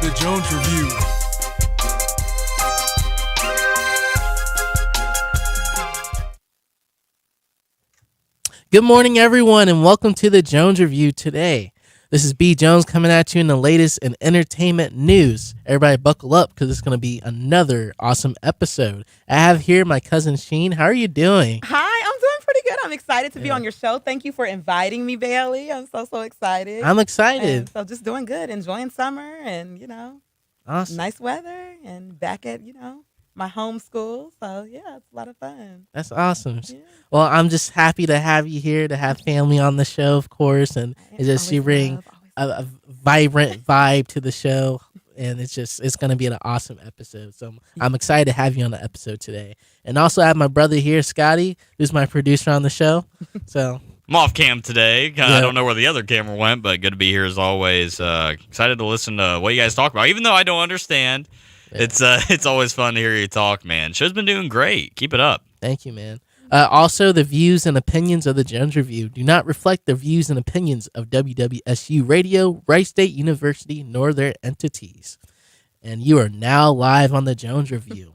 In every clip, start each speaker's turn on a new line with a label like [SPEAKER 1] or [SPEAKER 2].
[SPEAKER 1] The Jones Review.
[SPEAKER 2] Good morning, everyone, and welcome to The Jones Review today. This is B. Jones coming at you in the latest in entertainment news. Everybody buckle up because it's going to be another awesome episode. I have here my cousin Sheen. How are you doing?
[SPEAKER 3] Hi, I'm doing pretty good. I'm excited to be on your show. Thank you for inviting me, Bailey. I'm so excited.
[SPEAKER 2] I'm excited.
[SPEAKER 3] And so just doing good, enjoying summer and,
[SPEAKER 2] Awesome.
[SPEAKER 3] nice weather and back at, my home school. So, yeah, it's a lot of fun.
[SPEAKER 2] That's awesome.
[SPEAKER 3] Yeah.
[SPEAKER 2] Well, I'm just happy to have you here, to have family on the show, of course, and it's just you bring a vibrant vibe to the show, and it's going to be an awesome episode. So I'm excited to have you on the episode today. And also I have my brother here, Scotty, who's my producer on the show. So
[SPEAKER 4] I'm off cam today. I don't know where the other camera went, but good to be here as always. Excited to listen to what you guys talk about, even though I don't understand. Yeah. It's always fun to hear you talk, man. Show's been doing great. Keep it up.
[SPEAKER 2] Thank you, man. Also, the views and opinions of the Jones Review do not reflect the views and opinions of WWSU Radio, Wright State University, nor their entities. And you are now live on the Jones Review.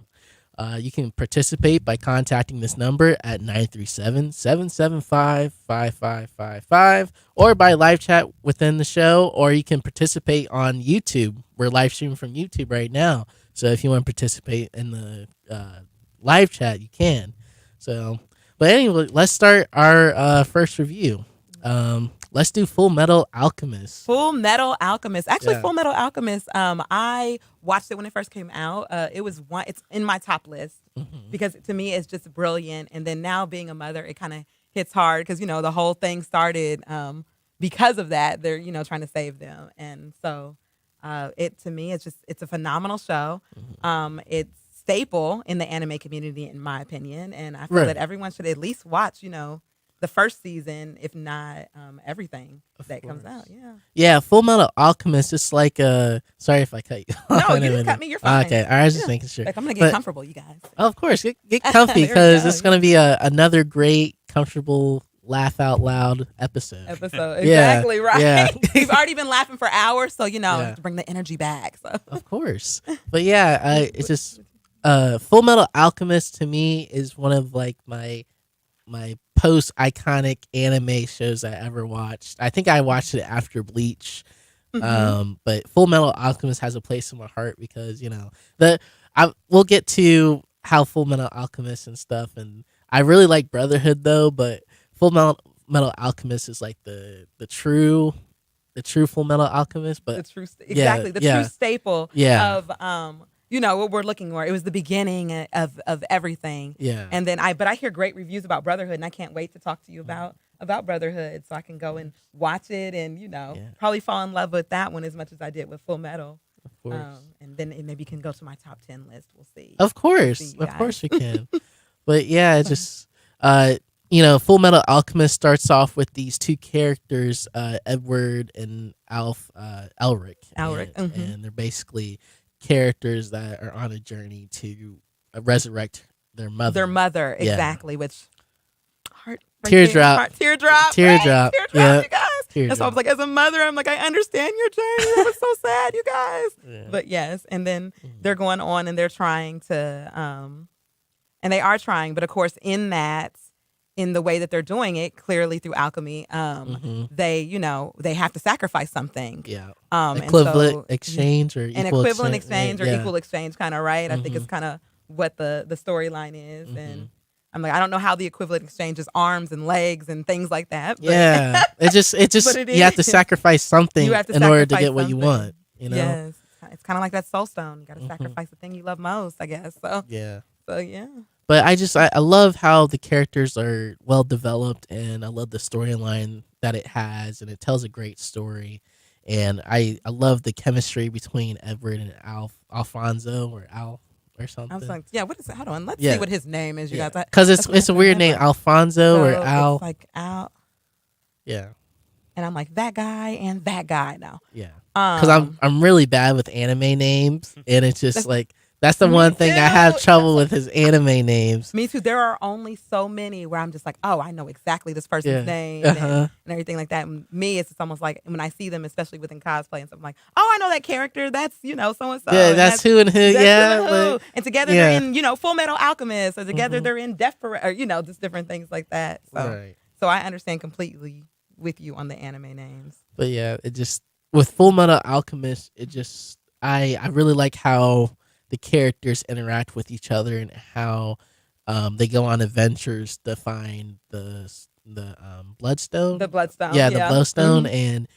[SPEAKER 2] You can participate by contacting this number at 937-775-5555 or by live chat within the show, or you can participate on YouTube. We're live streaming from YouTube right now. So if you want to participate in the live chat, you can. So, but anyway, let's start our first review. Let's do Full Metal Alchemist.
[SPEAKER 3] Full Metal Alchemist. Actually,
[SPEAKER 2] Yeah.
[SPEAKER 3] Full Metal Alchemist, I watched it when it first came out. It's in my top list because to me it's just brilliant. And then now being a mother, it kind of hits hard because, the whole thing started because of that. They're, trying to save them. And so to me, it's a phenomenal show. It's staple in the anime community, in my opinion. And I feel that everyone should at least watch, the first season, if not everything that comes out.
[SPEAKER 2] Yeah, Full Metal Alchemist. It's like sorry if I cut you.
[SPEAKER 3] No, you didn't cut me. You're fine.
[SPEAKER 2] Okay, I was just making sure.
[SPEAKER 3] Like, I'm gonna get comfortable, you guys.
[SPEAKER 2] Of course, get comfy because it's gonna be another great, comfortable, laugh out loud episode.
[SPEAKER 3] Exactly right.
[SPEAKER 2] Yeah.
[SPEAKER 3] We've already been laughing for hours, so to bring the energy back. So.
[SPEAKER 2] Of course, but yeah, it's just Full Metal Alchemist to me is one of like my post iconic anime shows I ever watched. I think I watched it after Bleach. But Full Metal Alchemist has a place in my heart because we'll get to how Full Metal Alchemist and stuff, and I really like Brotherhood though, but Full Metal Alchemist is like the true Full Metal Alchemist, but
[SPEAKER 3] the true true staple of what we're looking for. It was the beginning of everything.
[SPEAKER 2] Yeah.
[SPEAKER 3] And then I hear great reviews about Brotherhood, and I can't wait to talk to you about Brotherhood so I can go and watch it and, probably fall in love with that one as much as I did with Full Metal.
[SPEAKER 2] Of course.
[SPEAKER 3] And then it maybe can go to my top 10 list. We'll see.
[SPEAKER 2] Of course. Of course we can. But yeah, it's just Full Metal Alchemist starts off with these two characters, Edward and Elric. And they're basically characters that are on a journey to resurrect their mother.
[SPEAKER 3] Exactly. Which
[SPEAKER 2] teardrop,
[SPEAKER 3] you guys.
[SPEAKER 2] Teardrop.
[SPEAKER 3] That's why I was like, as a mother, I'm like, I understand your journey. That was so sad, you guys.
[SPEAKER 2] Yeah.
[SPEAKER 3] But yes, and then they're going on and they're trying to, and they are trying, but of course, in the way that they're doing it, clearly through alchemy, they have to sacrifice something.
[SPEAKER 2] Yeah.
[SPEAKER 3] Equivalent
[SPEAKER 2] exchange or
[SPEAKER 3] an
[SPEAKER 2] equal
[SPEAKER 3] equivalent exchange or equal exchange, kind of right. I think it's kind of what the storyline is, and I'm like, I don't know how the equivalent exchange is arms and legs and things like that. But
[SPEAKER 2] yeah, it just you have to sacrifice something in order to get what you want.
[SPEAKER 3] Yes, it's kind of like that soul stone. You got to sacrifice the thing you love most, I guess. So
[SPEAKER 2] yeah.
[SPEAKER 3] But
[SPEAKER 2] I love how the characters are well developed, and I love the storyline that it has, and it tells a great story. And I love the chemistry between Edward and Alfonso or Al or something.
[SPEAKER 3] I was like, what is it? Hold on, let's see what his name is, you guys.
[SPEAKER 2] Because it's a weird name, Alfonso or Al.
[SPEAKER 3] It's like Al.
[SPEAKER 2] Yeah.
[SPEAKER 3] And I'm like, that guy and that guy now.
[SPEAKER 2] Yeah. Because I'm really bad with anime names, and it's just like That's the
[SPEAKER 3] Me
[SPEAKER 2] one thing I have
[SPEAKER 3] too.
[SPEAKER 2] trouble with his anime names.
[SPEAKER 3] Me too. There are only so many where I'm just like, oh, I know exactly this person's
[SPEAKER 2] Yeah.
[SPEAKER 3] name
[SPEAKER 2] Uh-huh.
[SPEAKER 3] and everything like that. And me, it's just almost like when I see them, especially within cosplay and stuff, I'm like, oh, I know that character. That's, so and so.
[SPEAKER 2] Yeah, that's who and who. Yeah, but-
[SPEAKER 3] And together
[SPEAKER 2] yeah.
[SPEAKER 3] they're in, Full Metal Alchemist, or together
[SPEAKER 2] Mhm.
[SPEAKER 3] they're in Death Parade, or, just different things like that. So,
[SPEAKER 2] Right.
[SPEAKER 3] so I understand completely with you on the anime names.
[SPEAKER 2] But yeah, it just with Full Metal Alchemist, it just I really like how the characters interact with each other and how they go on adventures to find the bloodstone.
[SPEAKER 3] The Bloodstone.
[SPEAKER 2] Yeah, the bloodstone.
[SPEAKER 3] Mhm.
[SPEAKER 2] And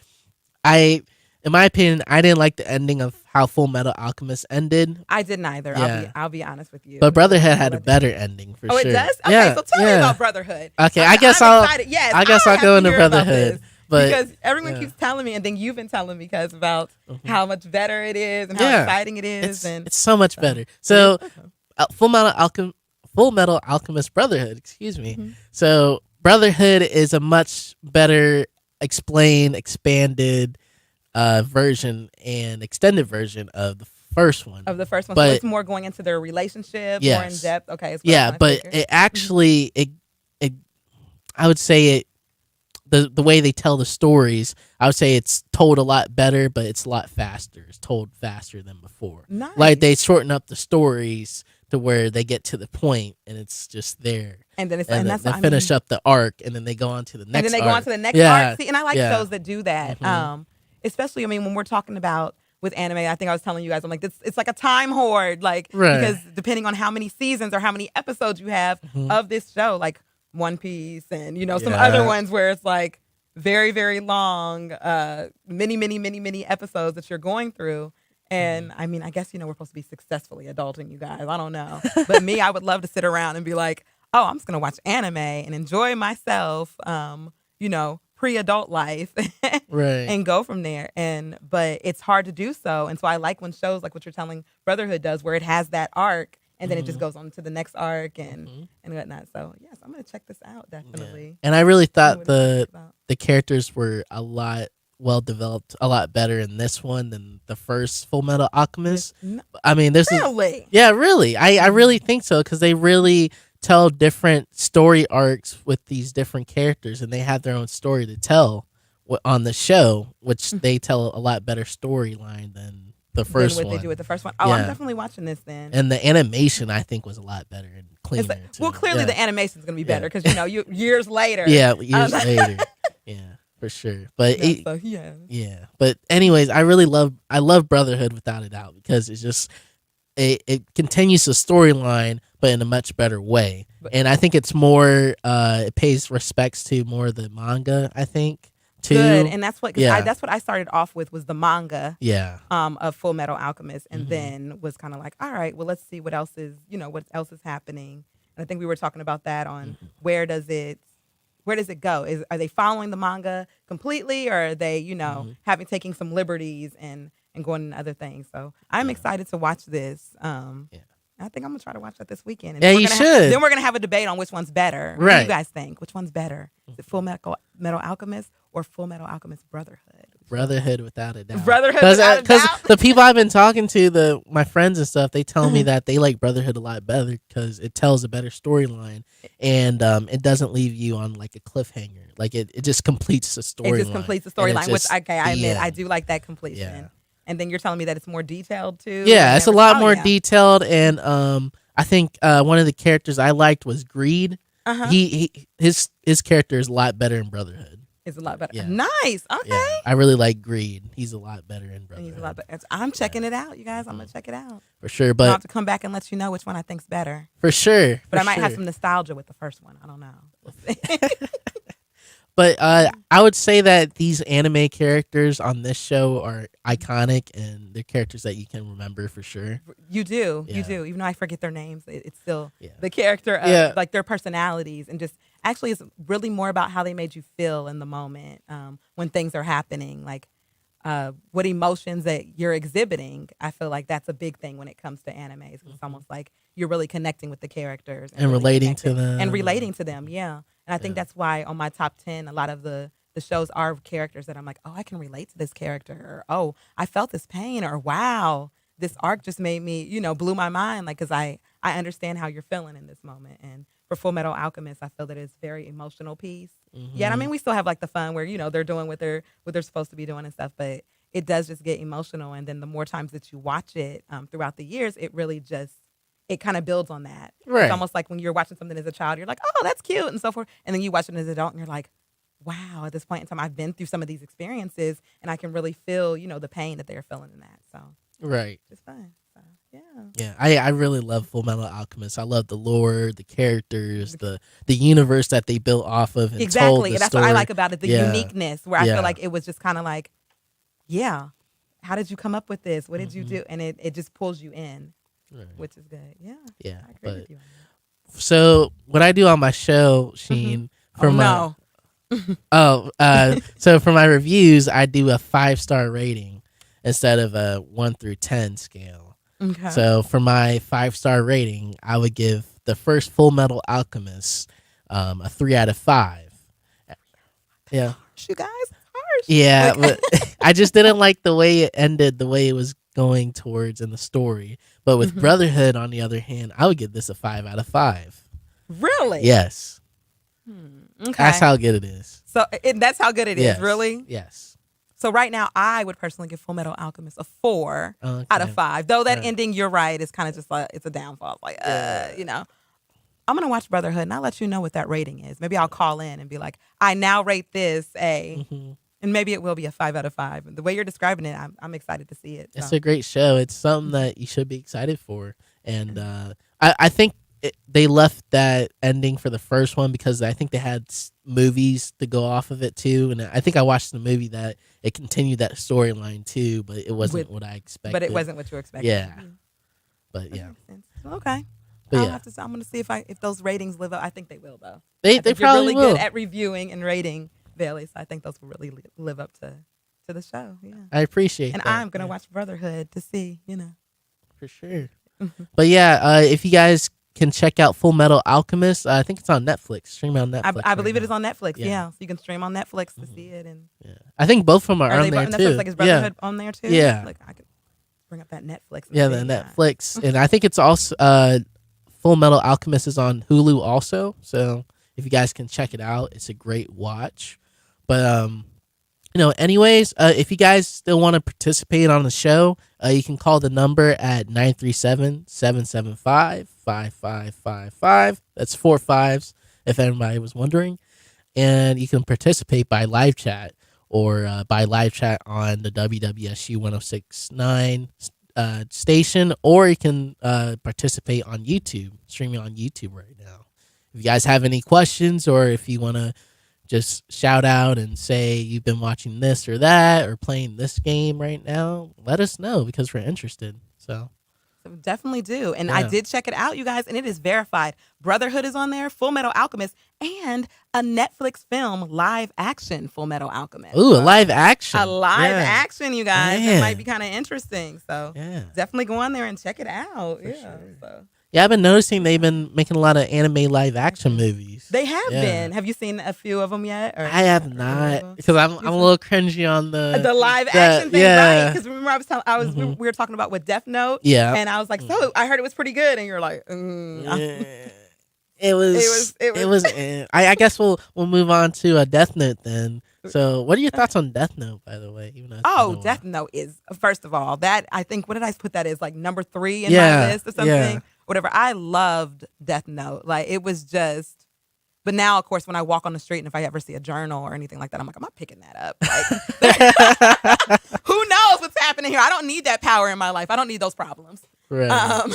[SPEAKER 2] in my opinion, I didn't like the ending of how Full Metal Alchemist ended.
[SPEAKER 3] I didn't either.
[SPEAKER 2] Yeah.
[SPEAKER 3] I'll be honest with you.
[SPEAKER 2] But Brotherhood had a better ending for
[SPEAKER 3] Oh,
[SPEAKER 2] sure.
[SPEAKER 3] it does? Okay,
[SPEAKER 2] Yeah,
[SPEAKER 3] so tell me
[SPEAKER 2] yeah.
[SPEAKER 3] about Brotherhood.
[SPEAKER 2] Okay,
[SPEAKER 3] I'm
[SPEAKER 2] I guess
[SPEAKER 3] I'm excited. Yes,
[SPEAKER 2] I guess
[SPEAKER 3] I
[SPEAKER 2] I'll
[SPEAKER 3] have
[SPEAKER 2] go
[SPEAKER 3] to
[SPEAKER 2] into
[SPEAKER 3] hear about
[SPEAKER 2] Brotherhood.
[SPEAKER 3] this,
[SPEAKER 2] But
[SPEAKER 3] because everyone
[SPEAKER 2] yeah.
[SPEAKER 3] keeps telling me, and then you've been telling me, because about
[SPEAKER 2] Mhm.
[SPEAKER 3] how much better it is and how
[SPEAKER 2] Yeah.
[SPEAKER 3] exciting it is.
[SPEAKER 2] it's so much better. So Full Metal Alchemist Brotherhood, excuse me.
[SPEAKER 3] Mhm.
[SPEAKER 2] So Brotherhood is a much better explained, expanded version and extended version of the first one.
[SPEAKER 3] Of the first one,
[SPEAKER 2] But-
[SPEAKER 3] so it's more going into their relationship, more in
[SPEAKER 2] Yes.
[SPEAKER 3] depth. Okay, it's what I
[SPEAKER 2] Yeah,
[SPEAKER 3] kinda
[SPEAKER 2] but
[SPEAKER 3] figured.
[SPEAKER 2] it actually it I would say it the way they tell the stories, I would say it's told a lot better, but it's a lot faster. It's told faster than before.
[SPEAKER 3] Nice.
[SPEAKER 2] Like they shorten up the stories to where they get to the point and it's just there.
[SPEAKER 3] and then it's
[SPEAKER 2] And
[SPEAKER 3] and
[SPEAKER 2] then
[SPEAKER 3] that's
[SPEAKER 2] they
[SPEAKER 3] what I
[SPEAKER 2] finish
[SPEAKER 3] mean.
[SPEAKER 2] up the arc and then they go on to the next
[SPEAKER 3] And then they go
[SPEAKER 2] arc.
[SPEAKER 3] on to the next
[SPEAKER 2] Yeah,
[SPEAKER 3] arc. See, and I like
[SPEAKER 2] yeah.
[SPEAKER 3] shows that do that.
[SPEAKER 2] Mhm.
[SPEAKER 3] Especially, I mean, when we're talking about with anime, I think I was telling you guys, I'm like, it's like a time hoard, like
[SPEAKER 2] Right.
[SPEAKER 3] because depending on how many seasons or how many episodes you have
[SPEAKER 2] Mhm.
[SPEAKER 3] of this show, like One Piece and some
[SPEAKER 2] Yeah.
[SPEAKER 3] other ones where it's like very, very long, many episodes that you're going through. And
[SPEAKER 2] Mm-hmm.
[SPEAKER 3] I mean, I guess we're supposed to be successfully adulting you guys. I don't know, but me, I would love to sit around and be like, oh, I'm just gonna watch anime and enjoy myself. Pre-adult life
[SPEAKER 2] Right.
[SPEAKER 3] and go from there. But it's hard to do so. And so I like when shows like what you're telling Brotherhood does, where it has that arc and then it just goes on to the next arc and whatnot. So yes, I'm gonna check this out definitely.
[SPEAKER 2] And I really
[SPEAKER 3] See
[SPEAKER 2] thought
[SPEAKER 3] what
[SPEAKER 2] the
[SPEAKER 3] it's about.
[SPEAKER 2] the characters were a lot well developed, a lot better in this one than the first Full Metal Alchemist.
[SPEAKER 3] No-
[SPEAKER 2] I mean, this is
[SPEAKER 3] really.
[SPEAKER 2] yeah, really. I really think so because they really tell different story arcs with these different characters, and they have their own story to tell on the show, which they tell a lot better storyline than the first
[SPEAKER 3] than what
[SPEAKER 2] one.
[SPEAKER 3] they do with the first one. Oh, I'm
[SPEAKER 2] Yeah.
[SPEAKER 3] definitely watching this then.
[SPEAKER 2] And the animation, I think, was a lot better and
[SPEAKER 3] It's
[SPEAKER 2] cleaner.
[SPEAKER 3] like-
[SPEAKER 2] too.
[SPEAKER 3] well, clearly
[SPEAKER 2] yeah.
[SPEAKER 3] the animation's gonna be
[SPEAKER 2] Yeah.
[SPEAKER 3] better because you years later.
[SPEAKER 2] Yeah, years
[SPEAKER 3] Um,
[SPEAKER 2] later. Yeah, for sure. But
[SPEAKER 3] Yeah,
[SPEAKER 2] it,
[SPEAKER 3] so, yeah.
[SPEAKER 2] yeah. But anyways, I love Brotherhood without a doubt because it's just it continues the storyline but in a much better way. And I think it's more it pays respects to more of the manga, I think. Too.
[SPEAKER 3] Good, and that's what
[SPEAKER 2] Yeah.
[SPEAKER 3] that's what I started off with was the manga
[SPEAKER 2] Yeah.
[SPEAKER 3] of Full Metal Alchemist, and
[SPEAKER 2] Mhm.
[SPEAKER 3] then was kind of like, all right, well, let's see what else is happening. And I think we were talking about that on
[SPEAKER 2] Mm-hmm.
[SPEAKER 3] where does it go? Are they following the manga completely, or are they taking some liberties and going into other things? So I'm
[SPEAKER 2] Yeah.
[SPEAKER 3] excited to watch this.
[SPEAKER 2] Yeah.
[SPEAKER 3] I think I'm gonna try to watch that this weekend. And
[SPEAKER 2] Yeah,
[SPEAKER 3] then we're
[SPEAKER 2] you
[SPEAKER 3] gonna
[SPEAKER 2] should.
[SPEAKER 3] then we're gonna have a debate on which one's better. What do
[SPEAKER 2] Right.
[SPEAKER 3] you guys think? Which one's better? Is it Full Metal Alchemist or Full Metal Alchemist Brotherhood?
[SPEAKER 2] Brotherhood without a doubt.
[SPEAKER 3] Brotherhood without a doubt?
[SPEAKER 2] the people I've been talking to, my friends and stuff, they tell
[SPEAKER 3] Mm-hmm.
[SPEAKER 2] me that they like Brotherhood a lot better because it tells a better storyline and it doesn't leave you on like a cliffhanger. Like it just completes the storyline.
[SPEAKER 3] It just completes the
[SPEAKER 2] And
[SPEAKER 3] storyline, which
[SPEAKER 2] just
[SPEAKER 3] I admit
[SPEAKER 2] the
[SPEAKER 3] I
[SPEAKER 2] end.
[SPEAKER 3] do like that completion.
[SPEAKER 2] Yeah.
[SPEAKER 3] And then you're telling me that it's more detailed too.
[SPEAKER 2] Yeah,
[SPEAKER 3] and
[SPEAKER 2] it's a
[SPEAKER 3] everything.
[SPEAKER 2] lot
[SPEAKER 3] Oh,
[SPEAKER 2] more
[SPEAKER 3] yeah.
[SPEAKER 2] detailed, and I think one of the characters I liked was Greed.
[SPEAKER 3] Uh-huh.
[SPEAKER 2] His character is a lot better in Brotherhood.
[SPEAKER 3] It's a lot better.
[SPEAKER 2] Yeah.
[SPEAKER 3] Nice. Okay.
[SPEAKER 2] Yeah, I really like Greed. He's a lot better in
[SPEAKER 3] And
[SPEAKER 2] Brotherhood
[SPEAKER 3] he's a lot better. I'm checking it out, you guys. I'm gonna check it out.
[SPEAKER 2] for sure.
[SPEAKER 3] I'll
[SPEAKER 2] But
[SPEAKER 3] have to come back and let you know which one I think's better.
[SPEAKER 2] for sure,
[SPEAKER 3] But
[SPEAKER 2] for
[SPEAKER 3] I might have
[SPEAKER 2] sure.
[SPEAKER 3] some nostalgia with the first one. I don't know. We'll see.
[SPEAKER 2] But I would say that these anime characters on this show are iconic, and they're characters that you can remember for sure.
[SPEAKER 3] You do.
[SPEAKER 2] Yeah.
[SPEAKER 3] You do. Even though I forget their names, it's still
[SPEAKER 2] Yeah.
[SPEAKER 3] the character of
[SPEAKER 2] Yeah.
[SPEAKER 3] like their personalities, and just actually it's really more about how they made you feel in the moment when things are happening, like what emotions that you're exhibiting. I feel like that's a big thing when it comes to animes. It's almost like you're really connecting with the characters
[SPEAKER 2] And relating to
[SPEAKER 3] connecting-
[SPEAKER 2] them.
[SPEAKER 3] and relating to them. Yeah, and I think
[SPEAKER 2] Yeah.
[SPEAKER 3] that's why on my top 10, a lot of the shows are characters that I'm like, oh, I can relate to this character, or oh, I felt this pain, or wow, this arc just made me, blew my mind. Like, because I understand how you're feeling in this moment. And for Full Metal Alchemist, I feel that it's very emotional piece. Yeah, I mean, we still have like the fun where they're doing what they're supposed to be doing and stuff, but it does just get emotional. And then the more times that you watch it throughout the years, it really just it kind of builds on that.
[SPEAKER 2] Right.
[SPEAKER 3] It's almost like when you're watching something as a child, you're like, oh, that's cute and so forth, and then you watch it as an adult, and you're like, wow, at this point in time, I've been through some of these experiences, and I can really feel the pain that they're feeling in that. So
[SPEAKER 2] right,
[SPEAKER 3] it's fun. So yeah.
[SPEAKER 2] Yeah, I really love Full Metal Alchemist. I love the lore, the characters, the universe that they built off of. And
[SPEAKER 3] exactly,
[SPEAKER 2] told the
[SPEAKER 3] and that's
[SPEAKER 2] story.
[SPEAKER 3] what I like about it, the
[SPEAKER 2] Yeah.
[SPEAKER 3] uniqueness, where I
[SPEAKER 2] Yeah.
[SPEAKER 3] feel like it was just kind of like, yeah, how did you come up with this? What did you do? And it just pulls you in,
[SPEAKER 2] Right.
[SPEAKER 3] which is good. Yeah,
[SPEAKER 2] Yeah,
[SPEAKER 3] I agree
[SPEAKER 2] but
[SPEAKER 3] with you on that.
[SPEAKER 2] so what I do on my show, Sheen, for my so for my reviews, I do a 5-star rating instead of a 1 through 10 scale.
[SPEAKER 3] Okay.
[SPEAKER 2] So for my 5-star rating, I would give the first Full Metal Alchemist a 3 out of 5. Yeah.
[SPEAKER 3] You guys, harsh.
[SPEAKER 2] Yeah,
[SPEAKER 3] Like-
[SPEAKER 2] but I just didn't like the way it ended, the way it was going towards in the story. But with Brotherhood, on the other hand, I would give this a 5 out of 5.
[SPEAKER 3] Really?
[SPEAKER 2] Yes,
[SPEAKER 3] Okay.
[SPEAKER 2] that's how good it is.
[SPEAKER 3] So that's how good it is.
[SPEAKER 2] Yes.
[SPEAKER 3] Really?
[SPEAKER 2] Yes.
[SPEAKER 3] So right now, I would personally give Full Metal Alchemist a 4
[SPEAKER 2] Okay.
[SPEAKER 3] out of 5. Though that
[SPEAKER 2] Right.
[SPEAKER 3] ending, you're right, is kind of just like it's a downfall. Like, I'm gonna watch Brotherhood, and I'll let you know what that rating is. Maybe I'll call in and be like, I now rate this a, and maybe it will be a 5 out of 5. The way you're describing it, I'm excited to see it.
[SPEAKER 2] It's
[SPEAKER 3] so.
[SPEAKER 2] a great show. It's something that you should be excited for. And I think they left that ending for the first one because I think they had movies to go off of it too. And I think I watched the movie that it continued that storyline too, but it wasn't what I expected.
[SPEAKER 3] But it wasn't what you were expecting.
[SPEAKER 2] Yeah. But yeah.
[SPEAKER 3] Makes sense. Okay.
[SPEAKER 2] But
[SPEAKER 3] I'll
[SPEAKER 2] yeah.
[SPEAKER 3] have to. I'm gonna see if those ratings live up. I think they will though.
[SPEAKER 2] They
[SPEAKER 3] I think you're
[SPEAKER 2] probably
[SPEAKER 3] really
[SPEAKER 2] will.
[SPEAKER 3] good at reviewing and rating, Bailey. So I think those will really live up to the show. Yeah.
[SPEAKER 2] I appreciate
[SPEAKER 3] And
[SPEAKER 2] that.
[SPEAKER 3] I'm gonna
[SPEAKER 2] Yeah,
[SPEAKER 3] watch Brotherhood to see.
[SPEAKER 2] for sure. But yeah, if you guys can check out Full Metal Alchemist, I think it's on Netflix. Stream on Netflix.
[SPEAKER 3] I believe
[SPEAKER 2] right
[SPEAKER 3] it is
[SPEAKER 2] now.
[SPEAKER 3] on Netflix.
[SPEAKER 2] Yeah.
[SPEAKER 3] Yeah. So you can stream on Netflix to see it. And
[SPEAKER 2] Yeah. I think both of them are
[SPEAKER 3] are
[SPEAKER 2] on
[SPEAKER 3] they
[SPEAKER 2] there
[SPEAKER 3] on Netflix?
[SPEAKER 2] too.
[SPEAKER 3] Like is Brotherhood on there too?
[SPEAKER 2] Yeah.
[SPEAKER 3] Like I could bring up that Netflix. And
[SPEAKER 2] Yeah,
[SPEAKER 3] see
[SPEAKER 2] the
[SPEAKER 3] that.
[SPEAKER 2] Netflix, and I think it's also Full Metal Alchemist is on Hulu also. So if you guys can check it out, it's a great watch. But anyways, if you guys still want to participate on the show, you can call the number at 937-775-5555. That's 4 5s, if anybody was wondering. And you can participate by live chat or by live chat on the WWSU 1069 station, or you can participate on YouTube, streaming on YouTube right now. If you guys have any questions, or if you want to just shout out and say you've been watching this or that or playing this game right now, let us know because we're interested. So
[SPEAKER 3] So definitely do. And I
[SPEAKER 2] Yeah.
[SPEAKER 3] did check it out, you guys, and it is verified. Brotherhood is on there, Full Metal Alchemist, and a Netflix film, live action Full Metal Alchemist.
[SPEAKER 2] ooh, a live action.
[SPEAKER 3] A live
[SPEAKER 2] Yeah.
[SPEAKER 3] action, you guys. It
[SPEAKER 2] Man.
[SPEAKER 3] might be kind of interesting. So
[SPEAKER 2] Yeah.
[SPEAKER 3] definitely go on there and check it out. Yeah.
[SPEAKER 2] sure.
[SPEAKER 3] So
[SPEAKER 2] Yeah, I've been noticing they've been making a lot of anime live action movies.
[SPEAKER 3] they have
[SPEAKER 2] Yeah.
[SPEAKER 3] been. Have you seen a few of them yet? Or
[SPEAKER 2] I have
[SPEAKER 3] or any of
[SPEAKER 2] not
[SPEAKER 3] them?
[SPEAKER 2] because I'm a little cringy on
[SPEAKER 3] The live
[SPEAKER 2] the-
[SPEAKER 3] action thing,
[SPEAKER 2] yeah.
[SPEAKER 3] right? Because remember we were talking about with Death Note,
[SPEAKER 2] Yeah.
[SPEAKER 3] and I was like, so I heard it was pretty good, and you're like,
[SPEAKER 2] It was.
[SPEAKER 3] It was-
[SPEAKER 2] I guess we'll move on to a Death Note then. So, what are your thoughts on Death Note, by the way? Even though it's been a
[SPEAKER 3] Oh,
[SPEAKER 2] while?
[SPEAKER 3] Death Note is first of all that I think what did I put that as like number 3 in
[SPEAKER 2] Yeah,
[SPEAKER 3] my list or something?
[SPEAKER 2] yeah.
[SPEAKER 3] Whatever. I loved Death Note. Like it was just. But now, of course, when I walk on the street and if I ever see a journal or anything like that, I'm like, I'm not picking that up. Like, who knows what's happening here? I don't need that power in my life. I don't need those problems.
[SPEAKER 2] Right.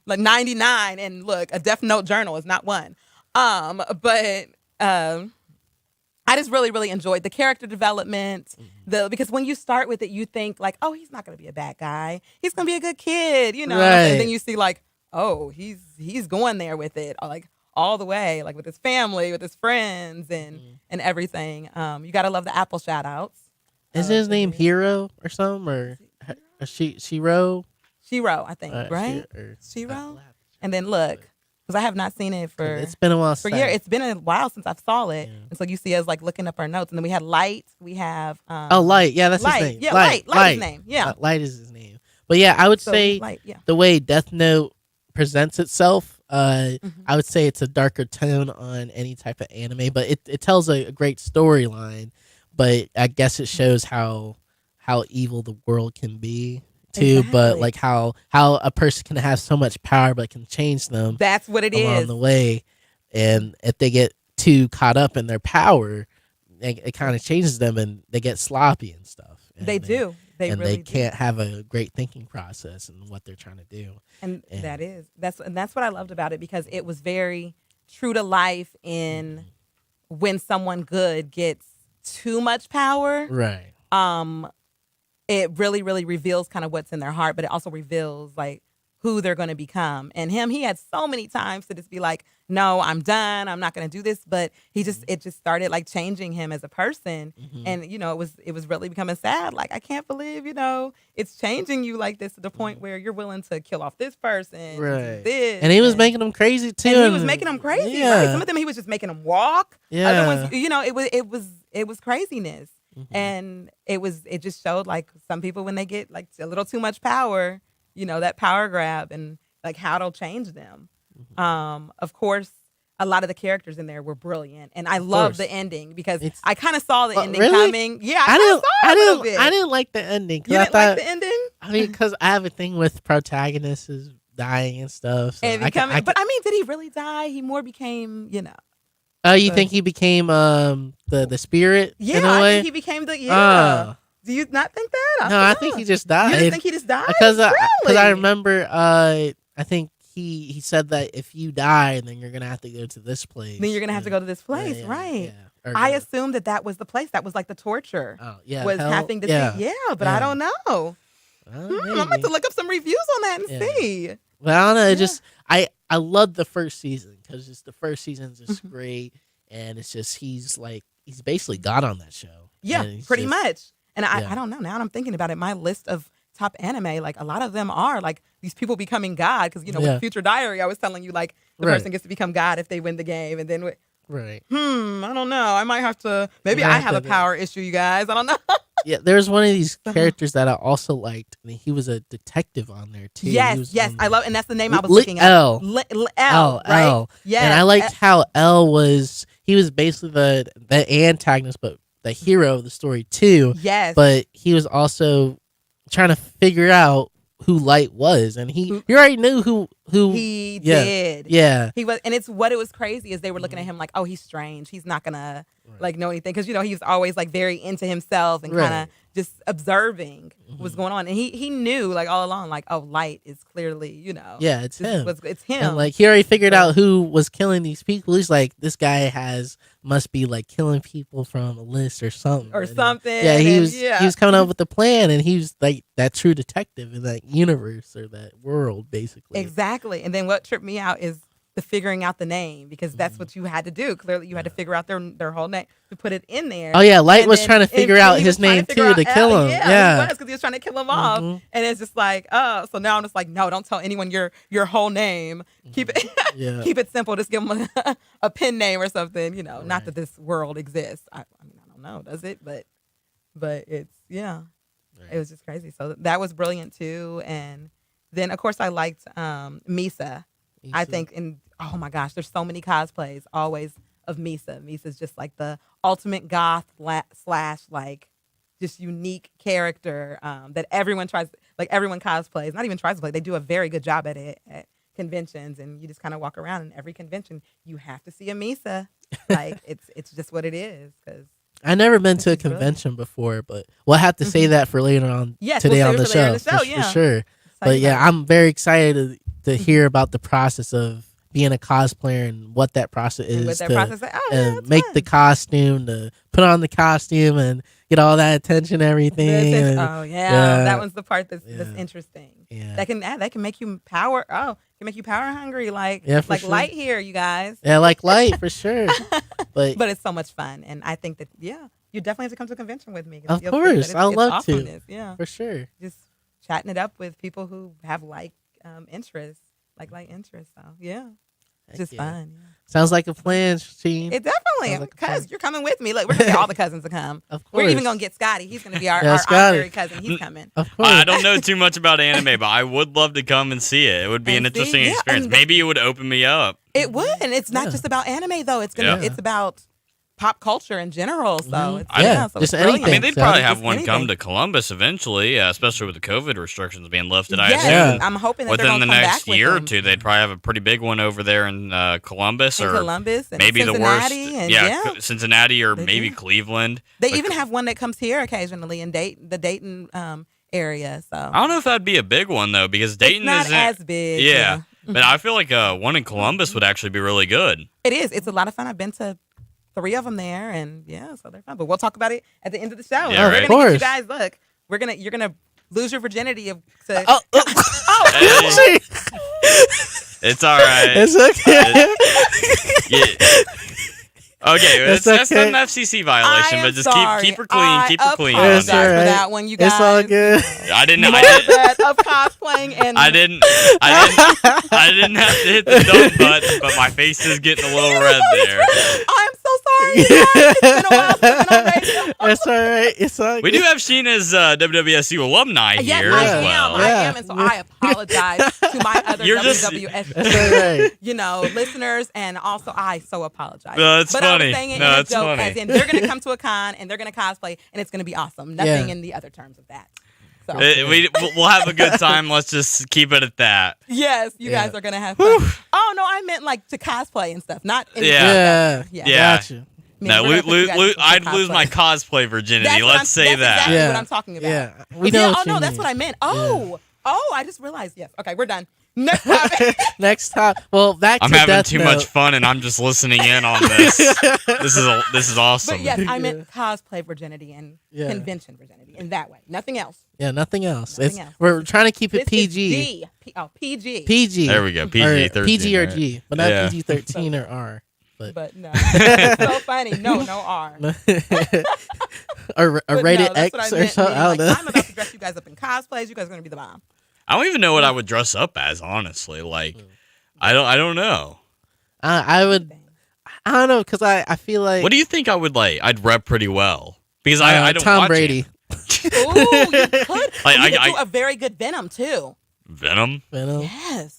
[SPEAKER 3] Like 99, and look, a Death Note journal is not one. But I just really, really enjoyed the character development. Because when you start with it, you think like, oh, he's not going to be a bad guy. He's going to be a good kid,
[SPEAKER 2] Right.
[SPEAKER 3] And then you see like, oh, he's going there with it, like all the way, like with his family, with his friends, and everything. You got to love the Apple shout outs.
[SPEAKER 2] Is his name Hero or something or Shiro?
[SPEAKER 3] Shiro, I think, right? Shiro. And then look, because I have not seen it for
[SPEAKER 2] It's been a while.
[SPEAKER 3] for years. It's been a while since I saw it, and so you see us like looking up our notes, and then we had Light. We have
[SPEAKER 2] Light. Yeah, that's
[SPEAKER 3] Light.
[SPEAKER 2] his name.
[SPEAKER 3] Yeah, Light. Light is his name. Yeah.
[SPEAKER 2] Light is his name. But yeah, I would
[SPEAKER 3] So
[SPEAKER 2] say
[SPEAKER 3] Light, yeah.
[SPEAKER 2] the way Death Note presents itself,
[SPEAKER 3] Mhm.
[SPEAKER 2] I would say it's a darker tone on any type of anime, but it tells a great storyline. But I guess it shows how evil the world can be too. But
[SPEAKER 3] Exactly.
[SPEAKER 2] like how a person can have so much power, but can change them
[SPEAKER 3] That's what it
[SPEAKER 2] along
[SPEAKER 3] is.
[SPEAKER 2] the way. And if they get too caught up in their power, it kind of changes them, and they get sloppy and stuff. And
[SPEAKER 3] They do. They
[SPEAKER 2] and
[SPEAKER 3] really
[SPEAKER 2] they
[SPEAKER 3] do.
[SPEAKER 2] can't have a great thinking process in what they're trying to do.
[SPEAKER 3] And
[SPEAKER 2] And-
[SPEAKER 3] that's what I loved about it, because it was very true to life in when someone good gets too much power.
[SPEAKER 2] Right.
[SPEAKER 3] It really, really reveals kind of what's in their heart, but it also reveals like who they're going to become. And he had so many times to just be like, no, I'm done. I'm not going to do this. But it just started like changing him as a person.
[SPEAKER 2] Mhm.
[SPEAKER 3] And, it was really becoming sad. Like, I can't believe, it's changing you like this to the point where you're willing to kill off this person. And do
[SPEAKER 2] Right.
[SPEAKER 3] this,
[SPEAKER 2] And he was making them crazy too.
[SPEAKER 3] and he was making them crazy.
[SPEAKER 2] Yeah.
[SPEAKER 3] Right? Some of them he was just making them walk.
[SPEAKER 2] Yeah.
[SPEAKER 3] Other ones, it was craziness.
[SPEAKER 2] Mhm.
[SPEAKER 3] And it just showed like some people, when they get like a little too much power, that power grab, and like how it'll change them. Of course, a lot of the characters in there were brilliant, and I love
[SPEAKER 2] course.
[SPEAKER 3] the ending, because
[SPEAKER 2] It's-
[SPEAKER 3] I kind of saw the
[SPEAKER 2] Oh,
[SPEAKER 3] ending
[SPEAKER 2] really?
[SPEAKER 3] coming. Yeah, I kinda saw it a little bit.
[SPEAKER 2] I didn't like the ending. 'Cause
[SPEAKER 3] You
[SPEAKER 2] I
[SPEAKER 3] didn't like
[SPEAKER 2] thought,
[SPEAKER 3] the ending?
[SPEAKER 2] I mean, because I have a thing with protagonists is dying and stuff. So
[SPEAKER 3] And becoming, but I mean, did he really die? He more became,
[SPEAKER 2] oh, you
[SPEAKER 3] but-
[SPEAKER 2] think he became the spirit
[SPEAKER 3] Yeah,
[SPEAKER 2] in a
[SPEAKER 3] I
[SPEAKER 2] way?
[SPEAKER 3] think he became the
[SPEAKER 2] Oh.
[SPEAKER 3] Do you not think that?
[SPEAKER 2] No, I think he just died.
[SPEAKER 3] You just think he just died?
[SPEAKER 2] Because
[SPEAKER 3] Really?
[SPEAKER 2] I remember I think he said that if you die, then you're gonna have to go to this place.
[SPEAKER 3] Then you're gonna have to
[SPEAKER 2] Yeah.
[SPEAKER 3] go to this place,
[SPEAKER 2] Yeah,
[SPEAKER 3] right?
[SPEAKER 2] yeah. Or
[SPEAKER 3] I
[SPEAKER 2] go-
[SPEAKER 3] assumed that was the place. That was like the torture.
[SPEAKER 2] Oh yeah,
[SPEAKER 3] was
[SPEAKER 2] hell,
[SPEAKER 3] having to
[SPEAKER 2] yeah.
[SPEAKER 3] see. Yeah, but
[SPEAKER 2] Yeah.
[SPEAKER 3] I don't know.
[SPEAKER 2] Well,
[SPEAKER 3] I'm
[SPEAKER 2] maybe.
[SPEAKER 3] about to look up some reviews on that and
[SPEAKER 2] Yeah.
[SPEAKER 3] see.
[SPEAKER 2] Well, I don't know. It
[SPEAKER 3] Yeah.
[SPEAKER 2] just I love the first season because just the first season's just
[SPEAKER 3] Mhm.
[SPEAKER 2] great, and it's just he's basically God on that show.
[SPEAKER 3] Yeah,
[SPEAKER 2] And he's
[SPEAKER 3] pretty
[SPEAKER 2] just-
[SPEAKER 3] much. And
[SPEAKER 2] Yeah.
[SPEAKER 3] I don't know. Now that I'm thinking about it, my list of top anime, like a lot of them are like these people becoming God. Because
[SPEAKER 2] Yeah.
[SPEAKER 3] with Future Diary, I was telling you like the
[SPEAKER 2] Right.
[SPEAKER 3] person gets to become God if they win the game, and then
[SPEAKER 2] Right.
[SPEAKER 3] I don't know. I might have to. Maybe
[SPEAKER 2] You
[SPEAKER 3] I
[SPEAKER 2] have
[SPEAKER 3] have
[SPEAKER 2] to
[SPEAKER 3] a
[SPEAKER 2] do-
[SPEAKER 3] power issue, you guys. I don't know.
[SPEAKER 2] Yeah, there's one of these
[SPEAKER 3] Uh-huh.
[SPEAKER 2] characters that I also liked, and he was a detective on there too. He
[SPEAKER 3] Yes,
[SPEAKER 2] was
[SPEAKER 3] yes,
[SPEAKER 2] on
[SPEAKER 3] I
[SPEAKER 2] there.
[SPEAKER 3] love, and that's the name I was
[SPEAKER 2] L-
[SPEAKER 3] looking at.
[SPEAKER 2] L.
[SPEAKER 3] L, right?
[SPEAKER 2] L.
[SPEAKER 3] Yes,
[SPEAKER 2] And I liked how L was. He was basically the antagonist, but the hero of the story too.
[SPEAKER 3] Yes,
[SPEAKER 2] But he was also trying to figure out who Light was, and he
[SPEAKER 3] Who-
[SPEAKER 2] already knew who
[SPEAKER 3] he
[SPEAKER 2] yeah.
[SPEAKER 3] did.
[SPEAKER 2] Yeah.
[SPEAKER 3] He was, and it was crazy is they were looking at him like, oh, he's strange. He's not gonna like know anything, because he was always like very into himself and
[SPEAKER 2] Right.
[SPEAKER 3] kind of just observing what's
[SPEAKER 2] Mhm.
[SPEAKER 3] going on, and he knew like all along like, oh, Light is clearly
[SPEAKER 2] Yeah, it's
[SPEAKER 3] this is
[SPEAKER 2] him.
[SPEAKER 3] it's him.
[SPEAKER 2] And like he already figured
[SPEAKER 3] So-
[SPEAKER 2] out who was killing these people. He's like, this guy must be like killing people from a list or something.
[SPEAKER 3] or
[SPEAKER 2] And,
[SPEAKER 3] something.
[SPEAKER 2] Yeah, he
[SPEAKER 3] and,
[SPEAKER 2] was he was coming up with the plan, and he was like that true detective in that universe or that world, basically.
[SPEAKER 3] Exactly. And then what tripped me out is the figuring out the name, because that's
[SPEAKER 2] Mm-hmm.
[SPEAKER 3] what you had to do. Clearly, you had to figure out their whole name to put it in there.
[SPEAKER 2] Oh yeah, Light
[SPEAKER 3] And
[SPEAKER 2] was
[SPEAKER 3] then-
[SPEAKER 2] trying to figure
[SPEAKER 3] and
[SPEAKER 2] out
[SPEAKER 3] he
[SPEAKER 2] his
[SPEAKER 3] was trying
[SPEAKER 2] name
[SPEAKER 3] figure
[SPEAKER 2] too
[SPEAKER 3] out
[SPEAKER 2] to kill
[SPEAKER 3] L.
[SPEAKER 2] him.
[SPEAKER 3] Yeah,
[SPEAKER 2] Yeah.
[SPEAKER 3] because he was trying to kill him off.
[SPEAKER 2] Mhm.
[SPEAKER 3] And it's just like, oh, so now I'm just like, no, don't tell anyone your whole name. Keep it
[SPEAKER 2] Yeah.
[SPEAKER 3] keep it simple. Just give them a pen name or something. Not
[SPEAKER 2] Right.
[SPEAKER 3] that this world exists. I mean, I don't know, does it? But it's it was just crazy. So that was brilliant too. And then of course I liked Misa. I think, and oh my gosh, there's so many cosplays always of Misa. Misa's just like the ultimate goth slash like just unique character that everyone cosplays. Not even tries to play. They do a very good job at it at conventions, and you just kind of walk around, and every convention you have to see a Misa. Like it's just what it is. Because
[SPEAKER 2] I never been to a
[SPEAKER 3] This is brilliant.
[SPEAKER 2] convention before, but we'll have to say that for later on
[SPEAKER 3] Yes,
[SPEAKER 2] today
[SPEAKER 3] we'll
[SPEAKER 2] on
[SPEAKER 3] save
[SPEAKER 2] the
[SPEAKER 3] it for later in
[SPEAKER 2] show,
[SPEAKER 3] the show,
[SPEAKER 2] for
[SPEAKER 3] yeah.
[SPEAKER 2] sure. But yeah, I'm very excited to hear about the process of being a cosplayer and what that process is
[SPEAKER 3] with that
[SPEAKER 2] to
[SPEAKER 3] process, like, oh, yeah,
[SPEAKER 2] and
[SPEAKER 3] it's
[SPEAKER 2] make
[SPEAKER 3] fun.
[SPEAKER 2] the costume, to put on the costume and get all that attention, everything. and-
[SPEAKER 3] Oh yeah,
[SPEAKER 2] yeah.
[SPEAKER 3] that one's the part that's
[SPEAKER 2] Yeah.
[SPEAKER 3] interesting.
[SPEAKER 2] yeah.
[SPEAKER 3] That can make you power. Oh, can make you power hungry, like
[SPEAKER 2] Yeah, for
[SPEAKER 3] like
[SPEAKER 2] sure.
[SPEAKER 3] Light here, you guys.
[SPEAKER 2] Yeah, like Light for sure. But,
[SPEAKER 3] But it's so much fun, and I think that you definitely have to come to a convention with me. 'Cause
[SPEAKER 2] Of
[SPEAKER 3] you'll see that
[SPEAKER 2] course, I'd
[SPEAKER 3] it's
[SPEAKER 2] love to.
[SPEAKER 3] awesomeness. Yeah,
[SPEAKER 2] for sure.
[SPEAKER 3] just chatting it up with people who have like interests, like light interests. So yeah, It's just
[SPEAKER 2] yeah.
[SPEAKER 3] fun.
[SPEAKER 2] Sounds like a plan, Sheen.
[SPEAKER 3] It definitely,
[SPEAKER 2] Sounds like a
[SPEAKER 3] cuz
[SPEAKER 2] plan.
[SPEAKER 3] you're coming with me. Look, we're gonna get all the cousins to come.
[SPEAKER 2] Of
[SPEAKER 3] We're even
[SPEAKER 2] course.
[SPEAKER 3] gonna get Scotty. He's gonna be our,
[SPEAKER 2] Yeah,
[SPEAKER 3] our
[SPEAKER 2] Scotty.
[SPEAKER 3] honorary cousin. He's coming.
[SPEAKER 2] Of course.
[SPEAKER 4] I don't know too much about anime, but I would love to come and see it. It would be an
[SPEAKER 3] And see,
[SPEAKER 4] interesting
[SPEAKER 3] yeah,
[SPEAKER 4] experience.
[SPEAKER 3] and
[SPEAKER 4] Maybe it would open me up.
[SPEAKER 3] It would, and it's not
[SPEAKER 2] Yeah.
[SPEAKER 3] just about anime though. It's gonna,
[SPEAKER 4] Yeah.
[SPEAKER 3] it's about pop culture in general. So
[SPEAKER 2] Mhm.
[SPEAKER 3] it's,
[SPEAKER 2] Yeah,
[SPEAKER 3] so
[SPEAKER 2] just
[SPEAKER 3] it's brilliant.
[SPEAKER 4] I mean,
[SPEAKER 2] anything.
[SPEAKER 4] they'd
[SPEAKER 2] So
[SPEAKER 4] probably
[SPEAKER 2] just
[SPEAKER 4] have one come
[SPEAKER 3] anything.
[SPEAKER 4] to Columbus eventually, especially with the COVID restrictions being lifted. I
[SPEAKER 3] Yes,
[SPEAKER 4] assume
[SPEAKER 2] Yeah.
[SPEAKER 3] I'm hoping that
[SPEAKER 4] within
[SPEAKER 3] they're
[SPEAKER 4] the
[SPEAKER 3] gonna come
[SPEAKER 4] next
[SPEAKER 3] back with
[SPEAKER 4] year or
[SPEAKER 3] them.
[SPEAKER 4] two, they'd probably have a pretty big one over there in Columbus
[SPEAKER 3] In
[SPEAKER 4] or
[SPEAKER 3] Columbus and
[SPEAKER 4] maybe the worst.
[SPEAKER 3] Cincinnati, and
[SPEAKER 4] Yeah, Cincinnati or
[SPEAKER 3] They
[SPEAKER 4] maybe
[SPEAKER 3] do.
[SPEAKER 4] Cleveland.
[SPEAKER 3] They
[SPEAKER 4] But
[SPEAKER 3] even have one that comes here occasionally in the Dayton area. So
[SPEAKER 4] I don't know if that'd be a big one though, because Dayton
[SPEAKER 3] it's not
[SPEAKER 4] isn't.
[SPEAKER 3] as big.
[SPEAKER 4] Yeah, but I feel like one in Columbus would actually be really good.
[SPEAKER 3] It is. It's a lot of fun. I've been to 3 of them there, and yeah, so they're fun. But we'll talk about it at the end of the show.
[SPEAKER 4] Yeah,
[SPEAKER 3] We're
[SPEAKER 4] right.
[SPEAKER 3] gonna get you
[SPEAKER 2] Of
[SPEAKER 3] guys. Look, you're gonna lose your virginity to
[SPEAKER 4] Hey, it's all right.
[SPEAKER 2] It's okay.
[SPEAKER 4] Yeah. Okay,
[SPEAKER 2] It's
[SPEAKER 4] that's not
[SPEAKER 2] okay.
[SPEAKER 4] an FCC violation,
[SPEAKER 3] I am
[SPEAKER 4] but just
[SPEAKER 3] sorry.
[SPEAKER 4] keep her clean. Keep her clean. on
[SPEAKER 3] apologize
[SPEAKER 2] It's all
[SPEAKER 4] that.
[SPEAKER 3] for
[SPEAKER 2] right.
[SPEAKER 3] that one, you guys.
[SPEAKER 2] It's all good.
[SPEAKER 4] I didn't.
[SPEAKER 3] More
[SPEAKER 4] I didn't.
[SPEAKER 3] bad of cosplaying and
[SPEAKER 4] I didn't have to hit the dumb button, but my face is getting a little red there.
[SPEAKER 3] I'm so sorry. You guys. It's been a while since I've been on radio.
[SPEAKER 2] It's all right. It's all
[SPEAKER 4] We
[SPEAKER 2] good.
[SPEAKER 4] do have Sheena's WWSU alumni
[SPEAKER 3] Yes,
[SPEAKER 4] here
[SPEAKER 3] I
[SPEAKER 4] as
[SPEAKER 3] am.
[SPEAKER 4] well.
[SPEAKER 3] I
[SPEAKER 2] Yeah.
[SPEAKER 3] am, and so I apologize to my other
[SPEAKER 4] You're just-
[SPEAKER 3] WWS,
[SPEAKER 2] It's all right.
[SPEAKER 3] listeners, and also I so apologize.
[SPEAKER 4] No, it's
[SPEAKER 3] but
[SPEAKER 4] funny.
[SPEAKER 3] I was saying it
[SPEAKER 4] No,
[SPEAKER 3] in a
[SPEAKER 4] it's
[SPEAKER 3] joke,
[SPEAKER 4] funny.
[SPEAKER 3] as in they're going to come to a con and they're going to cosplay, and it's going to be awesome. Nothing
[SPEAKER 2] Yeah.
[SPEAKER 3] in the other terms of that. So
[SPEAKER 4] We'll have a good time. Let's just keep it at that.
[SPEAKER 3] yes, you
[SPEAKER 2] Yeah.
[SPEAKER 3] guys are going to have fun. Oh no, I meant like to cosplay and stuff, not anything
[SPEAKER 2] Yeah.
[SPEAKER 3] like that. Yeah.
[SPEAKER 4] Yeah.
[SPEAKER 2] Gotcha.
[SPEAKER 4] No,
[SPEAKER 3] We're gonna put you guys in some
[SPEAKER 4] I'd lose
[SPEAKER 3] cosplay.
[SPEAKER 4] my cosplay virginity.
[SPEAKER 3] That's what
[SPEAKER 4] Let's say
[SPEAKER 3] that's
[SPEAKER 4] that.
[SPEAKER 3] Exactly
[SPEAKER 2] Yeah.
[SPEAKER 3] what I'm talking about.
[SPEAKER 2] Yeah. We
[SPEAKER 3] Yeah,
[SPEAKER 2] know.
[SPEAKER 3] oh
[SPEAKER 2] what
[SPEAKER 3] no,
[SPEAKER 2] you
[SPEAKER 3] that's
[SPEAKER 2] mean.
[SPEAKER 3] what I meant. Oh, I just realized. Yes. Okay, we're done. Next topic.
[SPEAKER 2] Next time. Well, back
[SPEAKER 4] I'm
[SPEAKER 2] to
[SPEAKER 4] having
[SPEAKER 2] Death
[SPEAKER 4] too
[SPEAKER 2] Note.
[SPEAKER 4] much fun, and I'm just listening in on this. This is awesome.
[SPEAKER 3] But yes, I meant cosplay virginity and
[SPEAKER 2] Yeah.
[SPEAKER 3] convention virginity in that way. Nothing else.
[SPEAKER 2] Yeah, nothing else.
[SPEAKER 3] Nothing else.
[SPEAKER 2] We're trying to keep it
[SPEAKER 3] This is
[SPEAKER 2] PG.
[SPEAKER 3] G. PG.
[SPEAKER 2] PG.
[SPEAKER 4] There we go.
[SPEAKER 2] Or
[SPEAKER 4] PG-13.
[SPEAKER 2] PG or
[SPEAKER 4] right?
[SPEAKER 2] G, but not
[SPEAKER 4] Yeah.
[SPEAKER 2] PG-13 or R.
[SPEAKER 3] But no. It's so funny. No R.
[SPEAKER 2] or a
[SPEAKER 3] But
[SPEAKER 2] rated
[SPEAKER 3] no, that's what
[SPEAKER 2] X
[SPEAKER 3] I
[SPEAKER 2] or
[SPEAKER 3] meant,
[SPEAKER 2] something.
[SPEAKER 3] meaning,
[SPEAKER 2] I
[SPEAKER 3] like,
[SPEAKER 2] don't know.
[SPEAKER 3] I'm about to dress you guys up in cosplays. You guys are going to be the bomb.
[SPEAKER 4] I don't even know what I would dress up as. Honestly, like I don't know.
[SPEAKER 2] I would. I don't know because I feel like
[SPEAKER 4] What do you think I would like? I'd rep pretty well because I don't
[SPEAKER 2] Tom
[SPEAKER 4] watch
[SPEAKER 2] Brady.
[SPEAKER 3] Ooh, you could.
[SPEAKER 4] Like,
[SPEAKER 3] you could
[SPEAKER 4] I-
[SPEAKER 3] do a very good Venom too.
[SPEAKER 4] Venom.
[SPEAKER 2] Venom.
[SPEAKER 3] Yes.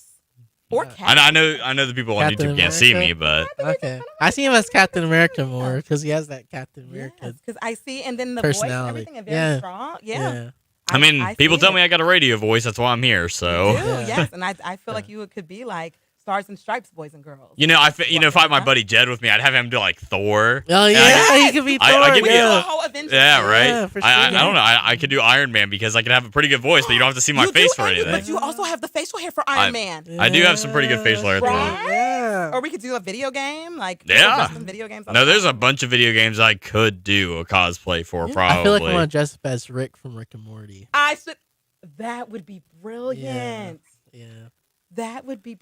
[SPEAKER 3] Or Cat.
[SPEAKER 4] I know the people on
[SPEAKER 2] Captain
[SPEAKER 4] YouTube can't see me,
[SPEAKER 2] America?
[SPEAKER 4] but
[SPEAKER 2] Okay, I see him as Captain America more because he has that Captain America.
[SPEAKER 3] Yes, because I see, and then the voice and
[SPEAKER 2] Personality.
[SPEAKER 3] everything is very
[SPEAKER 2] Yeah.
[SPEAKER 3] strong. Yeah.
[SPEAKER 4] I mean,
[SPEAKER 3] I
[SPEAKER 4] people
[SPEAKER 3] see
[SPEAKER 4] tell
[SPEAKER 3] it.
[SPEAKER 4] me I got a radio voice. That's why I'm here. So
[SPEAKER 3] You do,
[SPEAKER 2] Yeah.
[SPEAKER 3] yes, and I feel like you could be like Stars and Stripes boys and girls.
[SPEAKER 4] if I had my buddy Jed with me, I'd have him do like Thor.
[SPEAKER 2] Oh yeah,
[SPEAKER 3] Yes!
[SPEAKER 2] he could be Thor.
[SPEAKER 4] I could
[SPEAKER 3] We
[SPEAKER 4] be
[SPEAKER 3] could do a
[SPEAKER 2] yeah.
[SPEAKER 3] whole Avengers
[SPEAKER 4] Yeah,
[SPEAKER 3] team.
[SPEAKER 4] right.
[SPEAKER 2] Yeah, for
[SPEAKER 4] I
[SPEAKER 2] sure.
[SPEAKER 4] don't know. I could do Iron Man because I could have a pretty good voice, but you don't have to see my
[SPEAKER 3] You
[SPEAKER 4] face
[SPEAKER 3] do,
[SPEAKER 4] for
[SPEAKER 3] and you-
[SPEAKER 4] anything.
[SPEAKER 3] But you also have the facial hair for Iron Man.
[SPEAKER 4] I do have some pretty good facial hair.
[SPEAKER 3] Right?
[SPEAKER 2] Yeah.
[SPEAKER 3] Or we could do a video game, like
[SPEAKER 4] Yeah.
[SPEAKER 3] dress in video games.
[SPEAKER 4] No, there's a bunch of video games I could do a cosplay for.
[SPEAKER 3] Yeah.
[SPEAKER 4] Probably.
[SPEAKER 2] I feel like I want to dress up as Rick from Rick and Morty.
[SPEAKER 3] I should. That would be brilliant.
[SPEAKER 2] Yeah.
[SPEAKER 3] That would be.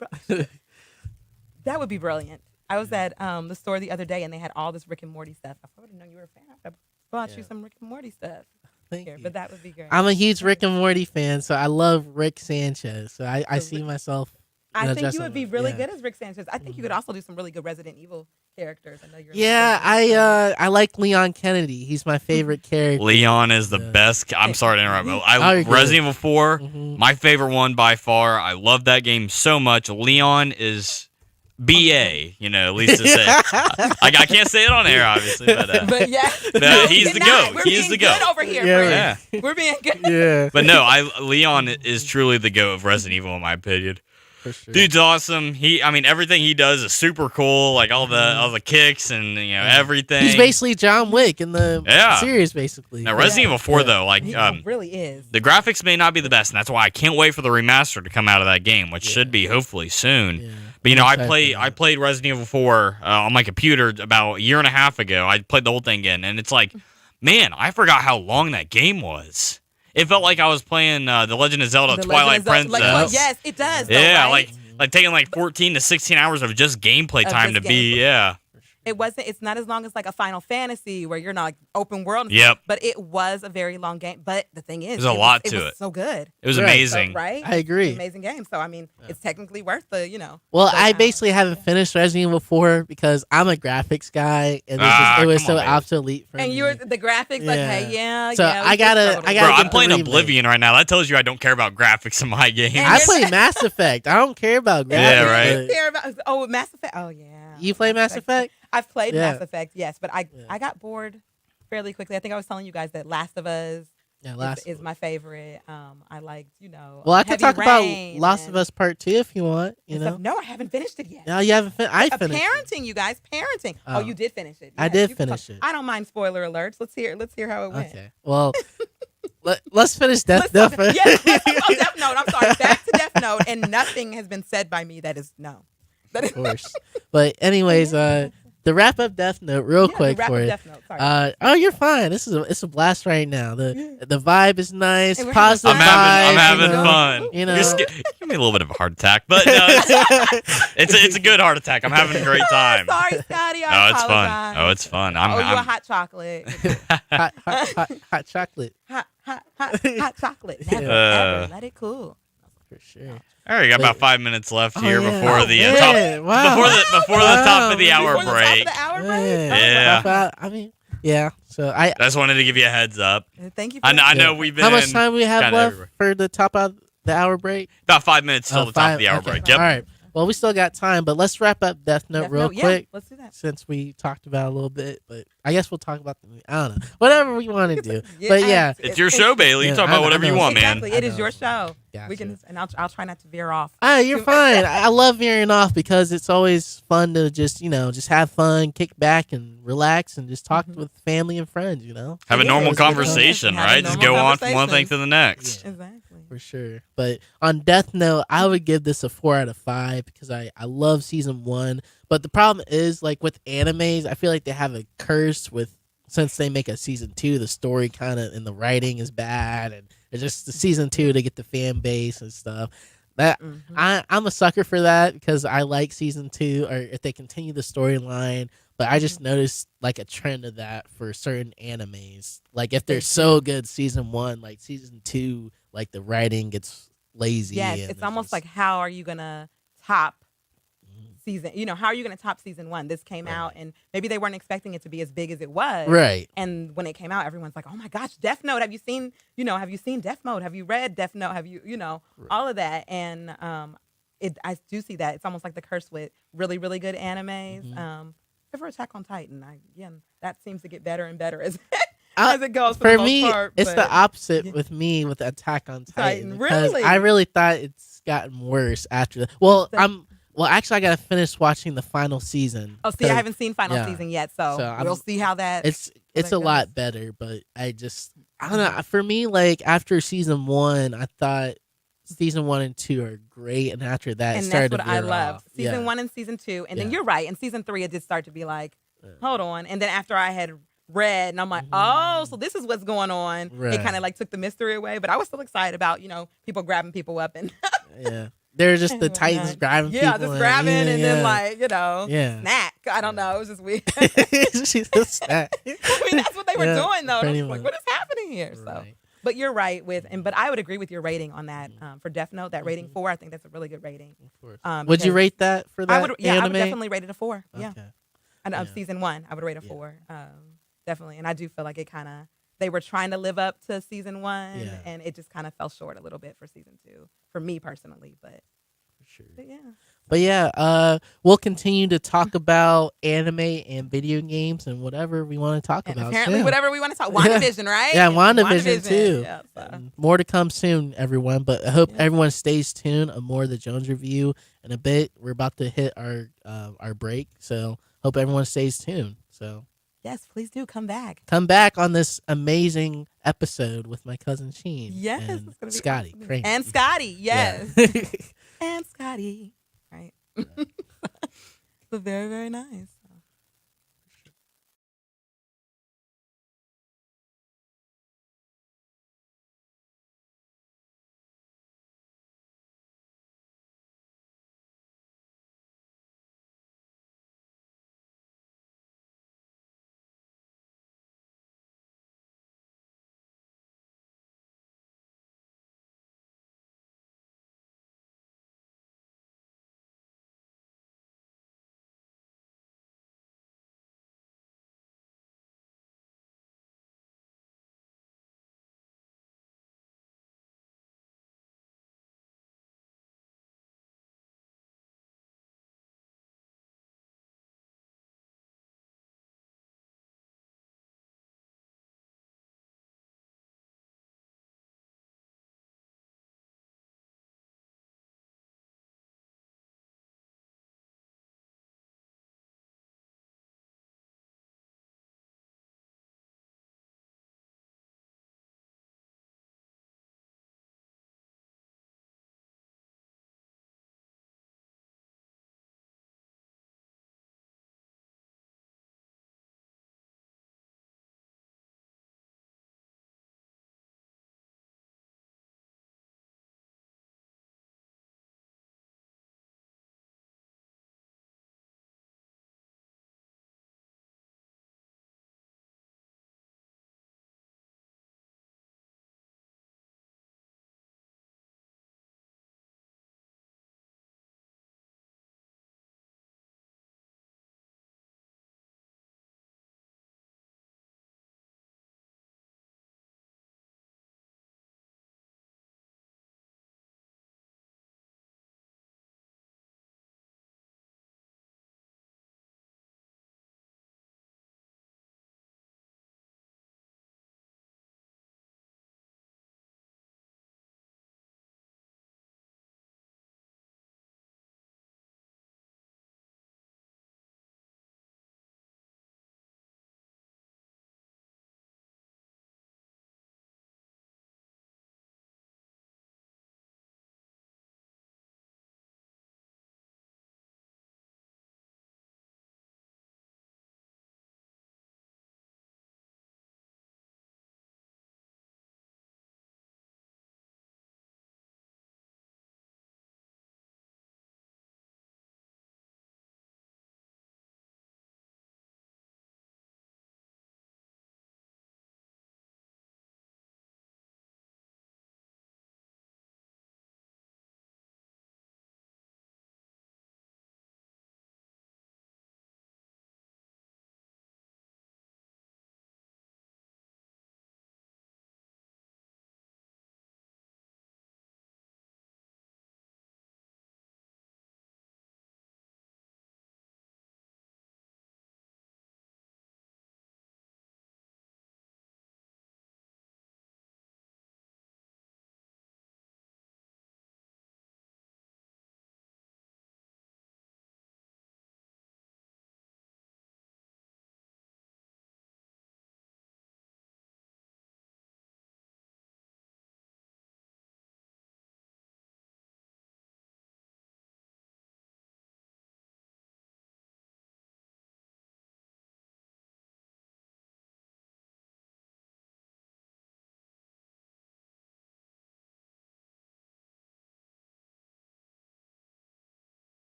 [SPEAKER 3] That would be brilliant. I was at the store the other day and they had all this Rick and Morty stuff. I would have known you were a fan. I bought you
[SPEAKER 2] Yeah.
[SPEAKER 3] some Rick and Morty stuff.
[SPEAKER 2] Thank
[SPEAKER 3] Here,
[SPEAKER 2] you.
[SPEAKER 3] but that would be great.
[SPEAKER 2] I'm a huge Rick and Morty fan, so I love Rick Sanchez. So I
[SPEAKER 3] So
[SPEAKER 2] see
[SPEAKER 3] Rick-
[SPEAKER 2] myself.
[SPEAKER 3] I think
[SPEAKER 2] dressing
[SPEAKER 3] you would
[SPEAKER 2] up,
[SPEAKER 3] be really
[SPEAKER 2] yeah.
[SPEAKER 3] good as Rick Sanchez. I think you could also do some really good Resident Evil characters. I know you're.
[SPEAKER 2] Yeah, I like Leon Kennedy. He's my favorite character.
[SPEAKER 4] Leon is the
[SPEAKER 2] Yeah.
[SPEAKER 4] best. I'm sorry to interrupt. But
[SPEAKER 2] Oh, you're good.
[SPEAKER 4] Resident Evil 4,
[SPEAKER 2] Mhm.
[SPEAKER 4] my favorite one by far. I love that game so much. Leon is BA, at least to say. I can't say it on air, obviously, but
[SPEAKER 3] But yeah,
[SPEAKER 4] No, he's
[SPEAKER 3] you're
[SPEAKER 4] the
[SPEAKER 3] not.
[SPEAKER 4] goat.
[SPEAKER 3] We're
[SPEAKER 4] He's
[SPEAKER 3] being
[SPEAKER 4] the goat.
[SPEAKER 3] good over here.
[SPEAKER 2] Yeah,
[SPEAKER 3] friends. We're being good.
[SPEAKER 2] Yeah,
[SPEAKER 4] but no, Leon is truly the goat of Resident Evil in my opinion.
[SPEAKER 2] for sure.
[SPEAKER 4] Dude's awesome. Everything he does is super cool. Like all the kicks and everything.
[SPEAKER 2] He's basically John Wick in the
[SPEAKER 4] Yeah.
[SPEAKER 2] series, basically.
[SPEAKER 4] Now Resident Evil 4 though, like
[SPEAKER 3] He really is.
[SPEAKER 4] the graphics may not be the best, and that's why I can't wait for the remaster to come out of that game, which should be hopefully soon.
[SPEAKER 2] Yeah.
[SPEAKER 4] But
[SPEAKER 2] I'm
[SPEAKER 4] I
[SPEAKER 2] excited for that.
[SPEAKER 4] played Resident Evil 4 on my computer about a year and a half ago. I played the whole thing again, and it's like, man, I forgot how long that game was. It felt like I was playing The Legend of Zelda:
[SPEAKER 3] The
[SPEAKER 4] Twilight
[SPEAKER 3] Legend of Zelda-
[SPEAKER 4] Princess.
[SPEAKER 3] yes, it does. Though,
[SPEAKER 4] Yeah,
[SPEAKER 3] right?
[SPEAKER 4] like taking like 14 to 16 hours of just gameplay
[SPEAKER 3] Of
[SPEAKER 4] time to
[SPEAKER 3] just
[SPEAKER 4] be.
[SPEAKER 3] gameplay.
[SPEAKER 4] Yeah,
[SPEAKER 3] It wasn't. It's not as long as like a Final Fantasy where you're not like open world. And
[SPEAKER 4] Yep.
[SPEAKER 3] stuff, but it was a very long game. But the thing is,
[SPEAKER 4] There's a lot to
[SPEAKER 3] was
[SPEAKER 4] it.
[SPEAKER 3] So good.
[SPEAKER 4] It was
[SPEAKER 2] Right.
[SPEAKER 4] amazing.
[SPEAKER 3] So, right?
[SPEAKER 2] I agree.
[SPEAKER 3] It's an amazing game. So I mean, it's technically worth the
[SPEAKER 2] Well,
[SPEAKER 3] the
[SPEAKER 2] I
[SPEAKER 3] hour.
[SPEAKER 2] basically haven't finished Resident Evil 4 because I'm a graphics guy, and it was
[SPEAKER 4] come
[SPEAKER 2] so
[SPEAKER 4] on, baby.
[SPEAKER 2] obsolete for
[SPEAKER 3] And
[SPEAKER 2] me.
[SPEAKER 3] you were the graphics like, hey, yeah.
[SPEAKER 2] So
[SPEAKER 3] yeah,
[SPEAKER 2] I gotta-
[SPEAKER 4] Bro,
[SPEAKER 2] get
[SPEAKER 4] I'm
[SPEAKER 2] the
[SPEAKER 4] playing
[SPEAKER 2] remake.
[SPEAKER 4] Oblivion right now. That tells you I don't care about graphics in my game.
[SPEAKER 3] And
[SPEAKER 2] I
[SPEAKER 3] you're
[SPEAKER 2] play Mass Effect. I don't care about graphics.
[SPEAKER 4] Yeah, right.
[SPEAKER 3] I
[SPEAKER 2] but-
[SPEAKER 3] care about Mass Effect. Oh yeah.
[SPEAKER 2] You play Mass Effect?
[SPEAKER 3] I've played
[SPEAKER 2] Yeah.
[SPEAKER 3] Mass Effect, yes, but I
[SPEAKER 2] Yeah.
[SPEAKER 3] I got bored fairly quickly. I think I was telling you guys that Last of Us
[SPEAKER 2] Yeah,
[SPEAKER 3] is my favorite. I liked,
[SPEAKER 2] Well, I could
[SPEAKER 3] Heavy
[SPEAKER 2] talk about
[SPEAKER 3] Rain
[SPEAKER 2] Last
[SPEAKER 3] and-
[SPEAKER 2] of Us Part 2 if you want. You
[SPEAKER 3] and
[SPEAKER 2] know.
[SPEAKER 3] stuff. No, I haven't finished it yet.
[SPEAKER 2] No, you haven't. I finished. it.
[SPEAKER 3] Parenting, you guys, parenting. Oh,
[SPEAKER 2] Oh.
[SPEAKER 3] you did finish it.
[SPEAKER 2] I
[SPEAKER 3] Yes,
[SPEAKER 2] did
[SPEAKER 3] you can
[SPEAKER 2] finish
[SPEAKER 3] talk-
[SPEAKER 2] it.
[SPEAKER 3] I don't mind spoiler alerts. Let's hear how it went.
[SPEAKER 2] Okay. Well, let's finish Death Note first.
[SPEAKER 3] Yes, let's talk about Death Note. I'm sorry. Back to Death Note, and nothing has been said by me that is no. That is
[SPEAKER 2] Of course. But anyways, to wrap up Death Note real quick
[SPEAKER 3] wrap
[SPEAKER 2] for
[SPEAKER 3] up
[SPEAKER 2] you.
[SPEAKER 3] Death Note. Sorry.
[SPEAKER 2] Oh, you're fine. It's a blast right now. The vibe is nice,
[SPEAKER 3] And we're
[SPEAKER 2] positive
[SPEAKER 3] having
[SPEAKER 4] I'm
[SPEAKER 2] vibes,
[SPEAKER 4] having
[SPEAKER 2] you know?
[SPEAKER 4] fun.
[SPEAKER 2] You know.
[SPEAKER 4] You're give me a little bit of a heart attack, but no, it's a good heart attack. I'm having a great time.
[SPEAKER 3] Sorry, Scotty.
[SPEAKER 4] Oh,
[SPEAKER 3] I
[SPEAKER 4] it's fun.
[SPEAKER 3] apologize.
[SPEAKER 4] Oh, it's fun. I'm,
[SPEAKER 3] Oh, you a
[SPEAKER 4] I'm
[SPEAKER 3] hot chocolate.
[SPEAKER 2] hot chocolate
[SPEAKER 3] hot chocolate. Never,
[SPEAKER 4] Uh.
[SPEAKER 3] ever. Let it cool.
[SPEAKER 2] for sure.
[SPEAKER 4] all right. Got about 5 minutes left
[SPEAKER 2] Oh,
[SPEAKER 4] here
[SPEAKER 2] yeah.
[SPEAKER 4] before the
[SPEAKER 2] Yeah,
[SPEAKER 4] top
[SPEAKER 2] wow.
[SPEAKER 4] before the top of the hour
[SPEAKER 3] Before the top of
[SPEAKER 4] break.
[SPEAKER 3] the hour break?
[SPEAKER 4] Yeah.
[SPEAKER 2] I mean, yeah. So I.
[SPEAKER 4] I just wanted to give you a heads up.
[SPEAKER 3] Thank you. For
[SPEAKER 4] I know
[SPEAKER 2] Yeah.
[SPEAKER 4] we've been
[SPEAKER 2] How much time we have
[SPEAKER 4] kinda
[SPEAKER 2] left
[SPEAKER 4] everywhere.
[SPEAKER 2] for the top of the hour break?
[SPEAKER 4] About 5 minutes till
[SPEAKER 2] Oh,
[SPEAKER 4] the top of the hour
[SPEAKER 2] okay.
[SPEAKER 4] break. Yep.
[SPEAKER 2] All right. Well, we still got time, but let's wrap up Death Note
[SPEAKER 3] Death
[SPEAKER 2] real
[SPEAKER 3] Note, yeah,
[SPEAKER 2] quick.
[SPEAKER 3] let's do that.
[SPEAKER 2] Since we talked about it a little bit, but I guess we'll talk about the movie. I don't know. Whatever we want to do. But yeah,
[SPEAKER 4] It's your show, Bailey. You
[SPEAKER 2] Yeah,
[SPEAKER 4] talk
[SPEAKER 2] I
[SPEAKER 4] about
[SPEAKER 2] know,
[SPEAKER 4] whatever
[SPEAKER 2] I
[SPEAKER 4] you
[SPEAKER 2] know.
[SPEAKER 4] want, man.
[SPEAKER 3] Exactly. It
[SPEAKER 2] I
[SPEAKER 3] is
[SPEAKER 2] know.
[SPEAKER 3] your show.
[SPEAKER 2] Gotcha.
[SPEAKER 3] We can, and I'll try not to veer off.
[SPEAKER 2] You're fine. I love veering off because it's always fun to just have fun, kick back and relax and just talk with family and friends,
[SPEAKER 4] Have a
[SPEAKER 3] Yeah,
[SPEAKER 4] normal
[SPEAKER 2] it's good.
[SPEAKER 4] conversation,
[SPEAKER 3] Have a
[SPEAKER 4] right? Just
[SPEAKER 3] normal
[SPEAKER 4] go on from one thing
[SPEAKER 3] conversation.
[SPEAKER 4] to the next.
[SPEAKER 2] Yeah.
[SPEAKER 3] Exactly.
[SPEAKER 2] For sure. But on Death Note, I would give this a 4 out of 5 because I love season 1. But the problem is, like with animes, I feel like they have a curse with since they make a season 2, the story kind of and the writing is bad, and it's just the season 2 to get the fan base and stuff. That I'm a sucker for that because I like season 2, or if they continue the storyline. But I just noticed like a trend of that for certain animes. Like if they're so good season 1, like season 2, like the writing gets lazy.
[SPEAKER 3] Yes,
[SPEAKER 2] and
[SPEAKER 3] it's almost like how are you gonna top season? How are you gonna top season 1? This came out, and maybe they weren't expecting it to be as big as it was.
[SPEAKER 2] right.
[SPEAKER 3] And when it came out, everyone's like, "Oh my gosh, Death Note! Have you seen? Have you seen Death Note? Have you read Death Note? Have you, all of that?" And I do see that it's almost like the curse with really, really good animes. Except for Attack on Titan, that seems to get better and better as as it goes. For, the most
[SPEAKER 2] me,
[SPEAKER 3] part,
[SPEAKER 2] it's
[SPEAKER 3] but-
[SPEAKER 2] the opposite with me with Attack on Titan.
[SPEAKER 3] Titan,
[SPEAKER 2] because
[SPEAKER 3] really?
[SPEAKER 2] I really thought it's gotten worse after that. Well,
[SPEAKER 3] The-
[SPEAKER 2] actually, I gotta finish watching the final season.
[SPEAKER 3] Oh, see, I haven't seen final
[SPEAKER 2] yeah.
[SPEAKER 3] season yet, so,
[SPEAKER 2] So
[SPEAKER 3] we'll
[SPEAKER 2] I'm-
[SPEAKER 3] see how that.
[SPEAKER 2] It's
[SPEAKER 3] that
[SPEAKER 2] a
[SPEAKER 3] goes.
[SPEAKER 2] lot better, but I don't know. For me, like after season 1, I thought season 1 and 2 are great, and after that, it
[SPEAKER 3] and
[SPEAKER 2] started
[SPEAKER 3] that's what
[SPEAKER 2] to
[SPEAKER 3] I
[SPEAKER 2] veer
[SPEAKER 3] loved.
[SPEAKER 2] off.
[SPEAKER 3] Season
[SPEAKER 2] Yeah.
[SPEAKER 3] 1 and season 2, and then
[SPEAKER 2] Yeah.
[SPEAKER 3] you're right. In season 3, it did start to be like,
[SPEAKER 2] Yeah.
[SPEAKER 3] hold on. And then after I had read, and I'm like, oh, so this is what's going on.
[SPEAKER 2] Mm-hmm. Right.
[SPEAKER 3] It kind of like took the mystery away, but I was still excited about people grabbing people up and
[SPEAKER 2] Yeah, they're just the Titans grabbing people.
[SPEAKER 3] just grabbing
[SPEAKER 2] yeah,
[SPEAKER 3] and
[SPEAKER 2] yeah.
[SPEAKER 3] then like
[SPEAKER 2] Yeah.
[SPEAKER 3] snack. I don't know. It was just weird.
[SPEAKER 2] She's a snack.
[SPEAKER 3] I mean, that's what they were
[SPEAKER 2] Yeah,
[SPEAKER 3] doing though. And I
[SPEAKER 2] pretty
[SPEAKER 3] was like,
[SPEAKER 2] much.
[SPEAKER 3] what is happening here? So.
[SPEAKER 2] Right.
[SPEAKER 3] But you're right but I would agree with your rating on that for Death Note. That rating 4, I think that's a really good rating.
[SPEAKER 2] Of course.
[SPEAKER 3] Um,
[SPEAKER 2] Would you
[SPEAKER 3] because
[SPEAKER 2] rate that for that
[SPEAKER 3] I would, I
[SPEAKER 2] anime?
[SPEAKER 3] would definitely rate it a 4. Yeah,
[SPEAKER 2] Okay.
[SPEAKER 3] and
[SPEAKER 2] Yeah.
[SPEAKER 3] season 1, I would rate a
[SPEAKER 2] Yeah.
[SPEAKER 3] 4. Definitely, and I do feel like it kind of they were trying to live up to season 1,
[SPEAKER 2] Yeah.
[SPEAKER 3] and it just kind of fell short a little bit for season 2 for me personally. But
[SPEAKER 2] For sure.
[SPEAKER 3] yeah,
[SPEAKER 2] But yeah, we'll continue to talk about anime and video games and whatever we want to talk
[SPEAKER 3] and
[SPEAKER 2] about.
[SPEAKER 3] apparently
[SPEAKER 2] soon.
[SPEAKER 3] whatever we want to talk, WandaVision, right?
[SPEAKER 2] Yeah, WandaVision too.
[SPEAKER 3] Yeah, so.
[SPEAKER 2] And more to come soon, everyone. But I hope
[SPEAKER 3] Yeah.
[SPEAKER 2] everyone stays tuned on more of the Jones review in a bit. We're about to hit our break, so hope everyone stays tuned. So
[SPEAKER 3] Yes, please do come back.
[SPEAKER 2] come back on this amazing episode with my cousin Sheen.
[SPEAKER 3] Yes,
[SPEAKER 2] and
[SPEAKER 3] it's gonna be
[SPEAKER 2] Scotty
[SPEAKER 3] awesome.
[SPEAKER 2] Crane.
[SPEAKER 3] And Scotty, yes,
[SPEAKER 2] Yeah.
[SPEAKER 3] and Scotty, right? So very, very nice.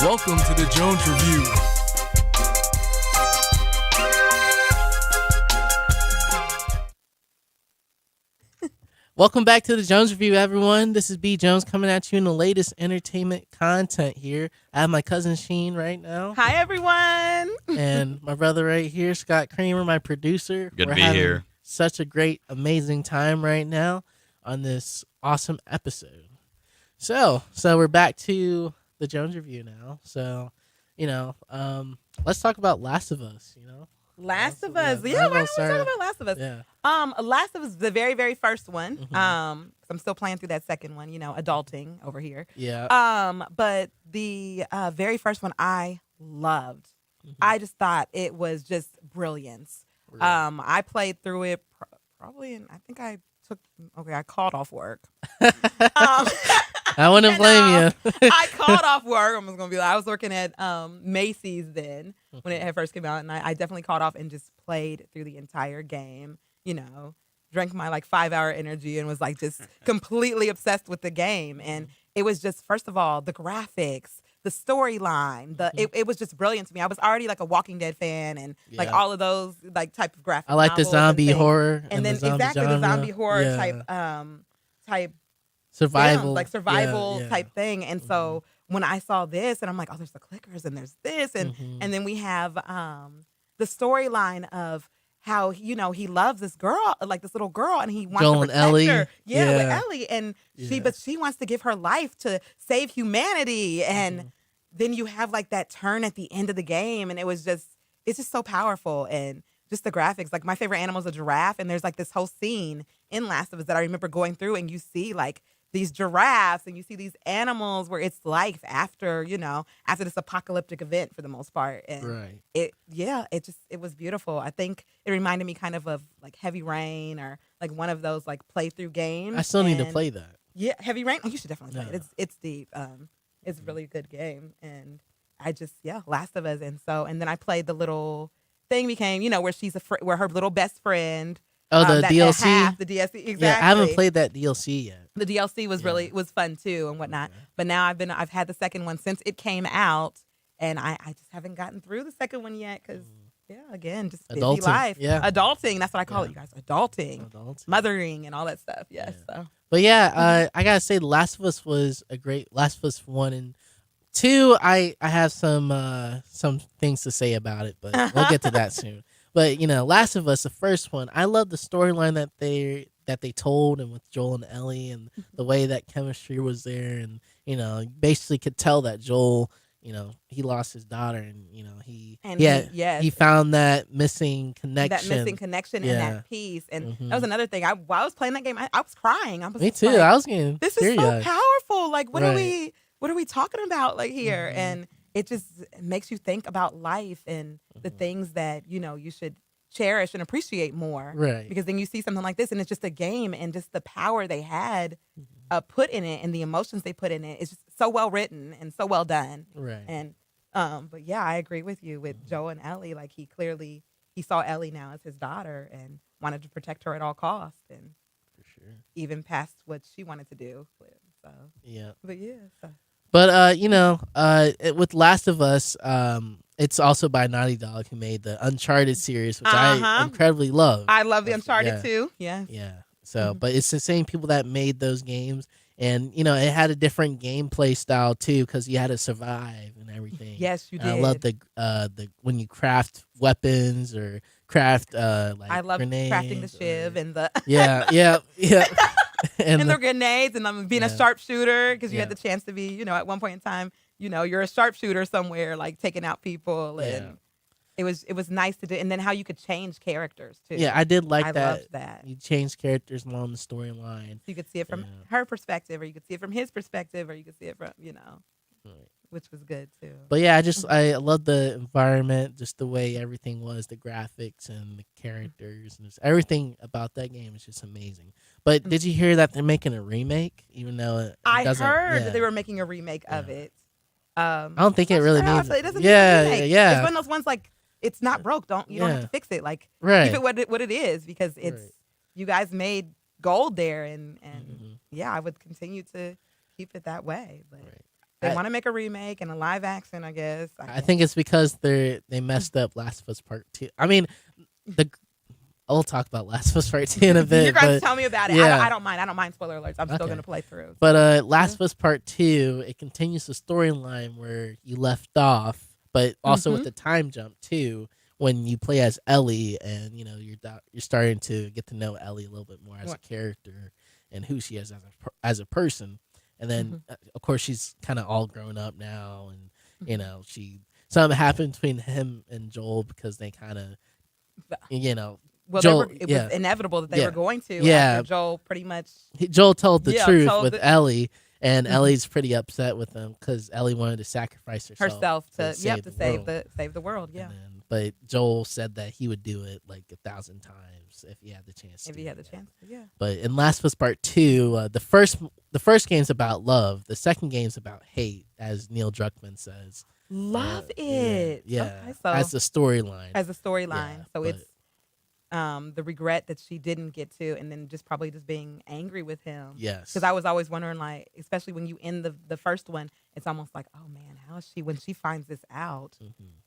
[SPEAKER 1] Welcome to the Jones Review.
[SPEAKER 2] Welcome back to the Jones Review, everyone. This is B. Jones coming at you in the latest entertainment content here. I have my cousin Sheen right now.
[SPEAKER 3] Hi, everyone.
[SPEAKER 2] And my brother right here, Scott Kramer, my producer.
[SPEAKER 4] Good to
[SPEAKER 2] We're
[SPEAKER 4] be
[SPEAKER 2] having
[SPEAKER 4] here.
[SPEAKER 2] Such a great, amazing time right now on this awesome episode. So we're back to the Jones Review now. So, let's talk about Last of Us,
[SPEAKER 3] Last of Us.
[SPEAKER 2] Yeah,
[SPEAKER 3] Yeah,
[SPEAKER 2] might
[SPEAKER 3] why
[SPEAKER 2] as
[SPEAKER 3] don't
[SPEAKER 2] well
[SPEAKER 3] we talk
[SPEAKER 2] start-
[SPEAKER 3] about Last of Us?
[SPEAKER 2] Yeah.
[SPEAKER 3] Last of Us, the very, very first one.
[SPEAKER 2] Mhm.
[SPEAKER 3] 'Cause I'm still playing through that second one, adulting over here.
[SPEAKER 2] Yeah.
[SPEAKER 3] But the very first one I loved.
[SPEAKER 2] Mhm.
[SPEAKER 3] I just thought it was just brilliance.
[SPEAKER 2] Right.
[SPEAKER 3] I played through it probably, and I called off work.
[SPEAKER 2] I wouldn't blame you.
[SPEAKER 3] I called off work. I'm just gonna be like, I was working at Macy's then when it had first came out, and I definitely called off and just played through the entire game. Drank my 5-hour energy and was just completely obsessed with the game. And it was just, first of all, the graphics, the storyline, it was just brilliant to me. I was already a Walking Dead fan and
[SPEAKER 2] Yeah.
[SPEAKER 3] all of those type of graphic.
[SPEAKER 2] I like the
[SPEAKER 3] novels and
[SPEAKER 2] zombie
[SPEAKER 3] things.
[SPEAKER 2] horror
[SPEAKER 3] and then
[SPEAKER 2] the zombie
[SPEAKER 3] exactly
[SPEAKER 2] genre.
[SPEAKER 3] the zombie horror
[SPEAKER 2] Yeah.
[SPEAKER 3] type
[SPEAKER 2] survival,
[SPEAKER 3] films, survival
[SPEAKER 2] Yeah.
[SPEAKER 3] type thing. And so when I saw this, and I'm like, oh, there's the clickers and there's this, and
[SPEAKER 2] Mhm.
[SPEAKER 3] and then we have the storyline of how he loves this girl, this little girl, and he wants
[SPEAKER 2] Joel
[SPEAKER 3] to
[SPEAKER 2] and
[SPEAKER 3] protect
[SPEAKER 2] Ellie.
[SPEAKER 3] her. Yeah, with
[SPEAKER 2] Yeah.
[SPEAKER 3] Ellie, and
[SPEAKER 2] Yeah.
[SPEAKER 3] but she wants to give her life to save humanity, and
[SPEAKER 2] Mhm.
[SPEAKER 3] then you have that turn at the end of the game, and it's just so powerful, and just the graphics. My favorite animal is a giraffe, and there's this whole scene in Last of Us that I remember going through, and you see these giraffes and you see these animals where it's life after this apocalyptic event for the most part, and
[SPEAKER 2] Right.
[SPEAKER 3] it was beautiful. I think it reminded me kind of Heavy Rain or one of those playthrough games.
[SPEAKER 2] I still need to
[SPEAKER 3] And
[SPEAKER 2] play that.
[SPEAKER 3] yeah, Heavy Rain. Oh, you should definitely play
[SPEAKER 2] Yeah.
[SPEAKER 3] it. It's deep. It's a really good game, and I just Last of Us, and then I played the little thing became where she's where her little best friend.
[SPEAKER 2] Oh, the
[SPEAKER 3] that
[SPEAKER 2] DLC.
[SPEAKER 3] half, the DLC, exactly.
[SPEAKER 2] Yeah, I haven't played that DLC yet.
[SPEAKER 3] The DLC was
[SPEAKER 2] Yeah.
[SPEAKER 3] was fun too and whatnot.
[SPEAKER 2] Okay.
[SPEAKER 3] But now I've had the second one since it came out, and I just haven't gotten through the second one yet because again, just busy
[SPEAKER 2] Adulting,
[SPEAKER 3] life.
[SPEAKER 2] yeah.
[SPEAKER 3] Adulting. That's what I call
[SPEAKER 2] Yeah.
[SPEAKER 3] it, you guys. Adulting,
[SPEAKER 2] Adult.
[SPEAKER 3] mothering, and all that stuff. Yes.
[SPEAKER 2] Yeah.
[SPEAKER 3] So
[SPEAKER 2] But yeah, I gotta say, Last of Us was a great. Last of Us 1 and 2. I have some things to say about it, but we'll get to that soon. But Last of Us, the first one, I love the storyline that they told, and with Joel and Ellie, and the way that chemistry was there, and you basically could tell that Joel, he lost his daughter, and he found that missing connection.
[SPEAKER 3] that missing connection and
[SPEAKER 2] Yeah.
[SPEAKER 3] that peace, and
[SPEAKER 2] Mhm.
[SPEAKER 3] that was another thing. While I was playing that game, I was crying. I was
[SPEAKER 2] Me
[SPEAKER 3] just
[SPEAKER 2] too.
[SPEAKER 3] like,
[SPEAKER 2] I was getting
[SPEAKER 3] this is so
[SPEAKER 2] teary-eyed.
[SPEAKER 3] powerful. What are
[SPEAKER 2] Right.
[SPEAKER 3] we talking about here?
[SPEAKER 2] Mhm.
[SPEAKER 3] And it just makes you think about life and the
[SPEAKER 2] Mhm.
[SPEAKER 3] things that you should cherish and appreciate more.
[SPEAKER 2] Right.
[SPEAKER 3] Because then you see something like this, and it's just a game, and just the power they had
[SPEAKER 2] Mhm.
[SPEAKER 3] put in it, and the emotions they put in it. It's just so well written and so well done.
[SPEAKER 2] Right.
[SPEAKER 3] And but yeah, I agree with you with Joe and Ellie. He saw Ellie now as his daughter and wanted to protect her at all costs, and
[SPEAKER 2] For sure.
[SPEAKER 3] even past what she wanted to do. So,
[SPEAKER 2] Yeah.
[SPEAKER 3] but yeah, so.
[SPEAKER 2] But with Last of Us, it's also by Naughty Dog, who made the Uncharted series, which I
[SPEAKER 3] Uh-huh.
[SPEAKER 2] incredibly love.
[SPEAKER 3] I love the
[SPEAKER 2] That's-
[SPEAKER 3] Uncharted
[SPEAKER 2] yeah.
[SPEAKER 3] too. Yeah.
[SPEAKER 2] Yeah. So,
[SPEAKER 3] Mhm.
[SPEAKER 2] but it's the same people that made those games, and it had a different gameplay style too, because you had to survive and everything.
[SPEAKER 3] Yes, you
[SPEAKER 2] And
[SPEAKER 3] did.
[SPEAKER 2] I love the when you craft weapons or craft
[SPEAKER 3] I love crafting the
[SPEAKER 2] grenades
[SPEAKER 3] shiv
[SPEAKER 2] or-
[SPEAKER 3] and the
[SPEAKER 2] yeah.
[SPEAKER 3] and,
[SPEAKER 2] and
[SPEAKER 3] the grenades, and being a
[SPEAKER 2] Yeah.
[SPEAKER 3] sharpshooter because you had
[SPEAKER 2] Yeah.
[SPEAKER 3] the chance to be, at one point in time, you're a sharpshooter somewhere, taking out people,
[SPEAKER 2] Yeah.
[SPEAKER 3] and it was nice to do. And then how you could change characters too.
[SPEAKER 2] yeah, I did like
[SPEAKER 3] I
[SPEAKER 2] that.
[SPEAKER 3] loved that.
[SPEAKER 2] You changed characters along the storyline.
[SPEAKER 3] So you could see it from
[SPEAKER 2] Yeah.
[SPEAKER 3] her perspective, or you could see it from his perspective, or you could see it from,
[SPEAKER 2] Right.
[SPEAKER 3] which was good too.
[SPEAKER 2] But yeah, I love the environment, just the way everything was, the graphics and the characters, and just everything about that game is just amazing. But did you hear that they're making a remake? Even though it
[SPEAKER 3] I
[SPEAKER 2] doesn't,
[SPEAKER 3] heard
[SPEAKER 2] yeah.
[SPEAKER 3] that they were making a remake of
[SPEAKER 2] Yeah.
[SPEAKER 3] it.
[SPEAKER 2] I don't think it really needs.
[SPEAKER 3] It doesn't
[SPEAKER 2] Yeah,
[SPEAKER 3] need a remake.
[SPEAKER 2] yeah.
[SPEAKER 3] It's one of those ones it's not broke. You don't have
[SPEAKER 2] Yeah.
[SPEAKER 3] to fix it.
[SPEAKER 2] Right.
[SPEAKER 3] Keep it what it is, because it's
[SPEAKER 2] Right.
[SPEAKER 3] you guys made gold there, and
[SPEAKER 2] Mhm.
[SPEAKER 3] yeah, I would continue to keep it that way. But
[SPEAKER 2] Right.
[SPEAKER 3] They want to make a remake and a live action, I guess.
[SPEAKER 2] I think it's because they messed up Last of Us Part 2. I mean, I'll talk about Last of Us Part 2 in a bit.
[SPEAKER 3] You're going to
[SPEAKER 2] but,
[SPEAKER 3] tell me about it.
[SPEAKER 2] yeah.
[SPEAKER 3] I don't mind. I don't mind spoiler alerts. I'm still
[SPEAKER 2] Okay.
[SPEAKER 3] going to play through.
[SPEAKER 2] But Last of Us Part 2, it continues the storyline where you left off, but also with the time jump too, when you play as Ellie and you know you're starting to get to know Ellie a little bit more as a character and who she is as a person. And then of course she's kind of all grown up now, and you know something happened between him and Joel because they kind of
[SPEAKER 3] Well,
[SPEAKER 2] Joel,
[SPEAKER 3] it was inevitable that they were going to.
[SPEAKER 2] Yeah.
[SPEAKER 3] After Joel pretty much.
[SPEAKER 2] Joel told the truth
[SPEAKER 3] told
[SPEAKER 2] with Ellie, and Ellie's pretty upset with him because Ellie wanted to sacrifice herself
[SPEAKER 3] to save the world. Yeah.
[SPEAKER 2] But Joel said that he would do it like 1,000 times if he had the chance.
[SPEAKER 3] If he had the chance, yeah.
[SPEAKER 2] But in Last of Us Part 2, the first game's about love. The second game's about hate, as Neil Druckmann says.
[SPEAKER 3] Love it.
[SPEAKER 2] Yeah.
[SPEAKER 3] Okay, so
[SPEAKER 2] as the storyline.
[SPEAKER 3] Yeah, so it's the regret that she didn't get to, and then just probably just being angry with him.
[SPEAKER 2] Yes.
[SPEAKER 3] Because I was always wondering, like, especially when you end the first one, it's almost like, oh man, how is she when she finds this out?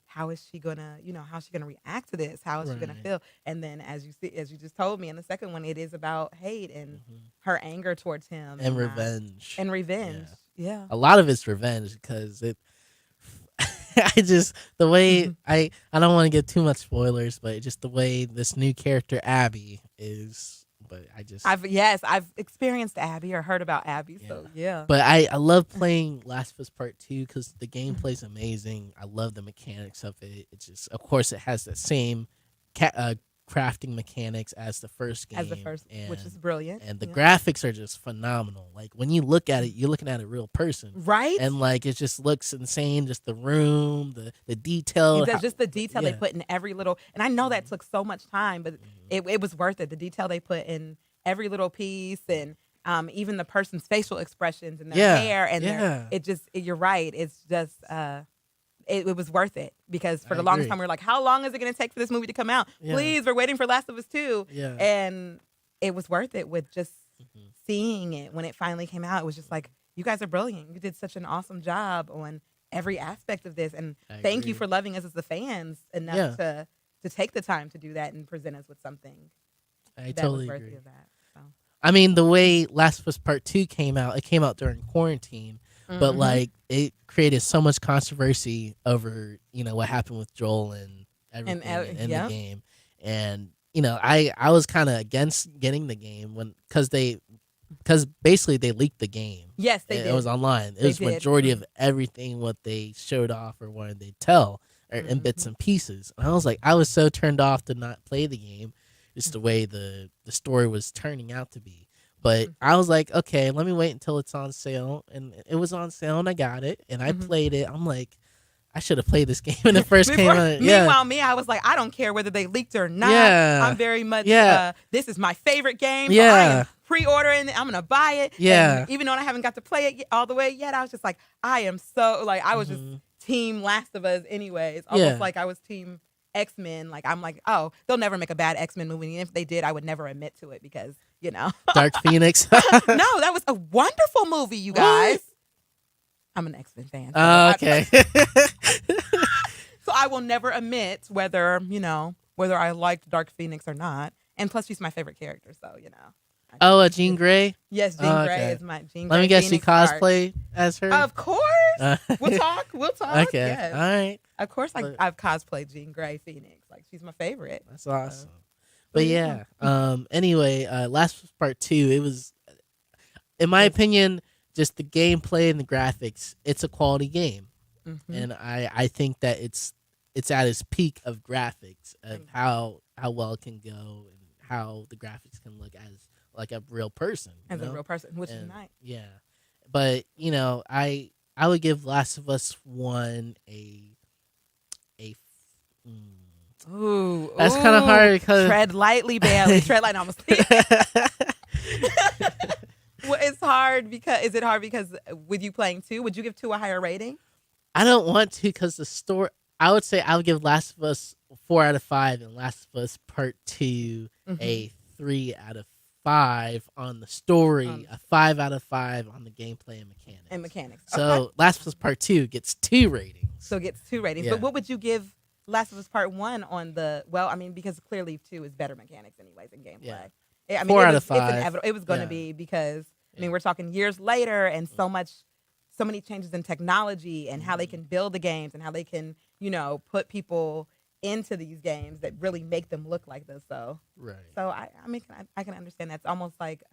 [SPEAKER 3] How is she gonna, how's she gonna react to this? How is she gonna feel? And then as you just told me in the second one, it is about hate and her anger towards him
[SPEAKER 2] and revenge.
[SPEAKER 3] Yeah.
[SPEAKER 2] A lot of it's revenge because the way I don't want to give too much spoilers, but just the way this new character Abby is. But
[SPEAKER 3] I've experienced Abby or heard about Abby, so yeah.
[SPEAKER 2] But I love playing Last of Us Part 2 because the gameplay's amazing. I love the mechanics of it. It's just, of course, it has the same crafting mechanics as the first game.
[SPEAKER 3] Which is brilliant.
[SPEAKER 2] And the graphics are just phenomenal. Like when you look at it, you're looking at a real person.
[SPEAKER 3] Right.
[SPEAKER 2] And like it just looks insane. Just the room, the detail.
[SPEAKER 3] Just the detail they put in every little, and I know that took so much time, but it was worth it. The detail they put in every little piece, and even the person's facial expressions and their hair and you're right. It's just it was worth it because for the longest time we were like, how long is it going to take for this movie to come out? Please, we're waiting for Last of Us 2.
[SPEAKER 2] Yeah.
[SPEAKER 3] And it was worth it with just seeing it when it finally came out. It was just like, you guys are brilliant. You did such an awesome job on every aspect of this. And thank you for loving us as the fans enough to take the time to do that and present us with something
[SPEAKER 2] that was worthy
[SPEAKER 3] agree. Of that. So.
[SPEAKER 2] I mean, the way Last of Us Part 2 came out, it came out during quarantine. But like it created so much controversy over what happened with Joel and everything in the game, and I was kind of against getting the game because basically they leaked the game.
[SPEAKER 3] Yes, they did.
[SPEAKER 2] It was online. It was majority of everything what they showed off or wanted they tell in bits and pieces. And I was like, I was so turned off to not play the game, just the way the story was turning out to be. But I was like, okay, let me wait until it's on sale. And it was on sale, and I got it, and I played it. I'm like, I should have played this game when it first came out.
[SPEAKER 3] Meanwhile, I was like, I don't care whether they leaked or not.
[SPEAKER 2] Yeah.
[SPEAKER 3] I'm very much, this is my favorite game.
[SPEAKER 2] Yeah.
[SPEAKER 3] So I am pre-ordering it. I'm going to buy it.
[SPEAKER 2] Yeah.
[SPEAKER 3] And even though I haven't got to play it all the way yet, I was just like, I am so, like, I was just team Last of Us anyways. Almost like I was team X-Men. Like, I'm like, oh, they'll never make a bad X-Men movie. And if they did, I would never admit to it because,
[SPEAKER 2] Dark Phoenix.
[SPEAKER 3] No, that was a wonderful movie, you guys. What? I'm an X-Men fan. So
[SPEAKER 2] okay.
[SPEAKER 3] So I will never admit whether I liked Dark Phoenix or not. And plus, she's my favorite character, so
[SPEAKER 2] Jean Grey?
[SPEAKER 3] Yes, Jean Grey is my Jean Grey.
[SPEAKER 2] Let me guess,
[SPEAKER 3] Phoenix
[SPEAKER 2] you cosplay as her?
[SPEAKER 3] Of course. We'll talk.
[SPEAKER 2] Okay.
[SPEAKER 3] Yes.
[SPEAKER 2] All right.
[SPEAKER 3] Of course, I've cosplayed Jean Grey Phoenix. Like, she's my favorite.
[SPEAKER 2] That's awesome. But yeah, anyway, Last of Us Part 2, it was, in my opinion, just the gameplay and the graphics, it's a quality game. And I think that it's at its peak of graphics, of how well it can go and how the graphics can look as like a real person.
[SPEAKER 3] A real person, which is nice.
[SPEAKER 2] Yeah. But, I would give Last of Us 1
[SPEAKER 3] Ooh,
[SPEAKER 2] that's kind of hard because
[SPEAKER 3] tread lightly, Bailey. Tread lightly. Almost. Well, it's hard because. Is it hard because with you playing 2, would you give 2 a higher rating?
[SPEAKER 2] I don't want to because the story. I would say I would give Last of Us 4 out of 5 and Last of Us Part 2 a 3 out of 5 on the story,
[SPEAKER 3] Um,
[SPEAKER 2] a 5 out of 5 on the gameplay and mechanics.
[SPEAKER 3] Okay.
[SPEAKER 2] So Last of Us Part 2 gets 2 ratings.
[SPEAKER 3] So it gets 2 ratings.
[SPEAKER 2] Yeah.
[SPEAKER 3] But what would you give Last of Us Part 1 on the? Well, I mean, because clearly 2 is better mechanics, anyways, in gameplay.
[SPEAKER 2] Yeah.
[SPEAKER 3] I mean,
[SPEAKER 2] 4 out of
[SPEAKER 3] it's
[SPEAKER 2] 5.
[SPEAKER 3] inevitable. It was going to
[SPEAKER 2] Yeah.
[SPEAKER 3] be because I mean
[SPEAKER 2] Yeah.
[SPEAKER 3] we're talking years later, and so many changes in technology and how they can build the games and how they can put people into these games that really make them look like this. So
[SPEAKER 2] Right.
[SPEAKER 3] I mean I can understand that. It's almost like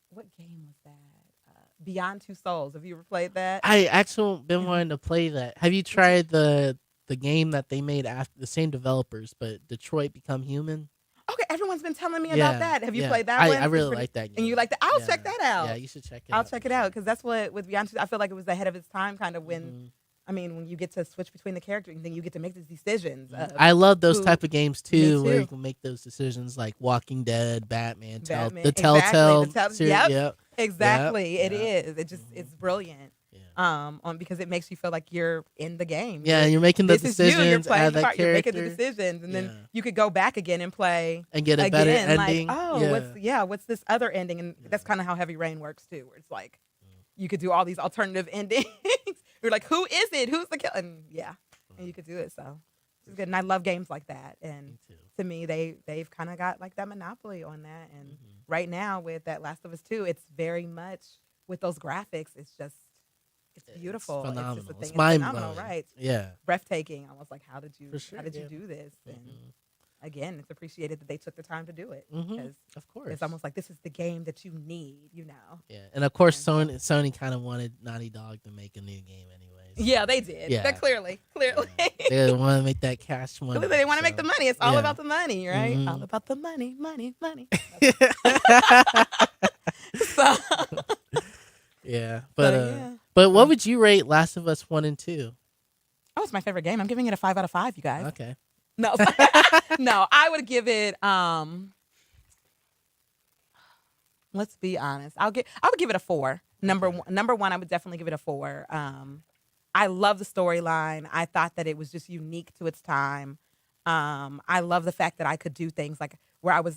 [SPEAKER 3] what game was that? Beyond Two Souls. Have you ever played that?
[SPEAKER 2] I actually been wanting to play that. Have you tried the game that they made after the same developers, but Detroit Become Human?
[SPEAKER 3] Okay, everyone's been telling me
[SPEAKER 2] Yeah,
[SPEAKER 3] about that. Have you
[SPEAKER 2] yeah.
[SPEAKER 3] played that one?
[SPEAKER 2] I really
[SPEAKER 3] It's pretty-
[SPEAKER 2] like that game.
[SPEAKER 3] And you like that? I'll
[SPEAKER 2] Yeah.
[SPEAKER 3] check that out.
[SPEAKER 2] Yeah, you should check it
[SPEAKER 3] I'll
[SPEAKER 2] out.
[SPEAKER 3] check it out because that's what with Beyond Two. I feel like it was ahead of its time, kind of when.
[SPEAKER 2] Mhm.
[SPEAKER 3] I mean, when you get to switch between the characters, and then you get to make these decisions.
[SPEAKER 2] I love those
[SPEAKER 3] who-
[SPEAKER 2] type of games
[SPEAKER 3] Me
[SPEAKER 2] too, where
[SPEAKER 3] too.
[SPEAKER 2] you can make those decisions like Walking Dead, Batman,
[SPEAKER 3] Batman,
[SPEAKER 2] the
[SPEAKER 3] exactly,
[SPEAKER 2] Telltale
[SPEAKER 3] the Tell-
[SPEAKER 2] series.
[SPEAKER 3] yep.
[SPEAKER 2] Yep.
[SPEAKER 3] Exactly, it
[SPEAKER 2] yeah.
[SPEAKER 3] is. It just it's brilliant.
[SPEAKER 2] Yeah.
[SPEAKER 3] Because it makes you feel like you're in the game.
[SPEAKER 2] Yeah, you're making the
[SPEAKER 3] This is you. You're
[SPEAKER 2] decisions
[SPEAKER 3] playing
[SPEAKER 2] out
[SPEAKER 3] the
[SPEAKER 2] of
[SPEAKER 3] part.
[SPEAKER 2] that
[SPEAKER 3] You're making the
[SPEAKER 2] character
[SPEAKER 3] decisions, and then
[SPEAKER 2] Yeah.
[SPEAKER 3] you could go back again and play
[SPEAKER 2] and get a better
[SPEAKER 3] again.
[SPEAKER 2] ending.
[SPEAKER 3] Like, oh, what's this other ending? And that's kind of how Heavy Rain works too, where it's like you could do all these alternative endings. You're like, who is it? Who's the killer? And and you could do it. So it's good. And I love games like that. And
[SPEAKER 2] Me too.
[SPEAKER 3] to me, they've kind of got like that monopoly on that. And
[SPEAKER 2] Mm-hmm.
[SPEAKER 3] right now with that Last of Us 2, it's very much with those graphics. It's beautiful.
[SPEAKER 2] It's phenomenal.
[SPEAKER 3] It's, just a
[SPEAKER 2] It's
[SPEAKER 3] thing.
[SPEAKER 2] mind
[SPEAKER 3] phenomenal,
[SPEAKER 2] blowing.
[SPEAKER 3] right?
[SPEAKER 2] Yeah.
[SPEAKER 3] Breathtaking. I was like, how did you
[SPEAKER 2] For sure,
[SPEAKER 3] how did you
[SPEAKER 2] yeah.
[SPEAKER 3] do this? And
[SPEAKER 2] Mhm.
[SPEAKER 3] again, it's appreciated that they took the time to do it
[SPEAKER 2] Mhm.
[SPEAKER 3] because
[SPEAKER 2] Of course.
[SPEAKER 3] it's almost like this is the game that you need.
[SPEAKER 2] Yeah, and of course,
[SPEAKER 3] And
[SPEAKER 2] Sony kind of wanted Naughty Dog to make a new game, anyways.
[SPEAKER 3] Yeah, they did.
[SPEAKER 2] Yeah.
[SPEAKER 3] That clearly.
[SPEAKER 2] They want to make that cash money.
[SPEAKER 3] Clearly they want to make the
[SPEAKER 2] so-
[SPEAKER 3] money. It's all
[SPEAKER 2] yeah.
[SPEAKER 3] about the money, right?
[SPEAKER 2] Mhm.
[SPEAKER 3] All about the money. So,
[SPEAKER 2] Yeah, but
[SPEAKER 3] yeah.
[SPEAKER 2] but what would you rate Last of Us 1 and 2?
[SPEAKER 3] Oh, it's my favorite game. I'm giving it a 5 out of 5, you guys.
[SPEAKER 2] Okay.
[SPEAKER 3] No, no, I would give it. Let's be honest. I would give it a 4. Number one, I would definitely give it a 4. I love the storyline. I thought that it was just unique to its time. I love the fact that I could do things like where I was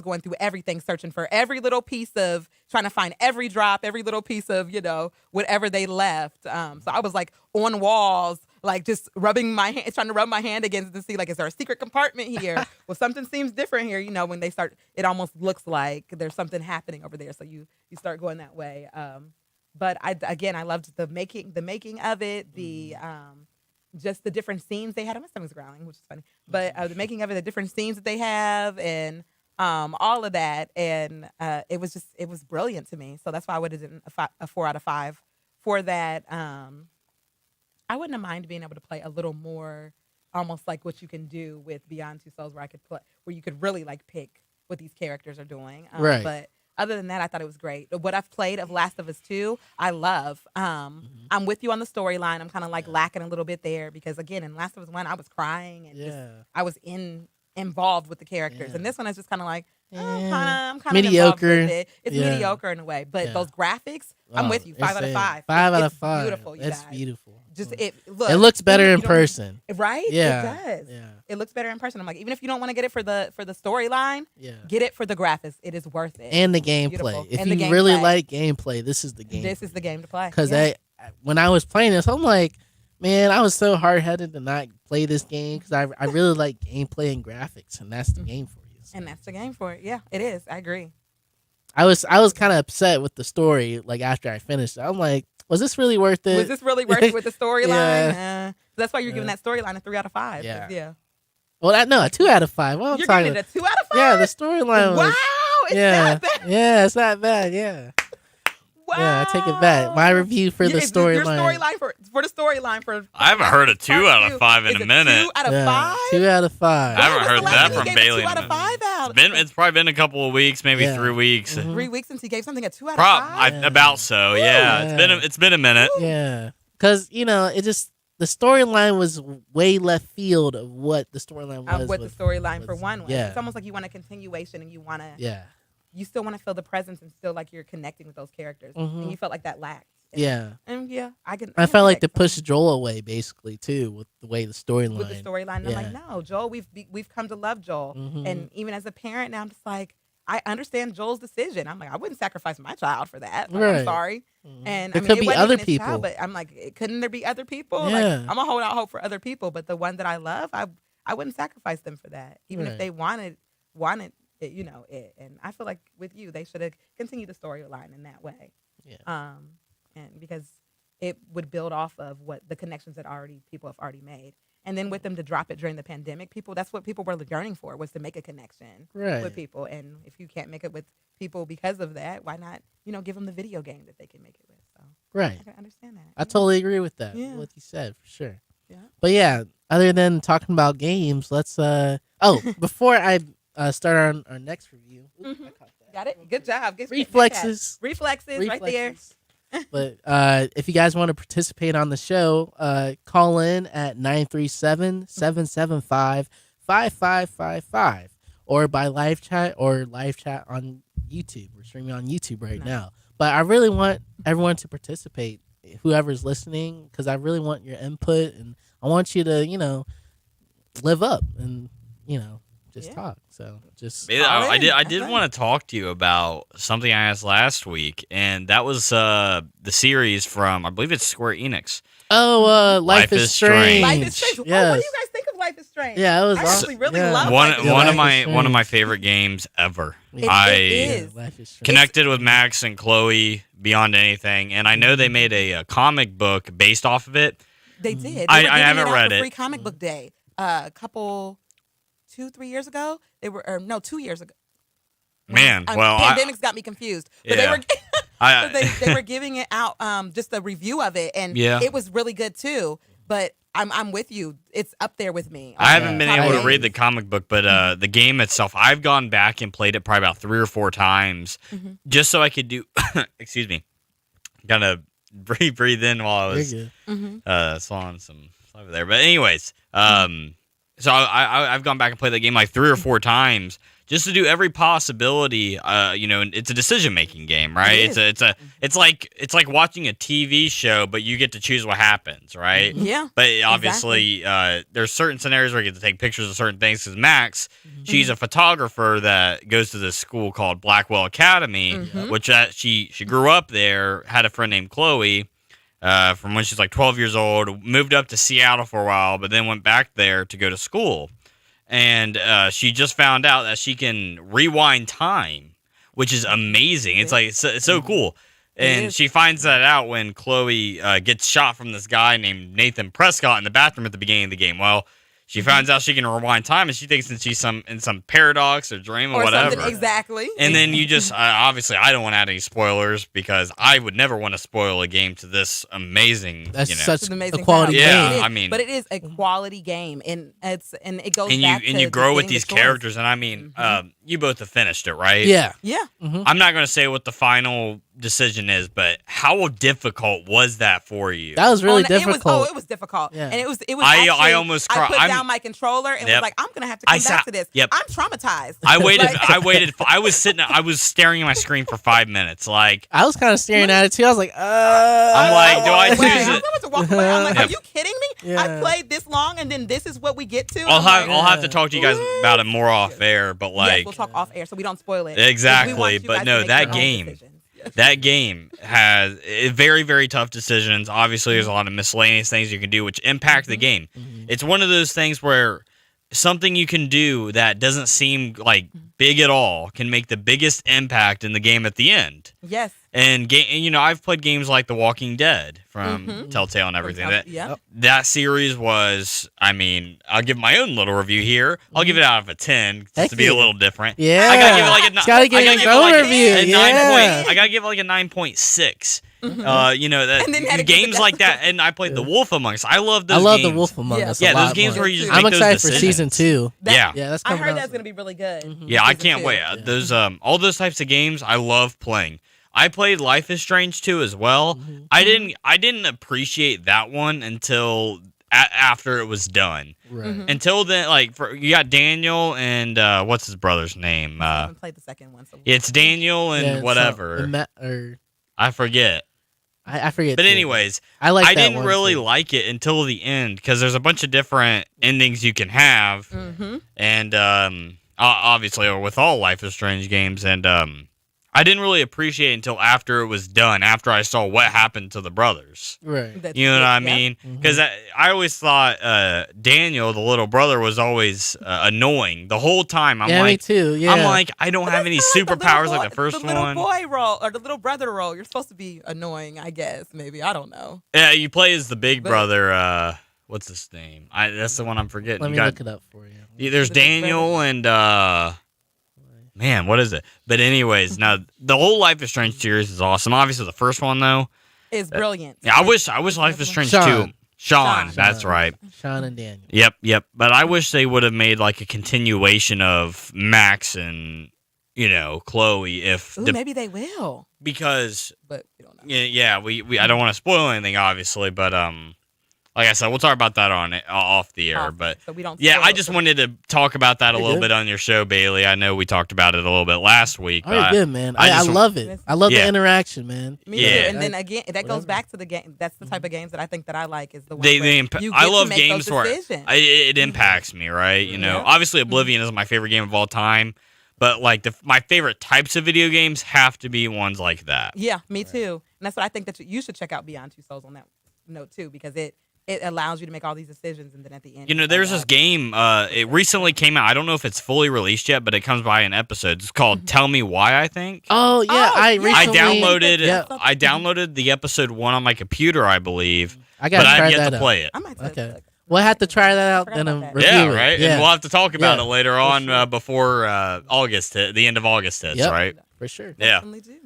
[SPEAKER 3] going through everything, searching for every little piece of, trying to find every drop, every little piece of, whatever they left. So I was like on walls, like just rubbing my hand, trying to rub my hand against to see like, is there a secret compartment here? Well, something seems different here. When they start, it almost looks like there's something happening over there. So you start going that way. But I loved the making of it, the just the different scenes they had. My stomach's growling, which is funny. But the making of it, the different scenes that they have, and all of that, and it was brilliant to me. So that's why I would have done a 4 out of 5 for that. I wouldn't have mind being able to play a little more, almost like what you can do with Beyond Two Souls, where I could play, where you could really like pick what these characters are doing.
[SPEAKER 2] Right.
[SPEAKER 3] But other than that, I thought it was great. What I've played of Last of Us 2, I love. I'm with you on the storyline. I'm kind of like lacking a little bit there because, again, in Last of Us 1, I was crying and just, I was involved with the characters.
[SPEAKER 2] Yeah.
[SPEAKER 3] And this one is just kind of like, I'm kind of
[SPEAKER 2] Mediocre.
[SPEAKER 3] with it. It's
[SPEAKER 2] Yeah.
[SPEAKER 3] mediocre in a way. But
[SPEAKER 2] Yeah.
[SPEAKER 3] those graphics, I'm with you. 5 out of 5.
[SPEAKER 2] 5 out
[SPEAKER 3] It's
[SPEAKER 2] of 5.
[SPEAKER 3] Beautiful, you
[SPEAKER 2] That's
[SPEAKER 3] guys.
[SPEAKER 2] beautiful.
[SPEAKER 3] Just
[SPEAKER 2] it
[SPEAKER 3] it
[SPEAKER 2] looks better
[SPEAKER 3] even
[SPEAKER 2] in
[SPEAKER 3] if you don't-
[SPEAKER 2] person.
[SPEAKER 3] right?
[SPEAKER 2] Yeah.
[SPEAKER 3] It does.
[SPEAKER 2] Yeah.
[SPEAKER 3] It looks better in person. I'm like, even if you don't want to get it for the storyline,
[SPEAKER 2] Yeah.
[SPEAKER 3] get it for the graphics. It is worth it.
[SPEAKER 2] And the
[SPEAKER 3] Beautiful.
[SPEAKER 2] gameplay. If
[SPEAKER 3] And the
[SPEAKER 2] you really
[SPEAKER 3] gameplay.
[SPEAKER 2] like gameplay, this is the game.
[SPEAKER 3] This is the game to play.
[SPEAKER 2] Because
[SPEAKER 3] Yeah.
[SPEAKER 2] when I was playing this, I'm like, man, I was so hard headed to not play this game because I really like gameplay and graphics, and that's the game for you. So
[SPEAKER 3] And that's the game for it. Yeah, it is. I agree.
[SPEAKER 2] I was kind of upset with the story. Like after I finished, I'm like, was this really worth it?
[SPEAKER 3] Was this really worth it with the storyline?
[SPEAKER 2] Yeah.
[SPEAKER 3] That's why you're giving that storyline a 3 out of 5.
[SPEAKER 2] Yeah.
[SPEAKER 3] Yeah.
[SPEAKER 2] Well, a 2 out of 5. What I'm
[SPEAKER 3] You're
[SPEAKER 2] talking
[SPEAKER 3] giving it a 2 out of 5?
[SPEAKER 2] Yeah, the storyline was.
[SPEAKER 3] Wow. It's that bad.
[SPEAKER 2] Yeah, it's not bad. Yeah.
[SPEAKER 3] Wow.
[SPEAKER 2] Yeah, I take it back. My review for the
[SPEAKER 3] Your
[SPEAKER 2] storyline.
[SPEAKER 3] storyline for the storyline for.
[SPEAKER 4] I haven't heard a 2 out of 5 in
[SPEAKER 3] Is
[SPEAKER 4] a
[SPEAKER 3] it
[SPEAKER 4] minute.
[SPEAKER 3] 2 out of
[SPEAKER 2] Yeah,
[SPEAKER 3] 5?
[SPEAKER 2] 2 out of 5.
[SPEAKER 4] I haven't
[SPEAKER 3] When was
[SPEAKER 4] heard
[SPEAKER 3] the last
[SPEAKER 4] that
[SPEAKER 3] time you
[SPEAKER 4] from
[SPEAKER 3] gave a
[SPEAKER 4] Bailey
[SPEAKER 3] 2
[SPEAKER 4] in
[SPEAKER 3] out
[SPEAKER 4] a
[SPEAKER 3] of
[SPEAKER 4] minute.
[SPEAKER 3] 5 out.
[SPEAKER 4] It's probably been a couple of weeks, maybe
[SPEAKER 2] Yeah.
[SPEAKER 4] 3 weeks.
[SPEAKER 2] Mhm.
[SPEAKER 3] 3 weeks since he gave something a 2 out of 5.
[SPEAKER 2] Yeah.
[SPEAKER 4] About so, yeah.
[SPEAKER 2] Yeah.
[SPEAKER 4] It's been a minute.
[SPEAKER 2] Yeah, because it just the storyline was way left field of what the storyline was.
[SPEAKER 3] Of what the storyline for one was.
[SPEAKER 2] Yeah.
[SPEAKER 3] It's almost like you want a continuation and you want to.
[SPEAKER 2] Yeah.
[SPEAKER 3] You still want to feel the presence and still like you're connecting with those characters,
[SPEAKER 2] Mhm.
[SPEAKER 3] and you felt like that lacked.
[SPEAKER 2] Yeah.
[SPEAKER 3] And yeah, I
[SPEAKER 2] I felt like
[SPEAKER 3] to
[SPEAKER 2] to push Joel away basically too with the way the storyline.
[SPEAKER 3] with the storyline. And I'm like,
[SPEAKER 2] Yeah.
[SPEAKER 3] no, Joel, we've come to love Joel,
[SPEAKER 2] Mhm.
[SPEAKER 3] and even as a parent now, I'm just like, I understand Joel's decision. I'm like, I wouldn't sacrifice my child for that. Like,
[SPEAKER 2] Right.
[SPEAKER 3] I'm sorry. And
[SPEAKER 2] There
[SPEAKER 3] I mean,
[SPEAKER 2] could
[SPEAKER 3] it
[SPEAKER 2] be
[SPEAKER 3] wasn't
[SPEAKER 2] other
[SPEAKER 3] even his child,
[SPEAKER 2] people.
[SPEAKER 3] but I'm like, couldn't there be other people?
[SPEAKER 2] Yeah.
[SPEAKER 3] Like, I'm gonna hold out hope for other people, but the one that I love, I wouldn't sacrifice them for that, even
[SPEAKER 2] Right.
[SPEAKER 3] if they wanted it, it. And I feel like with you, they should have continued the storyline in that way.
[SPEAKER 2] Yeah.
[SPEAKER 3] And because it would build off of what the connections that people have already made. And then with them to drop it during the pandemic, that's what people were yearning for, was to make a connection
[SPEAKER 2] Right.
[SPEAKER 3] with people. And if you can't make it with people because of that, why not, give them the video game that they can make it with? So
[SPEAKER 2] Right.
[SPEAKER 3] I can understand that.
[SPEAKER 2] I totally agree with that.
[SPEAKER 3] Yeah.
[SPEAKER 2] What you said, for sure.
[SPEAKER 3] Yeah.
[SPEAKER 2] But yeah, other than talking about games, let's before I start on our next review. Ooh, I caught that.
[SPEAKER 3] Got it? Good job. Good
[SPEAKER 2] Reflexes.
[SPEAKER 3] Reflexes right there.
[SPEAKER 2] But if you guys want to participate on the show, call in at 937-775-5555 or by live chat on YouTube. We're streaming on YouTube right
[SPEAKER 3] Nice.
[SPEAKER 2] now. But I really want everyone to participate, whoever's listening, because I really want your input and I want you to, live up and, just
[SPEAKER 3] Yeah.
[SPEAKER 2] talk. So just
[SPEAKER 4] I did
[SPEAKER 3] Okay.
[SPEAKER 4] want to talk to you about something I asked last week, and that was the series from, I believe it's Square Enix.
[SPEAKER 2] Life is Strange.
[SPEAKER 3] Life is Strange.
[SPEAKER 2] Yes.
[SPEAKER 3] Oh, what do you guys think of Life is Strange?
[SPEAKER 2] Yeah, it was
[SPEAKER 3] I
[SPEAKER 2] awesome.
[SPEAKER 3] actually really
[SPEAKER 2] Yeah.
[SPEAKER 3] love
[SPEAKER 4] One
[SPEAKER 3] Life is
[SPEAKER 2] Yeah,
[SPEAKER 4] one of
[SPEAKER 2] Life is
[SPEAKER 4] my
[SPEAKER 2] Strange.
[SPEAKER 4] favorite games ever.
[SPEAKER 3] It
[SPEAKER 4] I
[SPEAKER 3] is.
[SPEAKER 2] Life is Strange.
[SPEAKER 4] connected with Max and Chloe beyond anything, and I know they made a comic book based off of it.
[SPEAKER 3] They did. They
[SPEAKER 4] I
[SPEAKER 3] were giving
[SPEAKER 4] haven't
[SPEAKER 3] it out
[SPEAKER 4] read
[SPEAKER 3] for
[SPEAKER 4] it.
[SPEAKER 3] Free Comic Book Day. A couple, 2-3 years ago. They were, 2 years ago.
[SPEAKER 4] Man, well,
[SPEAKER 3] pandemics got me confused. But
[SPEAKER 4] Yeah.
[SPEAKER 3] they were giving it out, just a review of it, and
[SPEAKER 4] Yeah.
[SPEAKER 3] it was really good too. But I'm with you. It's up there with me.
[SPEAKER 4] I haven't been
[SPEAKER 2] Yeah.
[SPEAKER 4] able to
[SPEAKER 2] I-
[SPEAKER 4] read the comic book, but the game itself, I've gone back and played it probably about 3 or 4 times,
[SPEAKER 3] Mhm.
[SPEAKER 4] just so I could do. Excuse me, gotta breathe in while I was
[SPEAKER 2] You're good.
[SPEAKER 3] Mhm.
[SPEAKER 4] swallowing some over there. But anyways, so I've gone back and played that game like 3 or 4 times just to do every possibility. It's a decision making game, right?
[SPEAKER 3] It is.
[SPEAKER 4] It's like watching a TV show, but you get to choose what happens, right?
[SPEAKER 3] Yeah.
[SPEAKER 4] But obviously, there's certain scenarios where you get to take pictures of certain things. Because Max, she's a photographer that goes to this school called Blackwell Academy,
[SPEAKER 3] Mhm.
[SPEAKER 4] which she grew up there. Had a friend named Chloe from when she's like 12 years old. Moved up to Seattle for a while, but then went back there to go to school. And she just found out that she can rewind time, which is amazing. It's like it's so cool. And
[SPEAKER 3] is.
[SPEAKER 4] she finds that out when Chloe gets shot from this guy named Nathan Prescott in the bathroom at the beginning of the game. Well, she finds out she can rewind time, and she thinks that she's in some paradox or dream or whatever.
[SPEAKER 3] Something exactly.
[SPEAKER 4] And then you just obviously I don't want to add any spoilers because I would never want to spoil a game to this amazing.
[SPEAKER 2] That's
[SPEAKER 3] It's
[SPEAKER 2] such
[SPEAKER 3] an amazing
[SPEAKER 2] a quality
[SPEAKER 3] time.
[SPEAKER 4] Yeah,
[SPEAKER 2] game.
[SPEAKER 3] It is,
[SPEAKER 4] I mean-
[SPEAKER 3] but it is a quality game, and it goes
[SPEAKER 4] and
[SPEAKER 3] back to
[SPEAKER 4] you grow with
[SPEAKER 3] getting the
[SPEAKER 4] these
[SPEAKER 3] choice.
[SPEAKER 4] characters, and I mean, you both have finished it, right?
[SPEAKER 2] Yeah.
[SPEAKER 3] Yeah,
[SPEAKER 4] I'm not going to say what the final decision is, but how difficult was that for you?
[SPEAKER 2] That was really difficult.
[SPEAKER 3] It was difficult,
[SPEAKER 2] Yeah.
[SPEAKER 3] and it was.
[SPEAKER 4] I
[SPEAKER 3] actually,
[SPEAKER 4] almost
[SPEAKER 3] I
[SPEAKER 4] cried.
[SPEAKER 3] put
[SPEAKER 4] I'm-
[SPEAKER 3] down my controller and
[SPEAKER 4] Yep.
[SPEAKER 3] was like, I'm gonna have to come back to this.
[SPEAKER 4] Yep.
[SPEAKER 3] I'm traumatized.
[SPEAKER 4] I waited.
[SPEAKER 3] Like-
[SPEAKER 4] I was staring at my screen for 5 minutes. Like,
[SPEAKER 2] I was kind of staring at it too. I was like,
[SPEAKER 4] I'm like, do I
[SPEAKER 3] Wait,
[SPEAKER 4] choose
[SPEAKER 3] I'm
[SPEAKER 4] it?
[SPEAKER 3] going to walk away. I'm like,
[SPEAKER 4] Yep.
[SPEAKER 3] are you kidding me?
[SPEAKER 2] Yeah.
[SPEAKER 3] I played this long, and then this is what we get to.
[SPEAKER 4] I'll
[SPEAKER 3] I'm like,
[SPEAKER 4] have to talk to you guys about it more off air, but
[SPEAKER 3] yes,
[SPEAKER 4] like
[SPEAKER 3] we'll talk off air so we don't spoil it.
[SPEAKER 4] Exactly,
[SPEAKER 3] We want you
[SPEAKER 4] but
[SPEAKER 3] guys
[SPEAKER 4] no,
[SPEAKER 3] to make
[SPEAKER 4] that
[SPEAKER 3] your own
[SPEAKER 4] game-
[SPEAKER 3] decisions. Yes.
[SPEAKER 4] that game has very, very tough decisions. Obviously, there's a lot of miscellaneous things you can do which impact the game. It's one of those things where something you can do that doesn't seem like big at all can make the biggest impact in the game at the end.
[SPEAKER 3] Yes.
[SPEAKER 4] And I've played games like The Walking Dead from Telltale and everything.
[SPEAKER 3] Yeah.
[SPEAKER 4] That series was, I mean, I'll give my own little review here. I'll give it out of a 10 just
[SPEAKER 2] Heck
[SPEAKER 4] to be a
[SPEAKER 2] yeah.
[SPEAKER 4] little different.
[SPEAKER 2] yeah.
[SPEAKER 4] I gotta give it like a
[SPEAKER 2] It's gotta give
[SPEAKER 4] I gotta
[SPEAKER 2] it
[SPEAKER 4] give
[SPEAKER 2] its
[SPEAKER 4] it
[SPEAKER 2] own
[SPEAKER 4] like
[SPEAKER 2] review.
[SPEAKER 4] a 9
[SPEAKER 2] Yeah.
[SPEAKER 4] I gotta give it like a 9.6.
[SPEAKER 3] Mm-hmm. And then had to give it
[SPEAKER 4] Games
[SPEAKER 3] that-
[SPEAKER 4] like that, and I played The Wolf Among Us. I love those
[SPEAKER 2] I love
[SPEAKER 4] games.
[SPEAKER 2] the Wolf Among
[SPEAKER 3] Yeah.
[SPEAKER 2] Us.
[SPEAKER 4] Yeah,
[SPEAKER 2] a lot
[SPEAKER 4] those games
[SPEAKER 2] more.
[SPEAKER 4] where you just
[SPEAKER 3] I'm
[SPEAKER 4] make
[SPEAKER 2] I'm
[SPEAKER 4] those
[SPEAKER 2] excited for
[SPEAKER 4] decisions.
[SPEAKER 2] season 2.
[SPEAKER 4] Yeah.
[SPEAKER 2] Yeah, that's
[SPEAKER 3] I
[SPEAKER 2] coming
[SPEAKER 3] heard
[SPEAKER 2] out
[SPEAKER 3] that's
[SPEAKER 2] soon.
[SPEAKER 3] going to be really good.
[SPEAKER 4] Yeah, I
[SPEAKER 3] Season
[SPEAKER 4] can't
[SPEAKER 3] 2.
[SPEAKER 4] wait. Those all those types of games I love playing. I played Life is Strange 2 as well. I didn't appreciate that one until after it was done.
[SPEAKER 2] Right.
[SPEAKER 3] Mm-hmm.
[SPEAKER 4] Until then, you got Daniel and what's his brother's name?
[SPEAKER 3] I haven't played the second one. So
[SPEAKER 4] It's Daniel and
[SPEAKER 2] Yeah,
[SPEAKER 4] whatever. I forget.
[SPEAKER 2] I forget.
[SPEAKER 4] But
[SPEAKER 2] too.
[SPEAKER 4] anyways,
[SPEAKER 2] I like.
[SPEAKER 4] I
[SPEAKER 2] that
[SPEAKER 4] didn't
[SPEAKER 2] one
[SPEAKER 4] really
[SPEAKER 2] too.
[SPEAKER 4] like it until the end because there's a bunch of different endings you can have,
[SPEAKER 3] Mhm.
[SPEAKER 4] and obviously, or with all Life is Strange games, and I didn't really appreciate it until after it was done, after I saw what happened to the brothers.
[SPEAKER 2] Right.
[SPEAKER 3] That's
[SPEAKER 4] You know what I
[SPEAKER 3] it, yep.
[SPEAKER 4] mean?
[SPEAKER 2] Mhm.
[SPEAKER 4] Because I always thought Daniel, the little brother, was always annoying the whole time. I'm
[SPEAKER 2] Yeah, me
[SPEAKER 4] like,
[SPEAKER 2] too. Yeah.
[SPEAKER 4] I'm like, I don't
[SPEAKER 3] But
[SPEAKER 4] have
[SPEAKER 3] that's
[SPEAKER 4] any
[SPEAKER 3] kinda
[SPEAKER 4] superpowers
[SPEAKER 3] like
[SPEAKER 4] like the first
[SPEAKER 3] the little
[SPEAKER 4] one.
[SPEAKER 3] boy role or the little brother role. You're supposed to be annoying, I guess. Maybe I don't know.
[SPEAKER 4] Yeah, you play as the big
[SPEAKER 3] But-
[SPEAKER 4] brother. What's his name? That's the one I'm forgetting.
[SPEAKER 2] Let
[SPEAKER 4] You
[SPEAKER 2] me
[SPEAKER 4] got-
[SPEAKER 2] look it up for you.
[SPEAKER 4] There's
[SPEAKER 3] The big
[SPEAKER 4] Daniel and man, what is it? But anyways, now the whole Life is Strange series is awesome. Obviously, the first one though.
[SPEAKER 3] It's brilliant.
[SPEAKER 4] Yeah, I wish Life is Strange
[SPEAKER 2] Sean.
[SPEAKER 4] too. Sean,
[SPEAKER 3] Sean.
[SPEAKER 4] that's right.
[SPEAKER 2] Sean and Daniel.
[SPEAKER 4] Yep. But I wish they would have made like a continuation of Max and Chloe if
[SPEAKER 3] Ooh, maybe they will,
[SPEAKER 4] because
[SPEAKER 3] but we don't know.
[SPEAKER 4] yeah, we I don't want to spoil anything obviously, but like I said, we'll talk about that off the air.
[SPEAKER 3] Awesome.
[SPEAKER 4] But
[SPEAKER 3] So we don't.
[SPEAKER 4] yeah,
[SPEAKER 3] spoil
[SPEAKER 4] I
[SPEAKER 3] it
[SPEAKER 4] just
[SPEAKER 3] for-
[SPEAKER 4] wanted to talk about that a
[SPEAKER 2] You're
[SPEAKER 4] little
[SPEAKER 2] good.
[SPEAKER 4] bit on your show, Bailey. I know we talked about it a little bit last week.
[SPEAKER 2] Oh, you're good, man.
[SPEAKER 4] I
[SPEAKER 2] I
[SPEAKER 4] just-
[SPEAKER 2] love it. I love
[SPEAKER 4] Yeah.
[SPEAKER 2] the interaction, man.
[SPEAKER 3] Me
[SPEAKER 4] Yeah.
[SPEAKER 3] too. And then again, that
[SPEAKER 2] Whatever.
[SPEAKER 3] goes back to the game. That's the type of games that I think that I like is the one
[SPEAKER 4] They
[SPEAKER 3] where
[SPEAKER 4] impa-
[SPEAKER 3] you
[SPEAKER 4] I
[SPEAKER 3] get to
[SPEAKER 4] love
[SPEAKER 3] make
[SPEAKER 4] games
[SPEAKER 3] those
[SPEAKER 4] where
[SPEAKER 3] decisions.
[SPEAKER 4] it impacts me, right? You know,
[SPEAKER 3] Yeah.
[SPEAKER 4] obviously Oblivion is my favorite game of all time, but like my favorite types of video games have to be ones like that.
[SPEAKER 3] Yeah, me too. And that's what I think that you should check out Beyond Two Souls on that note too, because it allows you to make all these decisions, and then at the end,
[SPEAKER 4] You know, there's this game. It recently came out. I don't know if it's fully released yet, but it comes by in episodes. It's called Tell Me Why. I think.
[SPEAKER 2] Oh yeah,
[SPEAKER 3] Oh,
[SPEAKER 2] I
[SPEAKER 3] yeah.
[SPEAKER 2] recently
[SPEAKER 4] I downloaded.
[SPEAKER 2] Yeah.
[SPEAKER 4] I downloaded the episode 1 on my computer, I believe,
[SPEAKER 2] I gotta
[SPEAKER 4] but I
[SPEAKER 2] try
[SPEAKER 4] have yet
[SPEAKER 2] that
[SPEAKER 4] to
[SPEAKER 2] out.
[SPEAKER 4] play it.
[SPEAKER 3] I might.
[SPEAKER 2] Okay.
[SPEAKER 3] Look.
[SPEAKER 2] We'll have to try that out
[SPEAKER 3] forgot
[SPEAKER 2] then
[SPEAKER 3] about
[SPEAKER 2] and
[SPEAKER 3] that.
[SPEAKER 2] review
[SPEAKER 4] Yeah,
[SPEAKER 2] it.
[SPEAKER 4] right.
[SPEAKER 2] Yeah,
[SPEAKER 4] And we'll have to talk about
[SPEAKER 2] Yeah,
[SPEAKER 4] it later on
[SPEAKER 2] sure.
[SPEAKER 4] before August, the end of August hits,
[SPEAKER 2] Yep.
[SPEAKER 4] right?
[SPEAKER 2] for sure.
[SPEAKER 4] Yeah.
[SPEAKER 3] Definitely do.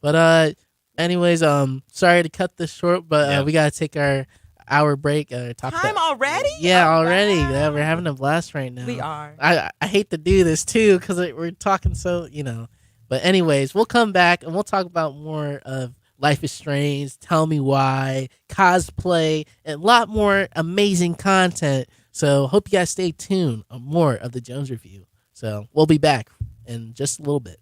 [SPEAKER 2] But anyways, sorry to cut this short, but
[SPEAKER 4] Yeah.
[SPEAKER 2] we gotta take our hour break. Talk
[SPEAKER 3] Time
[SPEAKER 2] about-
[SPEAKER 3] already?
[SPEAKER 2] Yeah,
[SPEAKER 3] Oh,
[SPEAKER 2] already.
[SPEAKER 3] wow.
[SPEAKER 2] Yeah, we're having a blast right now.
[SPEAKER 3] We are.
[SPEAKER 2] I hate to do this too because we're talking so But anyways, we'll come back and we'll talk about more of Life is Strange, Tell Me Why, cosplay, and a lot more amazing content. So hope you guys stay tuned on more of the Jones Review. So we'll be back in just a little bit.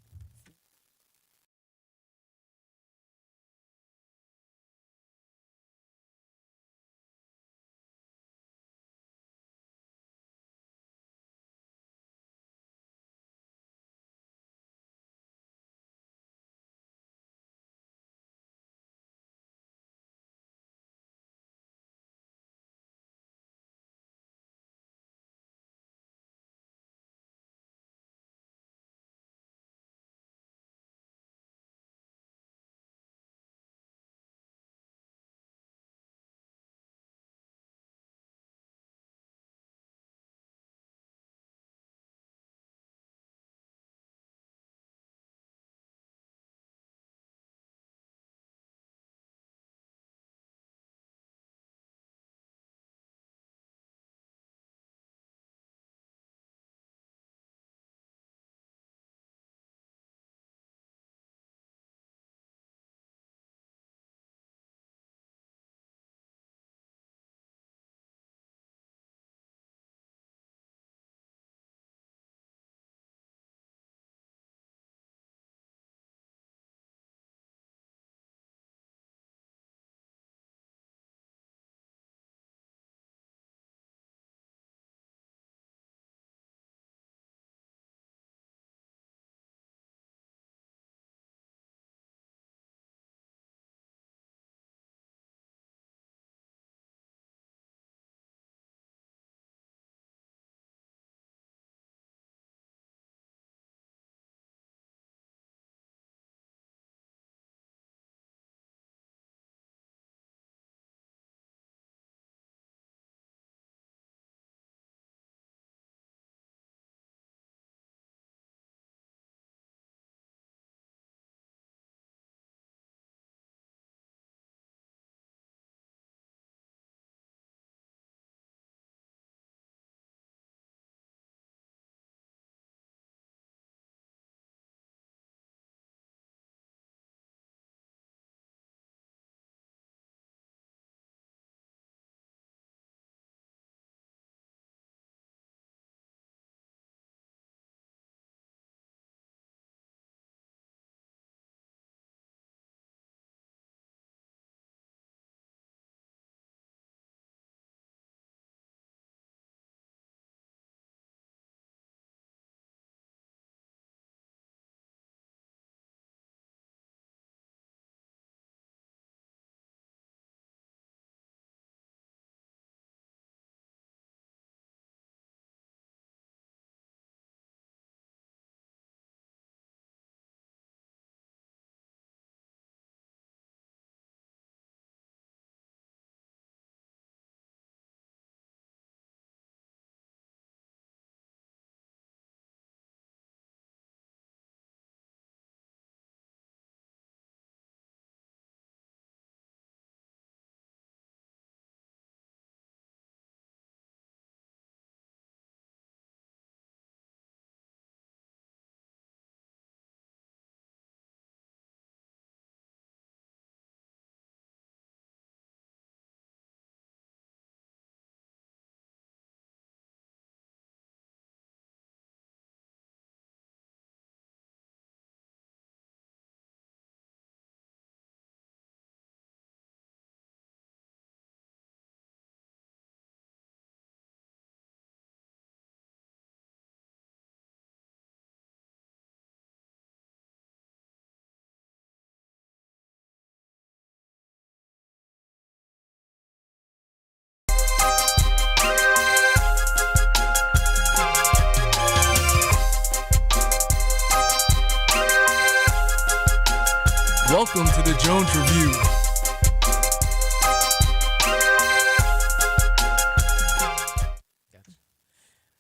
[SPEAKER 1] Jones Review.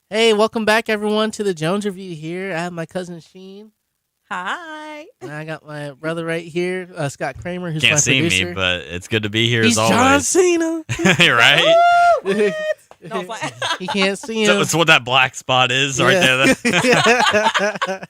[SPEAKER 2] Hey, welcome back, everyone, to the Jones Review here. I have my cousin Sheen,
[SPEAKER 3] Hi.
[SPEAKER 2] and I got my brother right here, Scott Kramer, who's
[SPEAKER 4] Can't
[SPEAKER 2] my
[SPEAKER 4] see
[SPEAKER 2] producer.
[SPEAKER 4] me, but it's good to be here
[SPEAKER 2] He's
[SPEAKER 4] as
[SPEAKER 2] John
[SPEAKER 4] always.
[SPEAKER 2] Cena.
[SPEAKER 4] Right?
[SPEAKER 3] No, it's like-
[SPEAKER 2] He can't see
[SPEAKER 4] So
[SPEAKER 2] him.
[SPEAKER 4] it's what that black spot is right there.
[SPEAKER 2] Yeah.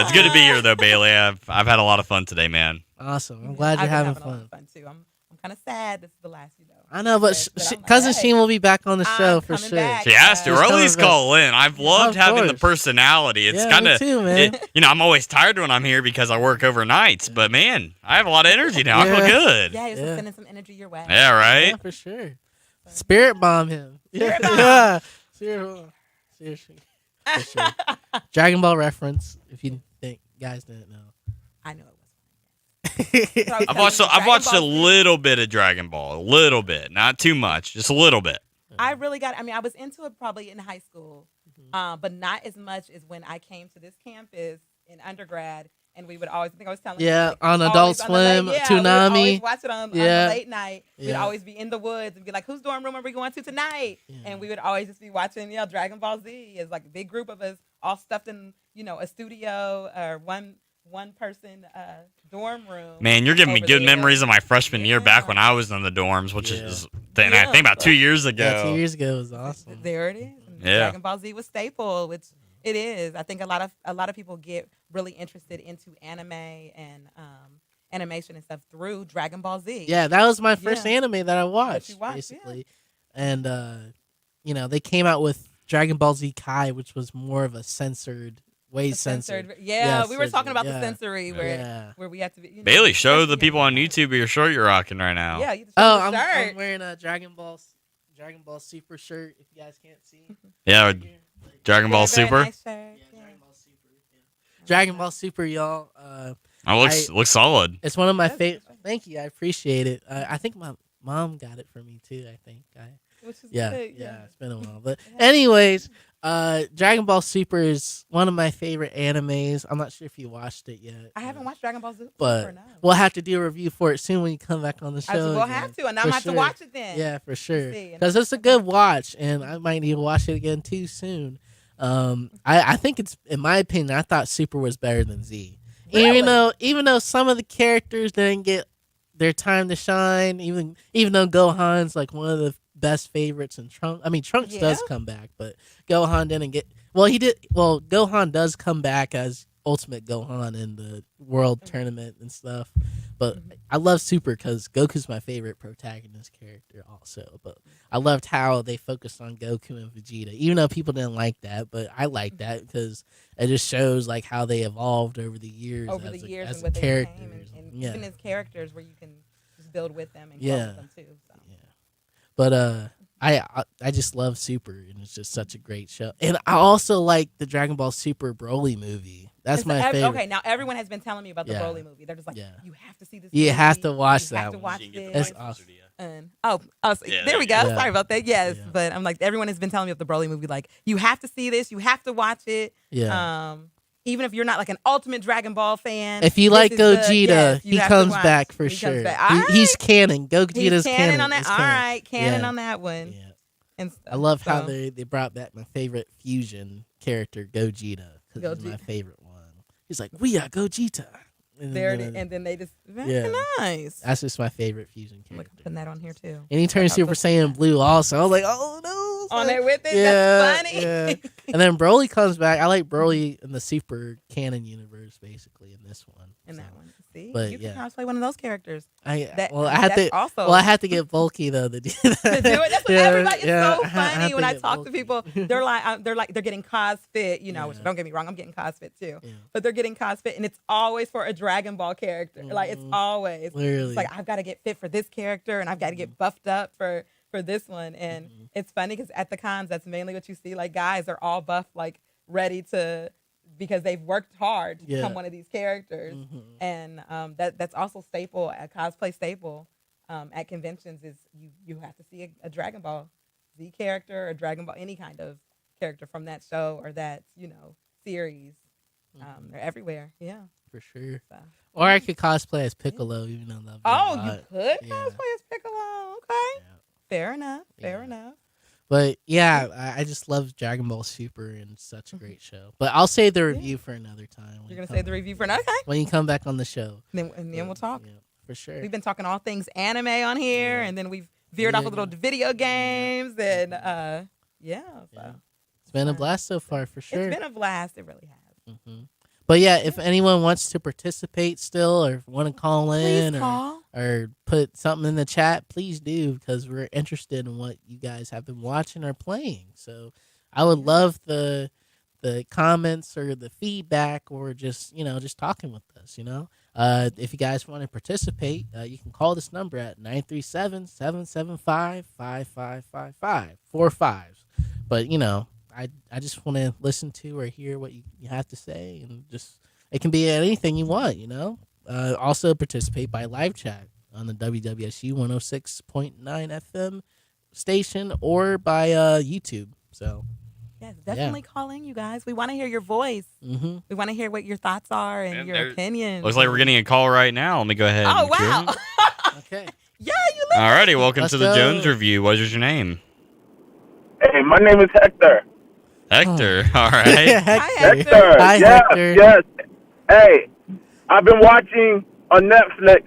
[SPEAKER 4] It's good to be here though, Bailey. I've had a lot of fun today, man.
[SPEAKER 2] Awesome. I'm glad
[SPEAKER 3] I've
[SPEAKER 2] you're
[SPEAKER 3] been
[SPEAKER 2] having
[SPEAKER 3] a lot
[SPEAKER 2] fun.
[SPEAKER 3] of fun too. I'm kind of sad. This is the last,
[SPEAKER 2] I know, but
[SPEAKER 3] I'm
[SPEAKER 2] cousin
[SPEAKER 3] hey.
[SPEAKER 2] Sheen will be back on the show
[SPEAKER 3] I'm
[SPEAKER 2] for
[SPEAKER 3] coming
[SPEAKER 2] sure.
[SPEAKER 3] back.
[SPEAKER 4] She has to,
[SPEAKER 3] Yeah.
[SPEAKER 4] or at
[SPEAKER 2] Just
[SPEAKER 4] least
[SPEAKER 2] coming back.
[SPEAKER 4] call in. I've loved
[SPEAKER 2] Of
[SPEAKER 4] having the
[SPEAKER 2] course.
[SPEAKER 4] personality. It's
[SPEAKER 2] Yeah,
[SPEAKER 4] kind
[SPEAKER 2] me
[SPEAKER 4] of,
[SPEAKER 2] too, man.
[SPEAKER 4] I'm always tired when I'm here because I work overnights. But man, I have a lot of energy now. I
[SPEAKER 2] Yeah.
[SPEAKER 4] feel good.
[SPEAKER 3] Yeah, you're
[SPEAKER 2] Yeah.
[SPEAKER 3] sending some energy your way.
[SPEAKER 4] Yeah, right.
[SPEAKER 2] Yeah, for sure. Spirit bomb him.
[SPEAKER 3] Spirit bomb.
[SPEAKER 2] Yeah. Spirit bomb. Seriously. For sure. Dragon Ball reference, if you think guys didn't know.
[SPEAKER 3] I know it was. So I was
[SPEAKER 4] I've
[SPEAKER 3] telling
[SPEAKER 4] watched
[SPEAKER 3] you,
[SPEAKER 4] I've watched a
[SPEAKER 3] Dragon Ball Z,
[SPEAKER 4] little bit of Dragon Ball, a little bit, not too much, just a little bit.
[SPEAKER 3] I really got. I mean, I was into it probably in high school,
[SPEAKER 2] Mm-hmm.
[SPEAKER 3] but not as much as when I came to this campus in undergrad. And we would always, I think I was telling you,
[SPEAKER 2] Yeah,
[SPEAKER 3] like,
[SPEAKER 2] on
[SPEAKER 3] always
[SPEAKER 2] Adult
[SPEAKER 3] on the late-
[SPEAKER 2] Swim,
[SPEAKER 3] we would
[SPEAKER 2] Toonami.
[SPEAKER 3] always watch it on
[SPEAKER 2] Yeah.
[SPEAKER 3] the late night. We'd
[SPEAKER 2] Yeah.
[SPEAKER 3] always be in the woods and be like, whose dorm room are we going to tonight?
[SPEAKER 2] Yeah.
[SPEAKER 3] And we would always just be watching, Dragon Ball Z. It's like a big group of us all stuffed in, a studio or one person dorm room.
[SPEAKER 4] Man, you're giving me
[SPEAKER 3] over
[SPEAKER 4] good
[SPEAKER 3] there.
[SPEAKER 4] memories of my freshman year back
[SPEAKER 3] Yeah.
[SPEAKER 4] when I was in the dorms, which
[SPEAKER 2] Yeah.
[SPEAKER 4] is I
[SPEAKER 3] Yeah.
[SPEAKER 4] think about 2 years ago.
[SPEAKER 2] Yeah, 2 years ago was awesome.
[SPEAKER 3] There it is. And
[SPEAKER 4] Yeah.
[SPEAKER 3] Dragon Ball Z was staple, which it is. I think a lot of people get really interested into anime and animation and stuff through Dragon Ball Z.
[SPEAKER 2] Yeah, that was my first
[SPEAKER 3] Yeah.
[SPEAKER 2] anime that I watched,
[SPEAKER 3] you watched,
[SPEAKER 2] basically. And they came out with Dragon Ball Z Kai, which was more of a censored, way
[SPEAKER 3] The
[SPEAKER 2] censored.
[SPEAKER 3] Yeah, we were talking about
[SPEAKER 2] yeah.
[SPEAKER 3] the sensory where
[SPEAKER 2] Yeah.
[SPEAKER 3] where we have to be.
[SPEAKER 4] Bailey, show the
[SPEAKER 3] especially
[SPEAKER 4] people on
[SPEAKER 3] in-
[SPEAKER 4] YouTube your shirt you're rocking right now.
[SPEAKER 3] Yeah, you just
[SPEAKER 2] Oh,
[SPEAKER 3] show
[SPEAKER 2] I'm
[SPEAKER 3] the shirt.
[SPEAKER 2] wearing a Dragon Ball Super shirt. If you guys can't see,
[SPEAKER 4] Yeah,
[SPEAKER 2] Right here.
[SPEAKER 4] Dragon Ball
[SPEAKER 3] Very, very
[SPEAKER 4] Super.
[SPEAKER 3] nice shirt.
[SPEAKER 2] Yeah,
[SPEAKER 3] Yeah.
[SPEAKER 2] Dragon Ball Super. Yeah. Dragon Ball Super, y'all.
[SPEAKER 4] Oh, looks solid.
[SPEAKER 2] It's one of my
[SPEAKER 3] That's
[SPEAKER 2] favorite.
[SPEAKER 3] nice.
[SPEAKER 2] Thank you, I appreciate it. I think my mom got it for me too. I think.
[SPEAKER 3] Which is
[SPEAKER 2] Yeah,
[SPEAKER 3] good.
[SPEAKER 2] yeah, it's been a while. But anyways, Dragon Ball Super is one of my favorite animes. I'm not sure if you watched it yet.
[SPEAKER 3] I haven't watched Dragon Ball Z.
[SPEAKER 2] But
[SPEAKER 3] no.
[SPEAKER 2] we'll have to do a review for it soon when you come back on the show.
[SPEAKER 3] We'll
[SPEAKER 2] again.
[SPEAKER 3] have to, and I'm
[SPEAKER 2] For
[SPEAKER 3] gonna have
[SPEAKER 2] sure.
[SPEAKER 3] to watch it then.
[SPEAKER 2] Yeah, for sure.
[SPEAKER 3] see, and-
[SPEAKER 2] Because it's a good watch, and I might need to watch it again too soon. I think it's, in my opinion, I thought Super was better than Z.
[SPEAKER 3] Really?
[SPEAKER 2] Even though some of the characters didn't get their time to shine, even though Gohan's like one of the best favorites, and Trunks does
[SPEAKER 3] Yeah.
[SPEAKER 2] come back, but Gohan didn't get. Well, he did. Well, Gohan does come back as Ultimate Gohan in the World Tournament and stuff. But I love Super because Goku's my favorite protagonist character also. But I loved how they focused on Goku and Vegeta, even though people didn't like that. But I like that because it just shows like how they evolved over the years.
[SPEAKER 3] Over
[SPEAKER 2] as
[SPEAKER 3] the years
[SPEAKER 2] as
[SPEAKER 3] and what they
[SPEAKER 2] characters.
[SPEAKER 3] became, and
[SPEAKER 2] yeah.
[SPEAKER 3] even as characters where you can just build with them and
[SPEAKER 2] Yeah.
[SPEAKER 3] grow with them too. So.
[SPEAKER 2] Yeah. But I just love Super, and it's just such a great show. And I also like the Dragon Ball Super Broly movie. That's
[SPEAKER 3] It's
[SPEAKER 2] my
[SPEAKER 3] ev-
[SPEAKER 2] favorite.
[SPEAKER 3] Okay, now everyone has been telling me about the
[SPEAKER 2] Yeah.
[SPEAKER 3] Broly movie. They're just like,
[SPEAKER 2] Yeah.
[SPEAKER 3] you have to see this.
[SPEAKER 2] You
[SPEAKER 3] movie.
[SPEAKER 2] have to watch
[SPEAKER 3] You
[SPEAKER 2] that
[SPEAKER 3] have to
[SPEAKER 2] one.
[SPEAKER 3] watch
[SPEAKER 4] You can get
[SPEAKER 3] this.
[SPEAKER 4] the
[SPEAKER 2] That's awesome.
[SPEAKER 3] And so
[SPEAKER 4] Yeah,
[SPEAKER 3] there we go.
[SPEAKER 2] there you go.
[SPEAKER 3] Sorry about that. Yes,
[SPEAKER 2] Yeah.
[SPEAKER 3] but I'm like, everyone has been telling me about the Broly movie. Like, you have to see this. You have to watch it.
[SPEAKER 2] Yeah.
[SPEAKER 3] Even if you're not like an ultimate Dragon Ball fan,
[SPEAKER 2] If you
[SPEAKER 3] this
[SPEAKER 2] like
[SPEAKER 3] is the-
[SPEAKER 2] Gogeta,
[SPEAKER 3] yes, you
[SPEAKER 2] he
[SPEAKER 3] have to
[SPEAKER 2] comes
[SPEAKER 3] watch.
[SPEAKER 2] back for
[SPEAKER 3] He comes
[SPEAKER 2] sure.
[SPEAKER 3] back. All
[SPEAKER 2] He's
[SPEAKER 3] right.
[SPEAKER 2] canon. Gogeta's
[SPEAKER 3] He's canon on that.
[SPEAKER 2] He's
[SPEAKER 3] All
[SPEAKER 2] canon.
[SPEAKER 3] right, canon
[SPEAKER 2] Yeah.
[SPEAKER 3] on that one.
[SPEAKER 2] Yeah.
[SPEAKER 3] And
[SPEAKER 2] I love how
[SPEAKER 3] so-
[SPEAKER 2] they brought back my favorite fusion character, Gogeta, because he's my
[SPEAKER 3] Gogeta.
[SPEAKER 2] favorite one. He's like, "We are Gogeta."
[SPEAKER 3] there it is. And then they just very
[SPEAKER 2] Yeah.
[SPEAKER 3] nice.
[SPEAKER 2] That's just my favorite fusion
[SPEAKER 3] I'm
[SPEAKER 2] character.
[SPEAKER 3] putting that on here too.
[SPEAKER 2] And he turns
[SPEAKER 3] Check out
[SPEAKER 2] Super
[SPEAKER 3] those-
[SPEAKER 2] Saiyan Blue also. I was like, "Oh no!"
[SPEAKER 3] On there with it.
[SPEAKER 2] Yeah,
[SPEAKER 3] That's funny.
[SPEAKER 2] yeah. And then Broly comes back. I like Broly in the Super Canon universe, basically in this one.
[SPEAKER 3] In
[SPEAKER 2] So,
[SPEAKER 3] that one. See,
[SPEAKER 2] But,
[SPEAKER 3] you
[SPEAKER 2] yeah.
[SPEAKER 3] can cosplay one of those characters.
[SPEAKER 2] I
[SPEAKER 3] That-
[SPEAKER 2] I had
[SPEAKER 3] that's
[SPEAKER 2] to.
[SPEAKER 3] also-
[SPEAKER 2] Well, I had to get bulky though to do that.
[SPEAKER 3] To do it. That's what
[SPEAKER 2] Yeah,
[SPEAKER 3] everybody. It's
[SPEAKER 2] yeah,
[SPEAKER 3] so
[SPEAKER 2] I had
[SPEAKER 3] funny
[SPEAKER 2] to
[SPEAKER 3] when I
[SPEAKER 2] get
[SPEAKER 3] talk to
[SPEAKER 2] bulky.
[SPEAKER 3] people. They're getting CosFit, which
[SPEAKER 2] Yeah.
[SPEAKER 3] don't get me wrong, I'm getting CosFit too.
[SPEAKER 2] Yeah.
[SPEAKER 3] But they're getting CosFit, and it's always for a Dragon Ball character. Like it's always.
[SPEAKER 2] Literally.
[SPEAKER 3] It's like I've got to get fit for this character, and I've got to get buffed up for this one. And it's funny because at the cons, that's mainly what you see. Like guys are all buffed, like ready to, because they've worked hard to
[SPEAKER 2] Yeah.
[SPEAKER 3] become one of these characters. And that's also staple, a cosplay staple at conventions is you have to see a Dragon Ball Z character or Dragon Ball, any kind of character from that show or that series They're everywhere. Yeah.
[SPEAKER 2] For sure.
[SPEAKER 3] So.
[SPEAKER 2] Or I could cosplay as Piccolo, even though that.
[SPEAKER 3] Oh, you could
[SPEAKER 2] Yeah.
[SPEAKER 3] cosplay as Piccolo. Okay.
[SPEAKER 2] Yeah.
[SPEAKER 3] Fair enough. Fair
[SPEAKER 2] Yeah.
[SPEAKER 3] enough.
[SPEAKER 2] But yeah, I just love Dragon Ball Super and it's such a great show. But I'll save the review for another time.
[SPEAKER 3] You're gonna save the review for another. Okay.
[SPEAKER 2] when you come back on the show.
[SPEAKER 3] And then we'll talk.
[SPEAKER 2] Yeah, for sure.
[SPEAKER 3] We've been talking all things anime on here, and then we've veered off a little video games, and yeah. So.
[SPEAKER 2] It's been a blast so far, for sure.
[SPEAKER 3] It's been a blast. It really has.
[SPEAKER 2] But yeah, if anyone wants to participate still or want to call in
[SPEAKER 3] Please call.
[SPEAKER 2] or put something in the chat, please do, because we're interested in what you guys have been watching or playing. So I would love the comments or the feedback or just talking with us, if you guys want to participate, you can call this number at 937-775-5555, 4 5s. But I just want to listen to or hear what you have to say, and just it can be anything you want, Also participate by live chat on the WWSU 106.9 FM station or by YouTube. So
[SPEAKER 3] yes, definitely calling you guys. We want to hear your voice. We want to hear what your thoughts are and your opinions.
[SPEAKER 4] Looks like we're getting a call right now. Let me go ahead.
[SPEAKER 3] Oh wow!
[SPEAKER 2] Okay.
[SPEAKER 3] Yeah, you look.
[SPEAKER 4] Alrighty, welcome
[SPEAKER 2] Let's
[SPEAKER 4] to the
[SPEAKER 2] go.
[SPEAKER 4] Jones Review. What is your name?
[SPEAKER 5] Hey, my name is Hector.
[SPEAKER 4] Hector. All right.
[SPEAKER 3] Hi, Hector.
[SPEAKER 5] Hector.
[SPEAKER 2] Hi,
[SPEAKER 5] yes,
[SPEAKER 2] Hector.
[SPEAKER 5] yes. Hey, I've been watching on Netflix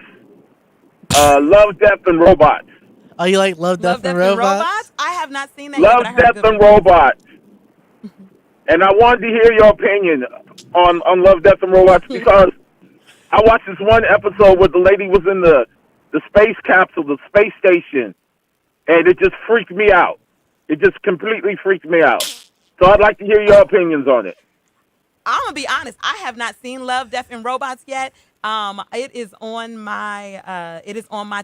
[SPEAKER 5] Love, Death, and Robots.
[SPEAKER 2] Oh, you like Love, Death, and Robots?
[SPEAKER 3] I have not seen that
[SPEAKER 5] Love,
[SPEAKER 3] yet, but I heard
[SPEAKER 5] Death,
[SPEAKER 3] good
[SPEAKER 5] and Robots. And I wanted to hear your opinion on Love, Death, and Robots because I watched this one episode where the lady was in the space capsule, the space station, and it just freaked me out. It just completely freaked me out. So I'd like to hear your opinions on it.
[SPEAKER 3] I'm gonna be honest. I have not seen Love, Death, and Robots yet. It is on my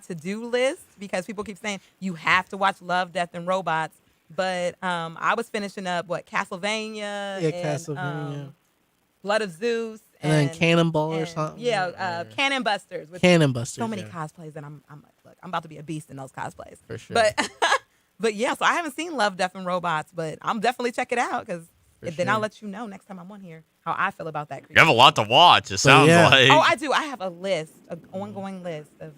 [SPEAKER 3] to-do list because people keep saying you have to watch Love, Death, and Robots. But I was finishing up
[SPEAKER 2] Yeah,
[SPEAKER 3] Castlevania, and,
[SPEAKER 2] Castlevania.
[SPEAKER 3] Blood of Zeus,
[SPEAKER 2] And then Cannonball or something?
[SPEAKER 3] Yeah, Cannon Busters. With
[SPEAKER 2] Cannon Busters.
[SPEAKER 3] so many
[SPEAKER 2] yeah.
[SPEAKER 3] cosplays that I'm like, look, I'm about to be a beast in those cosplays.
[SPEAKER 2] For sure.
[SPEAKER 3] But yeah, so I haven't seen Love, Death, and Robots, but I'm definitely check it out because then I'll
[SPEAKER 2] sure.
[SPEAKER 3] let you know next time I'm on here how I feel about that
[SPEAKER 4] You
[SPEAKER 3] creature.
[SPEAKER 4] have a lot to watch. It sounds
[SPEAKER 2] yeah.
[SPEAKER 4] like.
[SPEAKER 3] Oh, I do. I have a list, an ongoing list of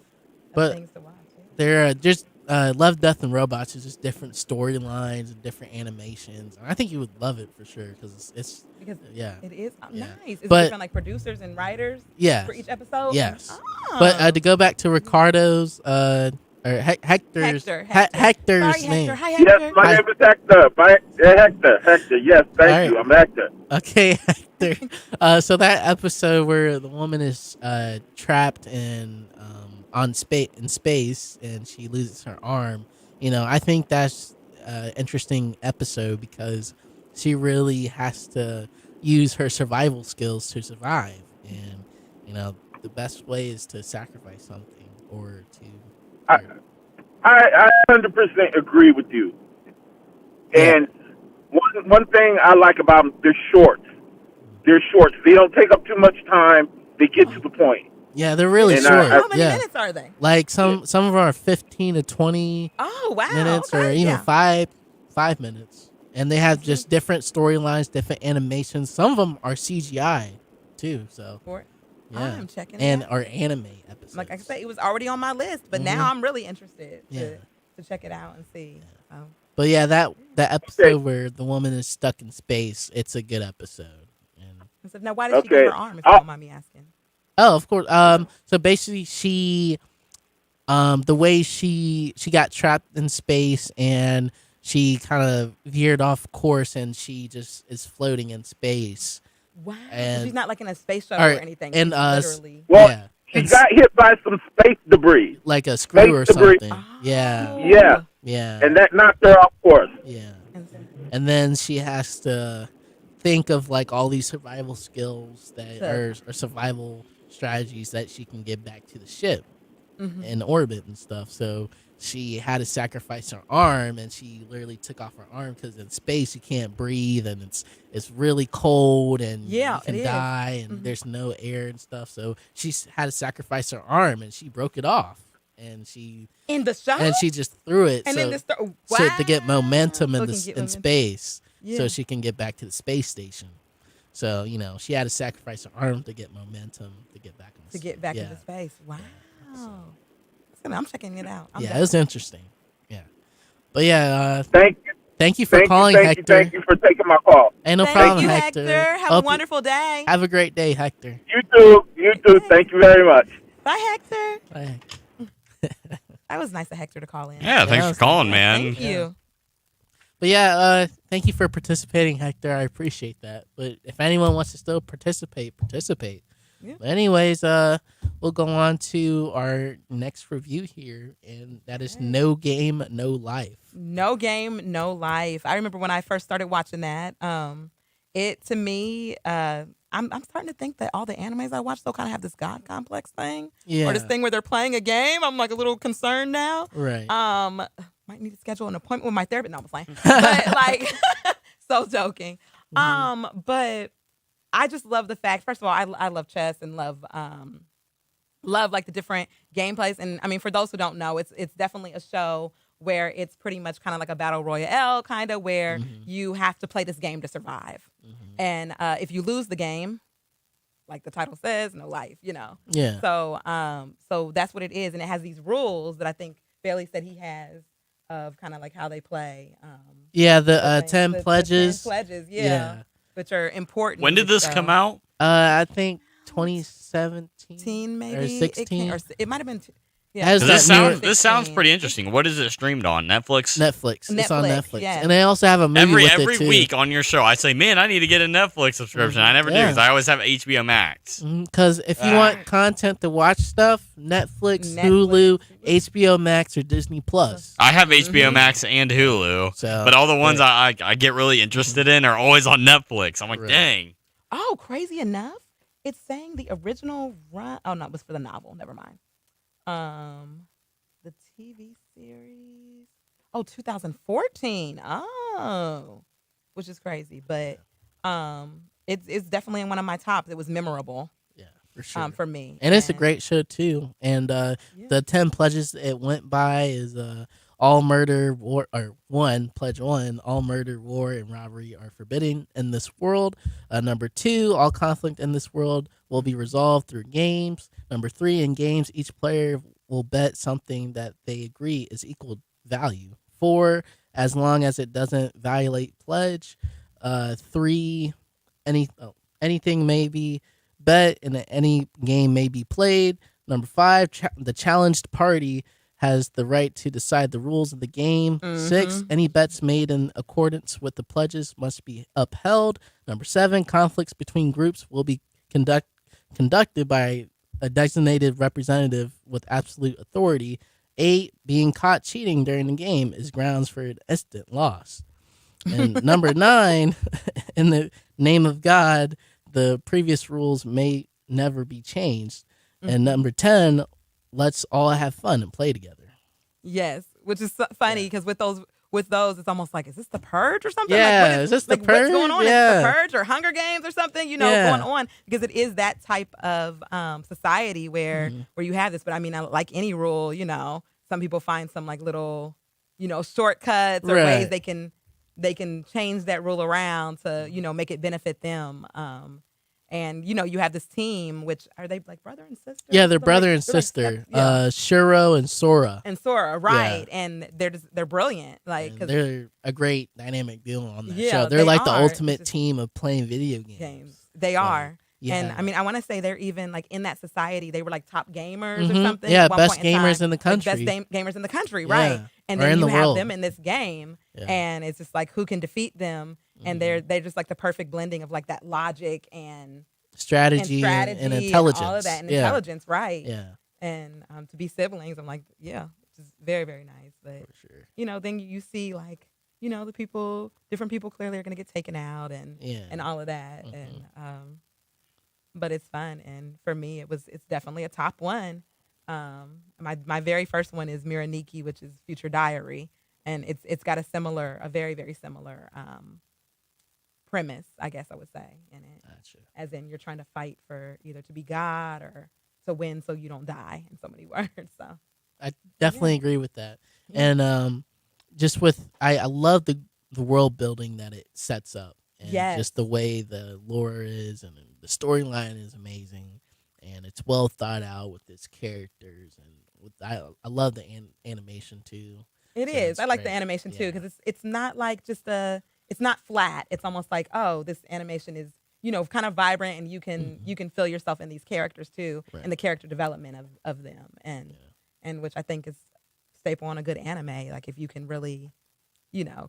[SPEAKER 2] But
[SPEAKER 3] things to watch. Yeah.
[SPEAKER 2] There are just Love, Death, and Robots is just different storylines and different animations. And I think you would love it for sure because it's
[SPEAKER 3] Because
[SPEAKER 2] yeah.
[SPEAKER 3] it is
[SPEAKER 2] Yeah.
[SPEAKER 3] nice. It's
[SPEAKER 2] But-
[SPEAKER 3] different, like producers and writers
[SPEAKER 2] Yes.
[SPEAKER 3] for each episode.
[SPEAKER 2] Yes.
[SPEAKER 3] Oh.
[SPEAKER 2] But to go back to Ricardo's or Hector's Hector's
[SPEAKER 3] Sorry,
[SPEAKER 2] name.
[SPEAKER 3] Hector. Hi, Hector.
[SPEAKER 5] Yes, my name is Hector. Hector. Yes, thank you. I'm Hector.
[SPEAKER 2] Okay, Hector. So that episode where the woman is trapped in space and she loses her arm, I think that's an interesting episode because she really has to use her survival skills to survive, and the best way is to sacrifice something or to.
[SPEAKER 5] I 100% agree with you.
[SPEAKER 2] Yeah.
[SPEAKER 5] And one thing I like about them, they're short. They're short. They don't take up too much time. They get to the point.
[SPEAKER 2] Yeah, they're really
[SPEAKER 5] And
[SPEAKER 2] short.
[SPEAKER 3] How many
[SPEAKER 2] yeah.
[SPEAKER 3] minutes are they?
[SPEAKER 2] Like some of them are 15 to 20
[SPEAKER 3] Oh, wow.
[SPEAKER 2] minutes
[SPEAKER 3] okay.
[SPEAKER 2] or even
[SPEAKER 3] yeah.
[SPEAKER 2] 5 minutes, and they have just different storylines, different animations. Some of them are CGI too, so yeah,
[SPEAKER 3] I'm checking
[SPEAKER 2] and
[SPEAKER 3] it out.
[SPEAKER 2] are anime episodes.
[SPEAKER 3] Like I said, it was already on my list, but now I'm really interested
[SPEAKER 2] Yeah.
[SPEAKER 3] to check it out and see.
[SPEAKER 2] But yeah, that episode where the woman is stuck in space, it's a good episode. And
[SPEAKER 3] So now, why did she
[SPEAKER 5] Okay.
[SPEAKER 3] give her arm? If you don't mind me asking.
[SPEAKER 2] oh, of course. So basically, she, the way she got trapped in space and she kind of veered off course and she just is floating in space.
[SPEAKER 3] Wow.
[SPEAKER 2] And-
[SPEAKER 3] She's not like in a space shuttle
[SPEAKER 2] or-
[SPEAKER 3] or anything.
[SPEAKER 2] and,
[SPEAKER 3] She's literally.
[SPEAKER 5] Well,
[SPEAKER 2] yeah,
[SPEAKER 5] she
[SPEAKER 2] and
[SPEAKER 5] got hit by some space debris.
[SPEAKER 2] like a screw or
[SPEAKER 5] space debris.
[SPEAKER 2] something. Yeah,
[SPEAKER 5] Yeah.
[SPEAKER 2] yeah,
[SPEAKER 5] And that knocked her off course.
[SPEAKER 2] yeah.
[SPEAKER 3] And so-
[SPEAKER 2] And then she has to think of like all these survival skills that
[SPEAKER 3] Sure.
[SPEAKER 2] are survival strategies that she can get back to the ship
[SPEAKER 3] Mhm.
[SPEAKER 2] in orbit and stuff. So she had to sacrifice her arm, and she literally took off her arm because in space you can't breathe and it's really cold and
[SPEAKER 3] Yeah,
[SPEAKER 2] you can
[SPEAKER 3] it is.
[SPEAKER 2] die and there's no air and stuff. So she had to sacrifice her arm, and she broke it off, and she
[SPEAKER 3] In the shuttle?
[SPEAKER 2] just threw it
[SPEAKER 3] And
[SPEAKER 2] so,
[SPEAKER 3] then the star-
[SPEAKER 2] so to get momentum
[SPEAKER 3] So
[SPEAKER 2] in
[SPEAKER 3] it can
[SPEAKER 2] this
[SPEAKER 3] get
[SPEAKER 2] in
[SPEAKER 3] momentum.
[SPEAKER 2] space,
[SPEAKER 3] Yeah.
[SPEAKER 2] so she can get back to the space station. So she had to sacrifice her arm to get momentum to get back in the
[SPEAKER 3] To get back
[SPEAKER 2] yeah.
[SPEAKER 3] into space. Wow.
[SPEAKER 2] So-
[SPEAKER 3] I'm checking it out.
[SPEAKER 2] yeah, it was interesting. Yeah, but yeah,
[SPEAKER 5] Thank you.
[SPEAKER 2] thank you for
[SPEAKER 5] Thank
[SPEAKER 2] calling,
[SPEAKER 5] you.
[SPEAKER 2] Hector.
[SPEAKER 5] Thank you for taking my call.
[SPEAKER 2] Ain't no
[SPEAKER 3] Thank
[SPEAKER 2] problem,
[SPEAKER 3] you,
[SPEAKER 2] Hector.
[SPEAKER 3] Have
[SPEAKER 2] Hope
[SPEAKER 3] a
[SPEAKER 2] you-
[SPEAKER 3] wonderful day.
[SPEAKER 2] Have a great day, Hector.
[SPEAKER 5] You too. You too. Thank you very much.
[SPEAKER 3] Bye, Hector.
[SPEAKER 2] Bye.
[SPEAKER 3] That was nice of Hector to call in.
[SPEAKER 4] Yeah, thanks
[SPEAKER 2] that
[SPEAKER 4] for
[SPEAKER 2] was
[SPEAKER 4] calling,
[SPEAKER 2] nice.
[SPEAKER 4] man.
[SPEAKER 3] Thank you.
[SPEAKER 2] But yeah, thank you for participating, Hector. I appreciate that. But if anyone wants to still participate.
[SPEAKER 3] Yeah.
[SPEAKER 2] But anyways, we'll go on to our next review here, and that is No Game, No Life.
[SPEAKER 3] No Game, No Life. I remember when I first started watching that. It to me, I'm starting to think that all the animes I watch still kind of have this God complex thing,
[SPEAKER 2] Yeah.
[SPEAKER 3] or this thing where they're playing a game. I'm like a little concerned now.
[SPEAKER 2] Right.
[SPEAKER 3] Might need to schedule an appointment with my therapist. No, I'm playing. But like, so joking. But I just love the fact. First of all, I love chess and love like the different gameplays. And I mean, for those who don't know, it's definitely a show where it's pretty much kind of like a battle royale, kind of where you have to play this game to survive. And if you lose the game, like the title says, no life.
[SPEAKER 2] Yeah.
[SPEAKER 3] So that's what it is, and it has these rules that I think Bailey said he has of kind of like how they play.
[SPEAKER 2] Yeah, the
[SPEAKER 3] thing-
[SPEAKER 2] 10
[SPEAKER 3] the
[SPEAKER 2] pledges.
[SPEAKER 3] 10 pledges,
[SPEAKER 2] Yeah.
[SPEAKER 3] which are important.
[SPEAKER 4] When did this come out?
[SPEAKER 2] I think 2017
[SPEAKER 3] 16 maybe
[SPEAKER 2] or 16.
[SPEAKER 3] It might have been.
[SPEAKER 2] Has
[SPEAKER 4] Does
[SPEAKER 2] that
[SPEAKER 4] this
[SPEAKER 2] newer-
[SPEAKER 4] sound this sounds
[SPEAKER 3] 16.
[SPEAKER 4] pretty interesting. What is it streamed on? Netflix?
[SPEAKER 2] Netflix. It's on
[SPEAKER 3] Netflix,
[SPEAKER 2] Netflix,
[SPEAKER 3] yes.
[SPEAKER 2] and they also have a movie with
[SPEAKER 4] Every
[SPEAKER 2] it too.
[SPEAKER 4] week on your show, I say, man, I need to get a Netflix subscription. I never do
[SPEAKER 2] Yeah.
[SPEAKER 4] because I always have HBO Max.
[SPEAKER 2] Because if you want content to watch stuff, Netflix, Hulu, HBO Max, or Disney Plus.
[SPEAKER 4] I have HBO Max and Hulu,
[SPEAKER 2] So,
[SPEAKER 4] but all the ones
[SPEAKER 2] right.
[SPEAKER 4] I get really interested in are always on Netflix. I'm like,
[SPEAKER 2] Right.
[SPEAKER 4] dang.
[SPEAKER 3] Oh, crazy enough, it's saying the original run. Oh no, it was for the novel. Never mind. The TV series. Oh, 2014. Oh, which is crazy, but it's definitely in one of my tops. It was memorable.
[SPEAKER 2] Yeah, for sure.
[SPEAKER 3] For me,
[SPEAKER 2] And it's a great show too. And the 10 pledges it went by is all murder, war, or pledge one, all murder, war, and robbery are forbidden in this world. Number 2, all conflict in this world will be resolved through games. Number 3, in games, each player will bet something that they agree is equal value. 4, as long as it doesn't violate pledge. 3, anything may be bet and any game may be played. Number 5, the challenged party has the right to decide the rules of the game. 6, any bets made in accordance with the pledges must be upheld. Number 7, conflicts between groups will be conducted by a designated representative with absolute authority. 8, being caught cheating during the game is grounds for an instant loss. And number 9, in the name of God, the previous rules may never be changed. And number 10, let's all have fun and play together.
[SPEAKER 3] Yes, which is so funny because with those, it's almost like, is this the Purge or something?
[SPEAKER 2] Yeah,
[SPEAKER 3] like,
[SPEAKER 2] is this the
[SPEAKER 3] What's going
[SPEAKER 2] Purge?
[SPEAKER 3] on?
[SPEAKER 2] Yeah.
[SPEAKER 3] Is it the Purge or Hunger Games or something?
[SPEAKER 2] Yeah.
[SPEAKER 3] Going on because it is that type of society where you have this. But I mean, like any rule, some people find some like little, shortcuts or
[SPEAKER 2] Right.
[SPEAKER 3] ways they can change that rule around to make it benefit them. And you have this team, which are they like brother and sister?
[SPEAKER 2] Yeah, they're brother and
[SPEAKER 3] They're like
[SPEAKER 2] sister.
[SPEAKER 3] yeah.
[SPEAKER 2] Shuro and Sora.
[SPEAKER 3] And Sora, right? And they're brilliant. Like
[SPEAKER 2] And
[SPEAKER 3] 'cause
[SPEAKER 2] they're a great dynamic duo on that
[SPEAKER 3] Yeah,
[SPEAKER 2] show. They're
[SPEAKER 3] they
[SPEAKER 2] like the
[SPEAKER 3] are.
[SPEAKER 2] ultimate
[SPEAKER 3] It's just-
[SPEAKER 2] team of playing video games.
[SPEAKER 3] games. They are.
[SPEAKER 2] Yeah.
[SPEAKER 3] And I mean, I want to say they're even like in that society, they were like top gamers
[SPEAKER 2] Mhm.
[SPEAKER 3] or something.
[SPEAKER 2] Yeah,
[SPEAKER 3] at one
[SPEAKER 2] best
[SPEAKER 3] point in
[SPEAKER 2] gamers
[SPEAKER 3] time.
[SPEAKER 2] in the
[SPEAKER 3] Like,
[SPEAKER 2] country.
[SPEAKER 3] best gamers in the country,
[SPEAKER 2] Yeah.
[SPEAKER 3] right? And
[SPEAKER 2] Or
[SPEAKER 3] then
[SPEAKER 2] in
[SPEAKER 3] you
[SPEAKER 2] the
[SPEAKER 3] have
[SPEAKER 2] world.
[SPEAKER 3] them in this game,
[SPEAKER 2] Yeah.
[SPEAKER 3] and it's just like who can defeat them, and they're just like the perfect blending of like that logic and
[SPEAKER 2] Strategy, and intelligence.
[SPEAKER 3] all of that, and
[SPEAKER 2] yeah.
[SPEAKER 3] intelligence, right?
[SPEAKER 2] Yeah,
[SPEAKER 3] And to be siblings, I'm like, yeah, just very, very nice. But
[SPEAKER 2] for sure.
[SPEAKER 3] then you see like, the different people clearly are going to get taken out and
[SPEAKER 2] Yeah.
[SPEAKER 3] and all of that. And but it's fun. And for me, it's definitely a top one. My very first one is Miraniki, which is Future Diary, and it's got a very, very similar premise, I guess I would say, in it.
[SPEAKER 2] Gotcha.
[SPEAKER 3] As in, you're trying to fight for either to be God or to win, so you don't die. In so many words, so.
[SPEAKER 2] I definitely agree with that. And just with I love the world building that it sets up. and
[SPEAKER 3] Yes.
[SPEAKER 2] just the way the lore is and the storyline is amazing, and it's well thought out with its characters and I love the animation too.
[SPEAKER 3] It
[SPEAKER 2] So
[SPEAKER 3] is.
[SPEAKER 2] it's
[SPEAKER 3] I like the
[SPEAKER 2] great.
[SPEAKER 3] animation too
[SPEAKER 2] Yeah.
[SPEAKER 3] because it's not like just it's not flat. It's almost like, oh, this animation is, kind of vibrant, and you can feel yourself in these characters too,
[SPEAKER 2] Right.
[SPEAKER 3] and the character development of them, and which I think is staple on a good anime. Like if you can really,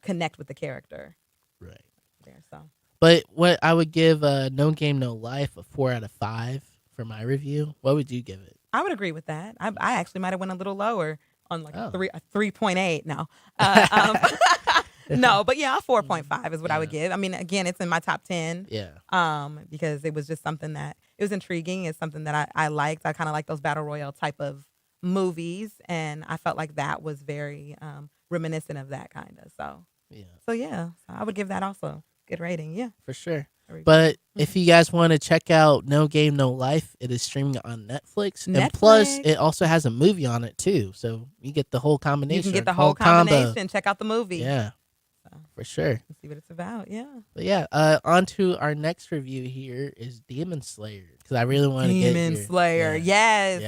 [SPEAKER 3] connect with the character
[SPEAKER 2] Right.
[SPEAKER 3] there. So
[SPEAKER 2] But what I would give No Game No Life a 4 out of 5 for my review. What would you give it?
[SPEAKER 3] I would agree with that. I actually might have went a little lower on like
[SPEAKER 2] Oh.
[SPEAKER 3] a 3.8. No, no, but yeah, a 4.5 is what I would give. I mean, again, it's in my top 10.
[SPEAKER 2] Yeah.
[SPEAKER 3] Because it was just something that it was intriguing. It's something that I liked. I kind of like those battle royale type of movies, and I felt like that was very reminiscent of that kind of.
[SPEAKER 2] Yeah.
[SPEAKER 3] So yeah, so I would give that also good rating. Yeah,
[SPEAKER 2] For sure.
[SPEAKER 3] Very good.
[SPEAKER 2] But if you guys want to check out No Game No Life, it is streaming on Netflix. And plus,
[SPEAKER 3] Netflix.
[SPEAKER 2] it also has a movie on it too. So you get the whole combination.
[SPEAKER 3] you can get the
[SPEAKER 2] or
[SPEAKER 3] whole
[SPEAKER 2] combo.
[SPEAKER 3] combination. Check out the movie.
[SPEAKER 2] Yeah.
[SPEAKER 3] So.
[SPEAKER 2] For sure.
[SPEAKER 3] And see what it's about. Yeah,
[SPEAKER 2] But yeah, on to our next review here is Demon Slayer. Because I really want to get
[SPEAKER 3] Demon
[SPEAKER 2] your-
[SPEAKER 3] Slayer.
[SPEAKER 2] Yeah.
[SPEAKER 3] Yes.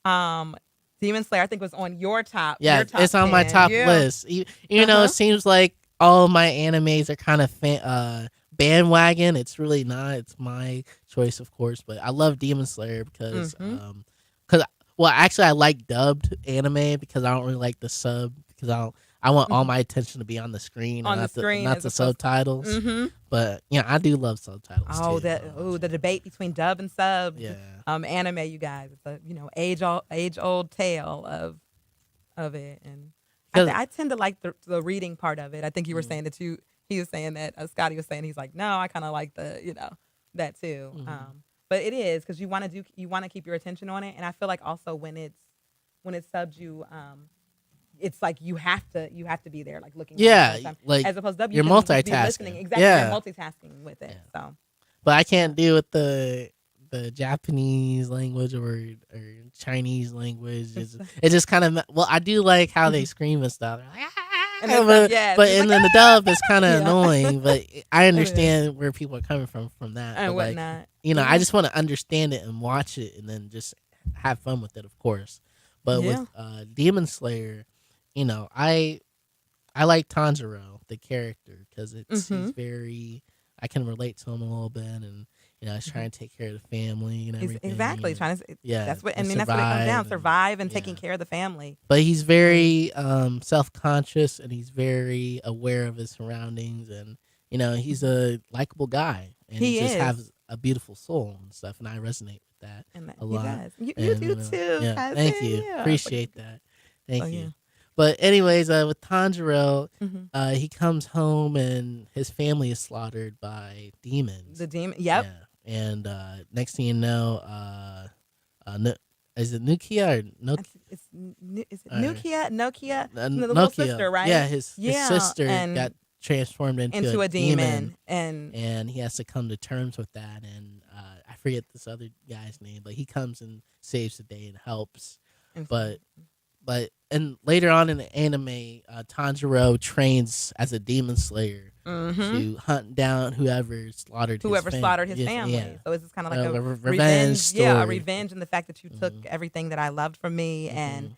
[SPEAKER 2] Yeah.
[SPEAKER 3] Demon Slayer. I think was on your top.
[SPEAKER 2] Yeah,
[SPEAKER 3] your top
[SPEAKER 2] it's on my
[SPEAKER 3] 10.
[SPEAKER 2] top
[SPEAKER 3] Yeah.
[SPEAKER 2] list. You know,
[SPEAKER 3] Uh-huh.
[SPEAKER 2] it seems like all of my animes are kind of bandwagon. It's really not. It's my choice, of course. But I love Demon Slayer because,
[SPEAKER 3] Mhm.
[SPEAKER 2] well, actually, I like dubbed anime because I don't really like the sub because I want all my attention to be on the screen,
[SPEAKER 3] On
[SPEAKER 2] and
[SPEAKER 3] the
[SPEAKER 2] not
[SPEAKER 3] screen
[SPEAKER 2] not
[SPEAKER 3] as
[SPEAKER 2] the
[SPEAKER 3] opposed-
[SPEAKER 2] subtitles.
[SPEAKER 3] Mm-hmm.
[SPEAKER 2] But I do love subtitles.
[SPEAKER 3] Oh,
[SPEAKER 2] too.
[SPEAKER 3] the debate between dub and sub.
[SPEAKER 2] Yeah.
[SPEAKER 3] Anime, you guys. It's a age old tale of it, and
[SPEAKER 2] 'Cause-
[SPEAKER 3] I tend to like the reading part of it. I think you were saying that he was saying that Scotty was saying he's like, no, I kind of like the that too. But it is because you want to keep your attention on it, and I feel like also when it's subbed, it's like you have to be there like looking at it all the time.
[SPEAKER 2] like
[SPEAKER 3] as opposed to dub,
[SPEAKER 2] you're
[SPEAKER 3] you can just be
[SPEAKER 2] multitasking.
[SPEAKER 3] listening. Exactly,
[SPEAKER 2] Yeah.
[SPEAKER 3] you're multitasking with it. So
[SPEAKER 2] But I can't deal with the Japanese language or Chinese language. It's just kind of I do like how they scream and stuff. They're like,
[SPEAKER 3] And then
[SPEAKER 2] but,
[SPEAKER 3] some- yes,
[SPEAKER 2] but
[SPEAKER 3] it's
[SPEAKER 2] in
[SPEAKER 3] like,
[SPEAKER 2] the dub it's kind of
[SPEAKER 3] Yeah.
[SPEAKER 2] annoying. But I understand where people are coming from that.
[SPEAKER 3] and
[SPEAKER 2] but like,
[SPEAKER 3] whatnot.
[SPEAKER 2] I just want to understand it and watch it and then just have fun with it, of course. But
[SPEAKER 3] Yeah.
[SPEAKER 2] with Demon Slayer, I like Tanjiro, the character, because he's very. I can relate to him a little bit, and he's trying to take care of the family and
[SPEAKER 3] He's
[SPEAKER 2] everything.
[SPEAKER 3] exactly
[SPEAKER 2] and-
[SPEAKER 3] trying to.
[SPEAKER 2] Yeah,
[SPEAKER 3] that's what. I
[SPEAKER 2] and
[SPEAKER 3] mean, that's what it comes down.
[SPEAKER 2] survive
[SPEAKER 3] Survive and
[SPEAKER 2] yeah.
[SPEAKER 3] taking care of the family.
[SPEAKER 2] But he's very self-conscious, and he's very aware of his surroundings, and he's a likable guy, and
[SPEAKER 3] He
[SPEAKER 2] just
[SPEAKER 3] is.
[SPEAKER 2] has a beautiful soul and stuff, and I resonate with that.
[SPEAKER 3] And that,
[SPEAKER 2] a
[SPEAKER 3] he
[SPEAKER 2] lot.
[SPEAKER 3] does. You
[SPEAKER 2] And,
[SPEAKER 3] do too.
[SPEAKER 2] Yeah,
[SPEAKER 3] cousin.
[SPEAKER 2] thank you.
[SPEAKER 3] Yeah.
[SPEAKER 2] Appreciate that. Thank
[SPEAKER 3] So,
[SPEAKER 2] you.
[SPEAKER 3] yeah.
[SPEAKER 2] But anyways, with Tanjiro,
[SPEAKER 3] Mhm.
[SPEAKER 2] he comes home and his family is slaughtered by demons.
[SPEAKER 3] The demon. Yep.
[SPEAKER 2] Yeah. And next thing you know, is it Nukia or no?
[SPEAKER 3] Is it
[SPEAKER 2] Or-
[SPEAKER 3] Nokia? Nokia. The
[SPEAKER 2] Nokia.
[SPEAKER 3] little sister, right?
[SPEAKER 2] Yeah, his
[SPEAKER 3] Yeah,
[SPEAKER 2] sister
[SPEAKER 3] and-
[SPEAKER 2] got transformed into
[SPEAKER 3] a demon. And
[SPEAKER 2] he has to come to terms with that. And I forget this other guy's name, but he comes and saves the day and helps. But and later on in the anime, Tanjiro trains as a demon slayer to hunt down whoever slaughtered
[SPEAKER 3] whoever
[SPEAKER 2] his
[SPEAKER 3] slaughtered his
[SPEAKER 2] yeah,
[SPEAKER 3] family.
[SPEAKER 2] yeah.
[SPEAKER 3] So it's kind of like
[SPEAKER 2] A
[SPEAKER 3] a
[SPEAKER 2] revenge
[SPEAKER 3] Yeah, a
[SPEAKER 2] story.
[SPEAKER 3] revenge in the fact that you took everything that I loved from me, and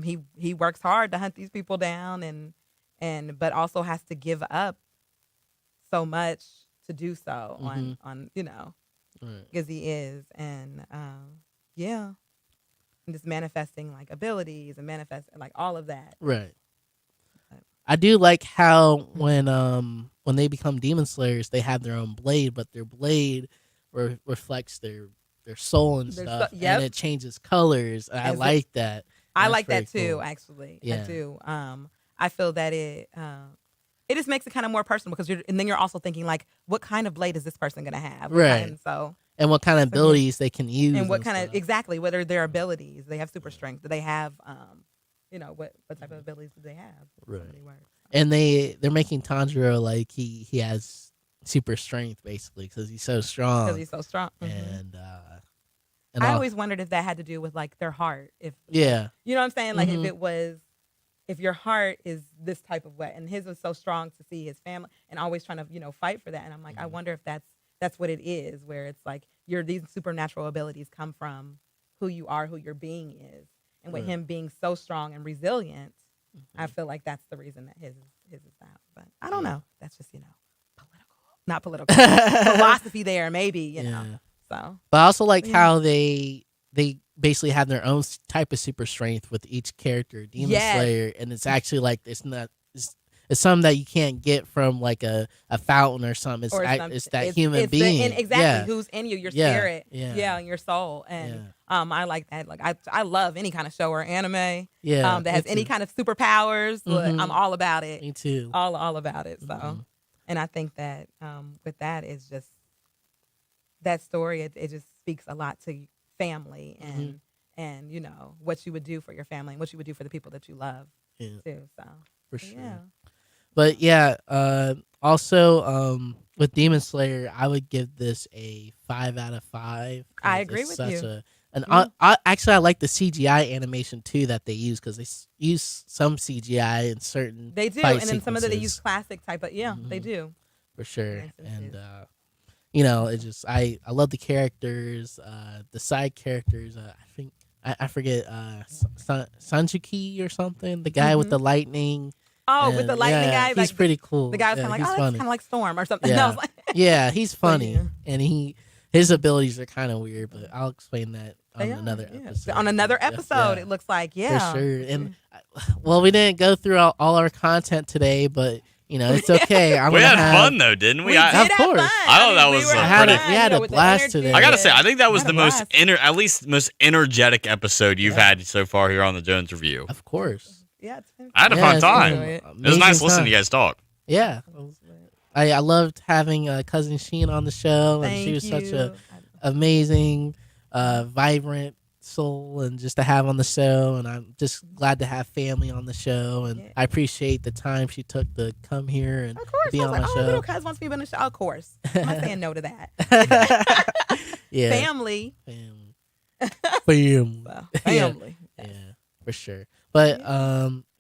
[SPEAKER 3] he works hard to hunt these people down, and but also has to give up so much to do so on
[SPEAKER 2] Right.
[SPEAKER 3] because he is, and yeah, and just manifesting like abilities and manifest like all of that.
[SPEAKER 2] Right. I do like how when they become demon slayers, they have their own blade, but their blade reflects their soul and
[SPEAKER 3] Their
[SPEAKER 2] stuff,
[SPEAKER 3] yep.
[SPEAKER 2] and it changes colors. I
[SPEAKER 3] As it-
[SPEAKER 2] like that.
[SPEAKER 3] I
[SPEAKER 2] That's
[SPEAKER 3] like
[SPEAKER 2] very
[SPEAKER 3] that too,
[SPEAKER 2] cool.
[SPEAKER 3] actually.
[SPEAKER 2] Yeah.
[SPEAKER 3] I do. I feel that it just makes it kind of more personal because and then you're also thinking like, what kind of blade is this person gonna have? What
[SPEAKER 2] Right.
[SPEAKER 3] kind- so
[SPEAKER 2] And what kind of abilities they can use,
[SPEAKER 3] and what kind of
[SPEAKER 2] stuff.
[SPEAKER 3] exactly what are their abilities? Do they have super strength? Do they have what type of abilities do they have?
[SPEAKER 2] Right.
[SPEAKER 3] So many words.
[SPEAKER 2] And they're making Tanjiro like he has super strength basically because he's so strong.
[SPEAKER 3] Because he's so strong.
[SPEAKER 2] And
[SPEAKER 3] I
[SPEAKER 2] all-
[SPEAKER 3] always wondered if that had to do with like their heart. If
[SPEAKER 2] yeah.
[SPEAKER 3] you know what I'm saying, like
[SPEAKER 2] Mhm.
[SPEAKER 3] if it was if your heart is this type of way, and his was so strong to see his family and always trying to, fight for that. And I'm like, I wonder if that's what it is, where it's like these supernatural abilities come from who you are, who your being is. And with him being so strong and resilient, I feel like that's the reason that his is that. But I don't know. That's just, not political. Philosophy there, maybe, So.
[SPEAKER 2] But I also like how they basically have their own type of super strength with each character, Demon Slayer, and it's actually like it's something that you can't get from like a fountain or something. It's that human being,
[SPEAKER 3] who's in you, your spirit, and your soul, and I like that. Like I love any kind of show or anime, that has any kind of superpowers. I'm all about it.
[SPEAKER 2] Me too.
[SPEAKER 3] All about it. So, and I think that with that is just that story. It just speaks a lot to family and what you would do for your family and what you would do for the people that you love too. So
[SPEAKER 2] for sure.
[SPEAKER 3] Yeah.
[SPEAKER 2] But also with Demon Slayer, I would give this a 5 out of 5.
[SPEAKER 3] I agree with you.
[SPEAKER 2] Actually, I like the CGI animation too that they use, because they use some CGI in certain.
[SPEAKER 3] They do,
[SPEAKER 2] fight
[SPEAKER 3] and then some of them they
[SPEAKER 2] sequences.
[SPEAKER 3] use classic type, but they do
[SPEAKER 2] For sure,
[SPEAKER 3] Instances.
[SPEAKER 2] and it just I love the characters, the side characters. I forget Sanjuki or something, the guy with the lightning.
[SPEAKER 3] Oh, with the lightning guy,
[SPEAKER 2] he's
[SPEAKER 3] like
[SPEAKER 2] pretty cool.
[SPEAKER 3] the guy was kind of like,
[SPEAKER 2] he's
[SPEAKER 3] that's
[SPEAKER 2] funny.
[SPEAKER 3] kind of like Storm or something.
[SPEAKER 2] Yeah.
[SPEAKER 3] And I was like,
[SPEAKER 2] Yeah, he's funny,
[SPEAKER 3] yeah.
[SPEAKER 2] and his abilities are kind of weird, but I'll explain that on another episode.
[SPEAKER 3] On another episode,
[SPEAKER 2] Yeah.
[SPEAKER 3] it looks like,
[SPEAKER 2] For
[SPEAKER 3] yeah.
[SPEAKER 2] sure. And we didn't go through all our content today, but it's okay.
[SPEAKER 4] We had fun though, didn't we?
[SPEAKER 3] We
[SPEAKER 4] I,
[SPEAKER 3] did
[SPEAKER 2] Of
[SPEAKER 3] have
[SPEAKER 2] course.
[SPEAKER 3] fun.
[SPEAKER 4] I thought that was
[SPEAKER 3] were
[SPEAKER 4] a
[SPEAKER 3] having
[SPEAKER 4] pretty-
[SPEAKER 3] fun,
[SPEAKER 2] we had a
[SPEAKER 3] with the
[SPEAKER 2] blast
[SPEAKER 3] energy.
[SPEAKER 2] today.
[SPEAKER 4] I gotta say, I think that was
[SPEAKER 3] Had
[SPEAKER 4] the
[SPEAKER 3] a
[SPEAKER 4] most
[SPEAKER 3] blast.
[SPEAKER 4] at least most energetic episode you've had so far here on the Jones Review.
[SPEAKER 2] Of course.
[SPEAKER 3] Yeah, it's been
[SPEAKER 4] I had a
[SPEAKER 2] Yeah,
[SPEAKER 4] fun
[SPEAKER 2] it's
[SPEAKER 4] time.
[SPEAKER 2] been an
[SPEAKER 4] It was nice
[SPEAKER 2] amazing
[SPEAKER 4] listening to
[SPEAKER 2] time.
[SPEAKER 4] you guys talk.
[SPEAKER 2] Yeah. I loved having cousin Sheen on the show, and she was such a amazing, vibrant soul, and just to have on the show. And I'm just glad to have family on the show, and
[SPEAKER 3] Yeah.
[SPEAKER 2] I appreciate the time she took to come here and
[SPEAKER 3] Of course,
[SPEAKER 2] be
[SPEAKER 3] I
[SPEAKER 2] on
[SPEAKER 3] was
[SPEAKER 2] my
[SPEAKER 3] like, oh,
[SPEAKER 2] show.
[SPEAKER 3] little cuz wants me to be on the show. Of course, I'm not saying no to that.
[SPEAKER 2] Yeah,
[SPEAKER 3] Family,
[SPEAKER 2] family. Family.
[SPEAKER 3] well,
[SPEAKER 2] Yeah.
[SPEAKER 3] family.
[SPEAKER 2] Yeah, for sure. But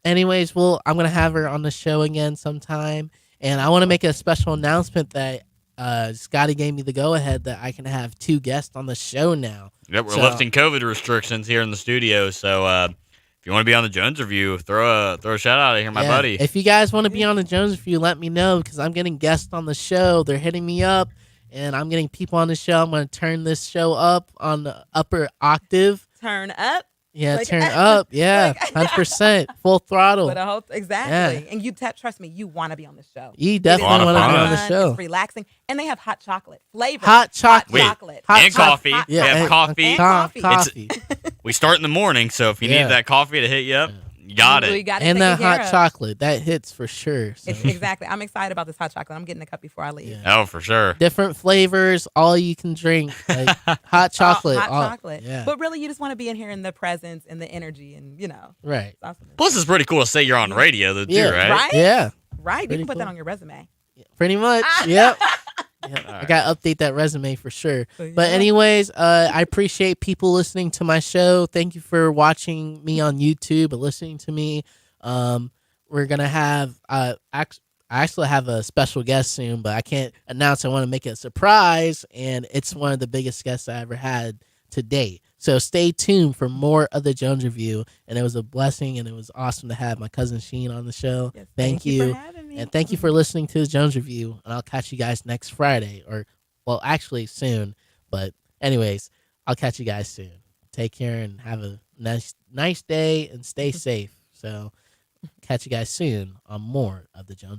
[SPEAKER 2] anyways, I'm gonna have her on the show again sometime, and I want to make a special announcement that Scotty gave me the go ahead that I can have 2 guests on the show now.
[SPEAKER 4] Yep, we're
[SPEAKER 2] So-
[SPEAKER 4] lifting COVID restrictions here in the studio. So if you want to be on the Jones Review, throw a shout out here, my
[SPEAKER 2] Yeah.
[SPEAKER 4] buddy.
[SPEAKER 2] If you guys want to be on the Jones Review, let me know, because I'm getting guests on the show. They're hitting me up, and I'm getting people on the show. I'm going to turn this show up on the upper octave.
[SPEAKER 3] Turn up.
[SPEAKER 2] Yeah,
[SPEAKER 3] Like-
[SPEAKER 2] turn up. Yeah, 100%, full throttle.
[SPEAKER 3] But exactly. And you trust me, you want to be on the show.
[SPEAKER 2] You
[SPEAKER 3] It
[SPEAKER 2] definitely
[SPEAKER 3] is
[SPEAKER 4] want to be
[SPEAKER 2] on the
[SPEAKER 3] fun,
[SPEAKER 2] show.
[SPEAKER 3] It's relaxing, and they have hot chocolate flavor.
[SPEAKER 2] Hot chocolate.
[SPEAKER 4] Wait,
[SPEAKER 3] chocolate.
[SPEAKER 2] Hot
[SPEAKER 4] and
[SPEAKER 2] chocolate.
[SPEAKER 4] coffee.
[SPEAKER 3] Hot
[SPEAKER 4] We have
[SPEAKER 2] and-
[SPEAKER 4] coffee.
[SPEAKER 3] and coffee.
[SPEAKER 2] Coffee.
[SPEAKER 4] We start in the morning, so if you
[SPEAKER 2] Yeah.
[SPEAKER 4] need that coffee to hit you up, you got
[SPEAKER 3] We
[SPEAKER 4] it.
[SPEAKER 3] got it
[SPEAKER 2] And
[SPEAKER 3] taken
[SPEAKER 2] that hot
[SPEAKER 3] care of.
[SPEAKER 2] chocolate, that hits for sure. So.
[SPEAKER 3] It's exactly. I'm excited about this hot chocolate. I'm getting a cup before I leave.
[SPEAKER 2] Yeah.
[SPEAKER 4] Oh, for sure.
[SPEAKER 2] Different flavors, all you can drink, like hot chocolate.
[SPEAKER 3] Hot chocolate.
[SPEAKER 2] Yeah,
[SPEAKER 3] But really, you just want to be in here in the presence and the energy, and
[SPEAKER 2] right.
[SPEAKER 3] it's awesome.
[SPEAKER 4] Plus, it's pretty cool to say you're on radio, though, too,
[SPEAKER 2] Yeah.
[SPEAKER 4] right?
[SPEAKER 3] Right?
[SPEAKER 2] Yeah,
[SPEAKER 3] Right? You
[SPEAKER 2] Pretty
[SPEAKER 3] can put that
[SPEAKER 2] cool.
[SPEAKER 3] on your resume.
[SPEAKER 2] pretty much. Yep. Yep. I gotta update that resume for sure. But
[SPEAKER 3] yeah.
[SPEAKER 2] anyways, I appreciate people listening to my show. Thank you for watching me on YouTube and listening to me. We're gonna have I actually have a special guest soon, but I can't announce. I want to make it a surprise, and it's one of the biggest guests I ever had to date. So stay tuned for more of the Jones Review. And it was a blessing, and it was awesome to have my cousin Sheen on the show.
[SPEAKER 3] Yes,
[SPEAKER 2] Thank
[SPEAKER 3] for
[SPEAKER 2] you.
[SPEAKER 3] having me.
[SPEAKER 2] And thank you for listening to the Jones Review. And I'll catch you guys next Friday, well, actually soon. But anyways, I'll catch you guys soon. Take care and have a nice day and stay safe. So catch you guys soon on more of the Jones